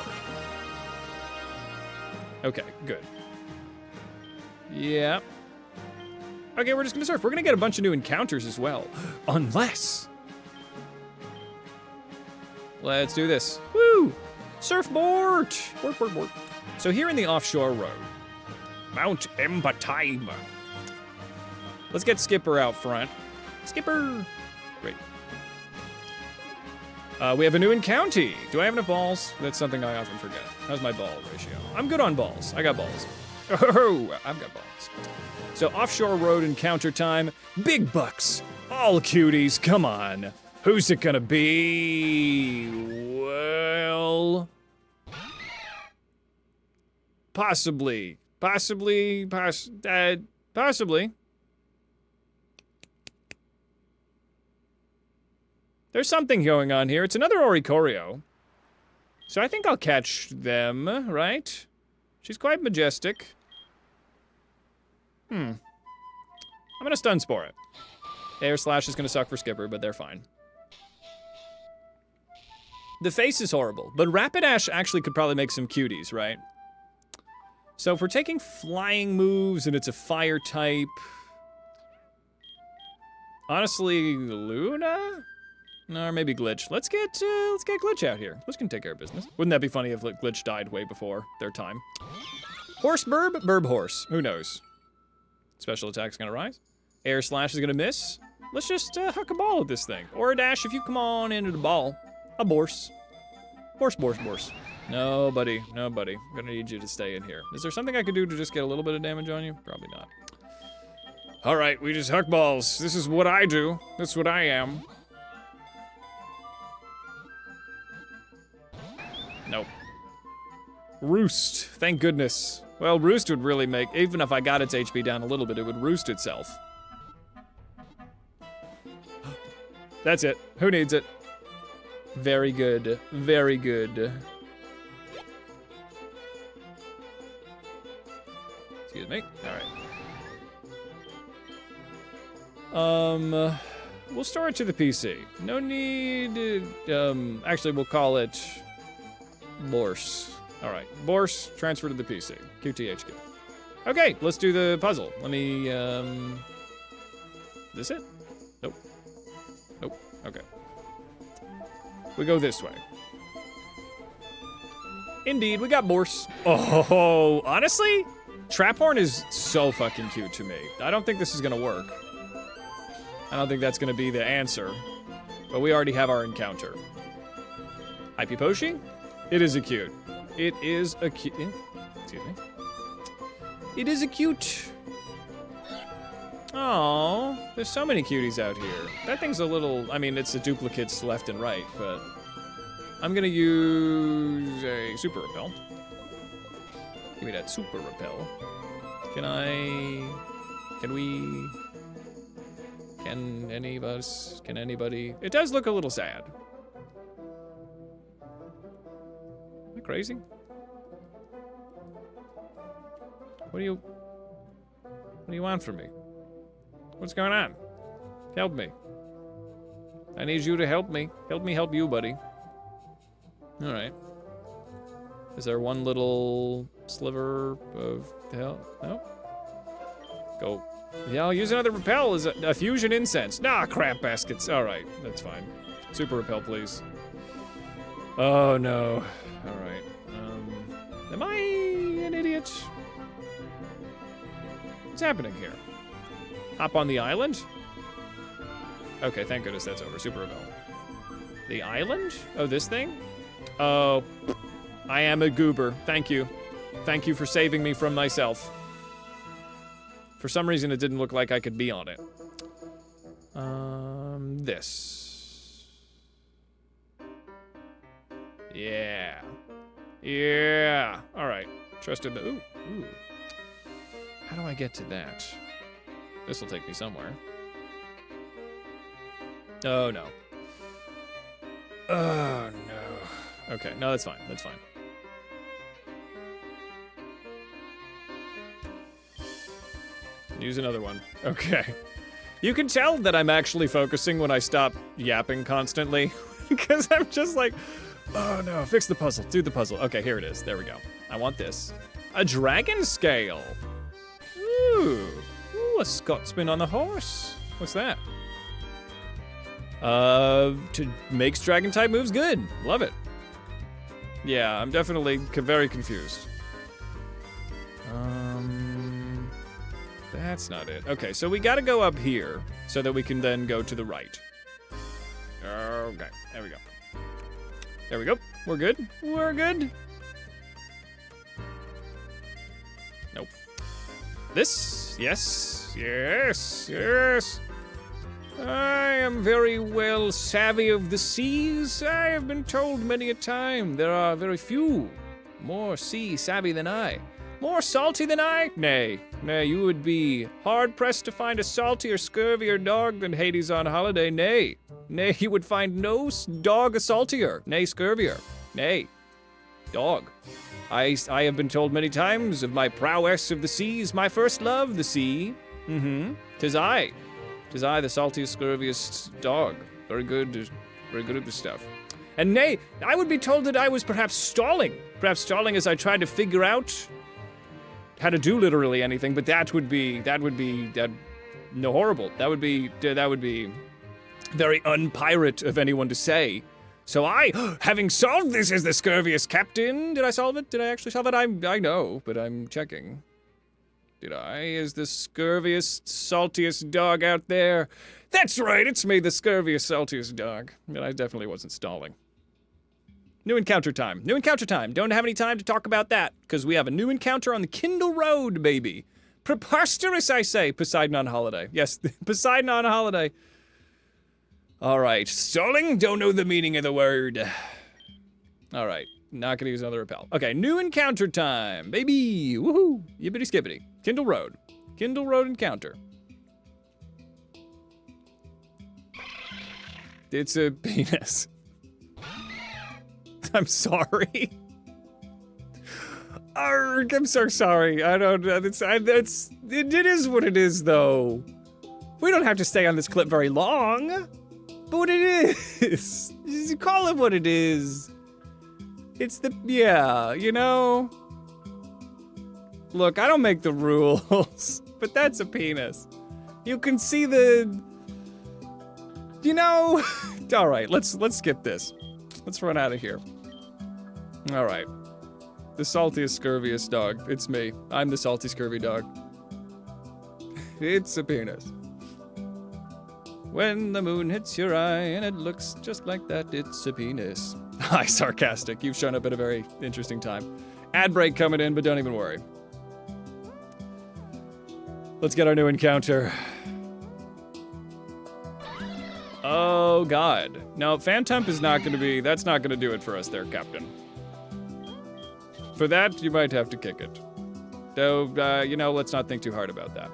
Okay, good. Yeah. Okay, we're just gonna surf. We're gonna get a bunch of new encounters as well. Unless... Let's do this. Woo! Surfboard! Board. So here in the offshore road, Mount Embataima. Let's get Skipper out front. Skipper! Great. We have a new encounter. Do I have enough balls? That's something I often forget. How's my ball ratio? I'm good on balls. I got balls. Oh, I've got balls. So offshore road encounter time. Big bucks. All cuties. Come on. Who's it gonna be? Well... Possibly. Possibly. There's something going on here. It's another Oricorio. So I think I'll catch them, right? She's quite majestic. I'm gonna Stun Spore it. Air Slash is gonna suck for Skipper, but they're fine. The face is horrible, but Rapidash actually could probably make some cuties, right? So if we're taking flying moves and it's a fire type... Honestly, Luna? No, or maybe Glitch. Let's get Glitch out here. Glitch can take care of business. Wouldn't that be funny if Glitch died way before their time? Horse Burb? Burb Horse. Who knows? Special attack's gonna rise. Air Slash is gonna miss. Let's just huck a ball at this thing. Or a dash if you come on into the ball. A Borse. Borse. Nobody. I'm gonna need you to stay in here. Is there something I could do to just get a little bit of damage on you? Probably not. All right, we just huck balls. This is what I do. That's what I am. Nope. Roost, thank goodness. Well, Roost would really make, even if I got its HP down a little bit, it would roost itself. That's it. Who needs it? Very good. Very good. Excuse me. All right. We'll store it to the PC. No need, actually we'll call it Borse. All right, Borse, transfer to the PC. QTHQ. Okay, let's do the puzzle. Let me, this it? Nope. Okay. We go this way. Indeed, we got Borse. Oh, honestly, Traphorn is so fucking cute to me. I don't think this is gonna work. I don't think that's gonna be the answer. But we already have our encounter. Hypie Poshi? It is a cute. It is a cute. Excuse me. It is a cute. Oh, there's so many cuties out here. That thing's a little, I mean, it's a duplicates left and right, but I'm gonna use a super repel. Give me that super repel. Can any of us, can anybody? It does look a little sad. Am I crazy? What do you want from me? What's going on? Help me. I need you to help me. Help me help you, buddy. All right. Is there one little sliver of hell? No? Go. Yeah, I'll use another repel as a fusion incense. Nah, crap baskets. All right, that's fine. Super repel, please. Oh, no. All right. Am I an idiot? What's happening here? Hop on the island? Okay, thank goodness that's over. Super repel. The island? Oh, this thing? Oh, I am a goober. Thank you. Thank you for saving me from myself. For some reason, it didn't look like I could be on it. This. Yeah. Yeah. All right. Trusted the, ooh. How do I get to that? This will take me somewhere. Oh, no. Oh, no. Okay, no, that's fine. That's fine. Use another one. Okay. You can tell that I'm actually focusing when I stop yapping constantly. Because I'm just like, oh no, fix the puzzle, do the puzzle. Okay, here it is. There we go. I want this. A dragon scale. Ooh, a Scotsman on the horse. What's that? Makes dragon type moves good. Love it. Yeah, I'm definitely very confused. That's not it. Okay, so we gotta go up here so that we can then go to the right. Okay, there we go. There we go. We're good. We're good. Nope. This? Yes. Yes. Yes. I am very well savvy of the seas. I have been told many a time there are very few more sea savvy than I. More salty than I? Nay, you would be hard-pressed to find a saltier, scurvier dog than Hades on holiday. Nay, you would find no dog a saltier. Nay, scurvier. Nay, dog. I have been told many times of my prowess of the seas, my first love, the sea. Tis I, the saltiest, scurviest dog. Very good at this stuff. And nay, I would be told that I was perhaps stalling as I tried to figure out how to do literally anything, but that would be horrible. That would be very unpirate of anyone to say. So I, having solved this as the scurviest captain, did I solve it? Did I actually solve it? I know, but I'm checking. Did I, as the scurviest, saltiest dog out there? That's right, it's me, the scurviest, saltiest dog. And I definitely wasn't stalling. New encounter time. New encounter time. Don't have any time to talk about that, because we have a new encounter on the Kindle Road, baby. Preposterous, I say. Poseidon on holiday. Yes, Poseidon on holiday. All right. Stalling? Don't know the meaning of the word. All right. Not gonna use another repel. Okay, new encounter time, baby. Woohoo. Yippity skippity. Kindle Road. Kindle Road encounter. It's a penis. I'm sorry. Arrgh, I'm so sorry. I don't know. It is what it is, though. We don't have to stay on this clip very long. But what it is, you call it what it is. It's yeah, you know? Look, I don't make the rules, but that's a penis. You can see the, you know? All right, let's skip this. Let's run out of here. All right. The saltiest, scurviest dog. It's me. I'm the salty, scurvy dog. It's a penis. When the moon hits your eye and it looks just like that, it's a penis. Hi, sarcastic. You've shown up at a very interesting time. Ad break coming in, but don't even worry. Let's get our new encounter. Oh, God. No, Phantump is not going to be... That's not going to do it for us there, Captain. For that, you might have to kick it. Though, you know, let's not think too hard about that.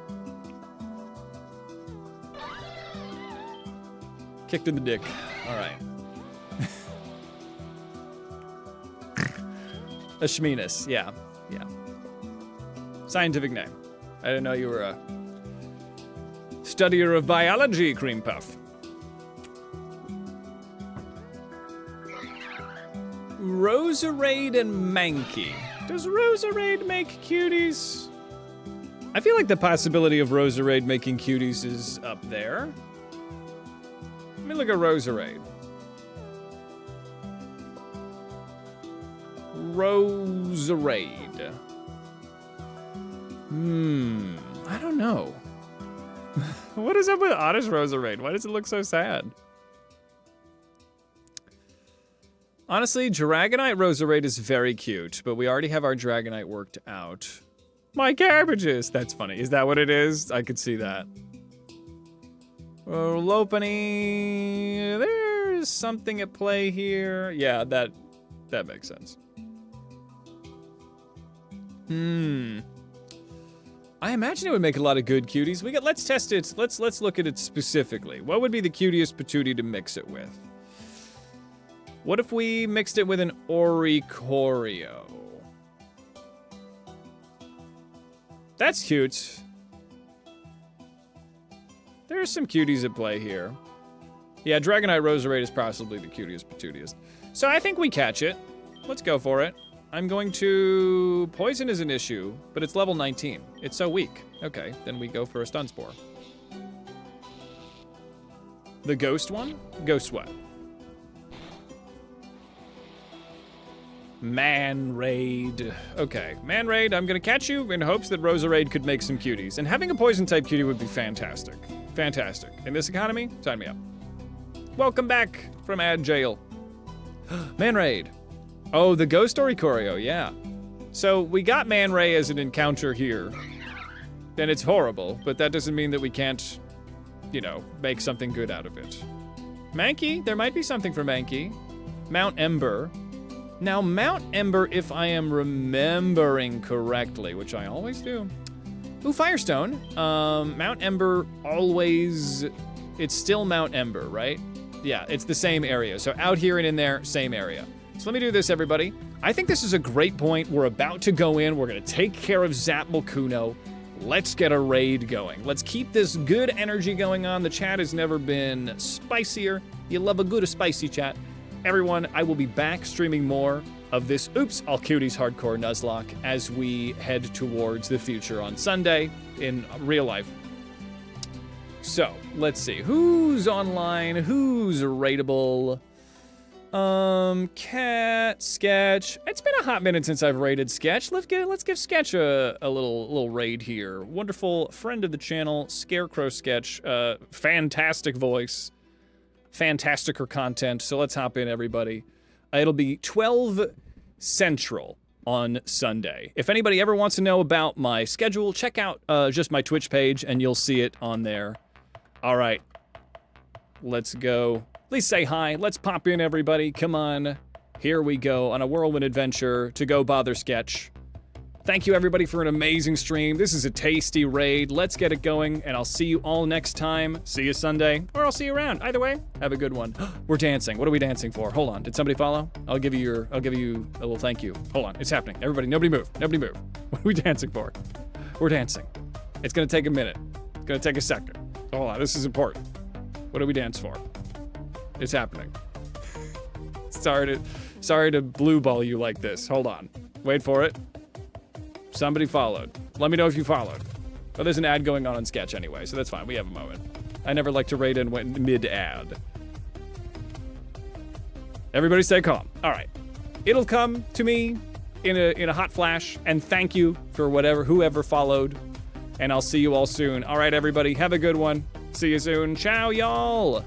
Kicked in the dick. All right. A Shminis, yeah. Scientific name. I didn't know you were a studier of biology, Cream Puff. Roserade and Mankey. Does Roserade make cuties? I feel like the possibility of Roserade making cuties is up there. Let me look at Roserade. Roserade. I don't know. What is up with Oddish Roserade? Why does it look so sad? Honestly, Dragonite Roserade is very cute, but we already have our Dragonite worked out. My cabbages! That's funny. Is that what it is? I could see that. Lopunny... There's something at play here. Yeah, that makes sense. I imagine it would make a lot of good cuties. Let's test it. Let's look at it specifically. What would be the cutest patootie to mix it with? What if we mixed it with an Oricorio? That's cute. There's some cuties at play here. Yeah, Dragonite Roserade is possibly the cutest patootiest. So I think we catch it. Let's go for it. I'm going to... Poison is an issue, but it's level 19. It's so weak. Okay, then we go for a Stun Spore. The Ghost one? Ghost what? Man Raid. Okay, Man Raid, I'm gonna catch you in hopes that Roserade could make some cuties. And having a Poison-type cutie would be fantastic. Fantastic. In this economy, sign me up. Welcome back from ad jail. Man Raid. Oh, the Ghost Oricorio, yeah. So we got Man Ray as an encounter here. And it's horrible, but that doesn't mean that we can't, you know, make something good out of it. Mankey, there might be something for Mankey. Mount Ember. Now, Mount Ember, if I am remembering correctly, which I always do. Ooh, Firestone. Mount Ember always... It's still Mount Ember, right? Yeah, it's the same area. So out here and in there, same area. So let me do this, everybody. I think this is a great point. We're about to go in. We're going to take care of Zap Mulkuno. Let's get a raid going. Let's keep this good energy going on. The chat has never been spicier. You love a good spicy chat. Everyone, I will be back streaming more of this Oops All Cuties Hardcore Nuzlocke as we head towards the future on Sunday in real life. So, let's see. Who's online? Who's raidable? Cat, Sketch. It's been a hot minute since I've raided Sketch. Let's give Sketch a little raid here. Wonderful friend of the channel, Scarecrow Sketch. Fantastic voice. Fantasticer content. So let's hop in, everybody. It'll be 12 Central on Sunday. If anybody ever wants to know about my schedule, check out just my Twitch page and you'll see it on there. All right. Let's go. Please say hi. Let's pop in, everybody. Come on. Here we go on a whirlwind adventure to go bother Sketch. Thank you, everybody, for an amazing stream. This is a tasty raid. Let's get it going, and I'll see you all next time. See you Sunday, or I'll see you around. Either way, have a good one. We're dancing. What are we dancing for? Hold on. Did somebody follow? I'll give you a little thank you. Hold on. It's happening. Everybody, nobody move. Nobody move. What are we dancing for? We're dancing. It's gonna take a minute. It's gonna take a second. Hold on. This is important. What do we dance for? It's happening. Sorry to blue ball you like this. Hold on. Wait for it. Somebody followed. Let me know if you followed. Oh, there's an ad going on Sketch anyway, so that's fine. We have a moment. I never like to raid in when mid-ad. Everybody stay calm. All right. It'll come to me in a hot flash, and thank you for whoever followed, and I'll see you all soon. All right, everybody, have a good one. See you soon. Ciao, y'all.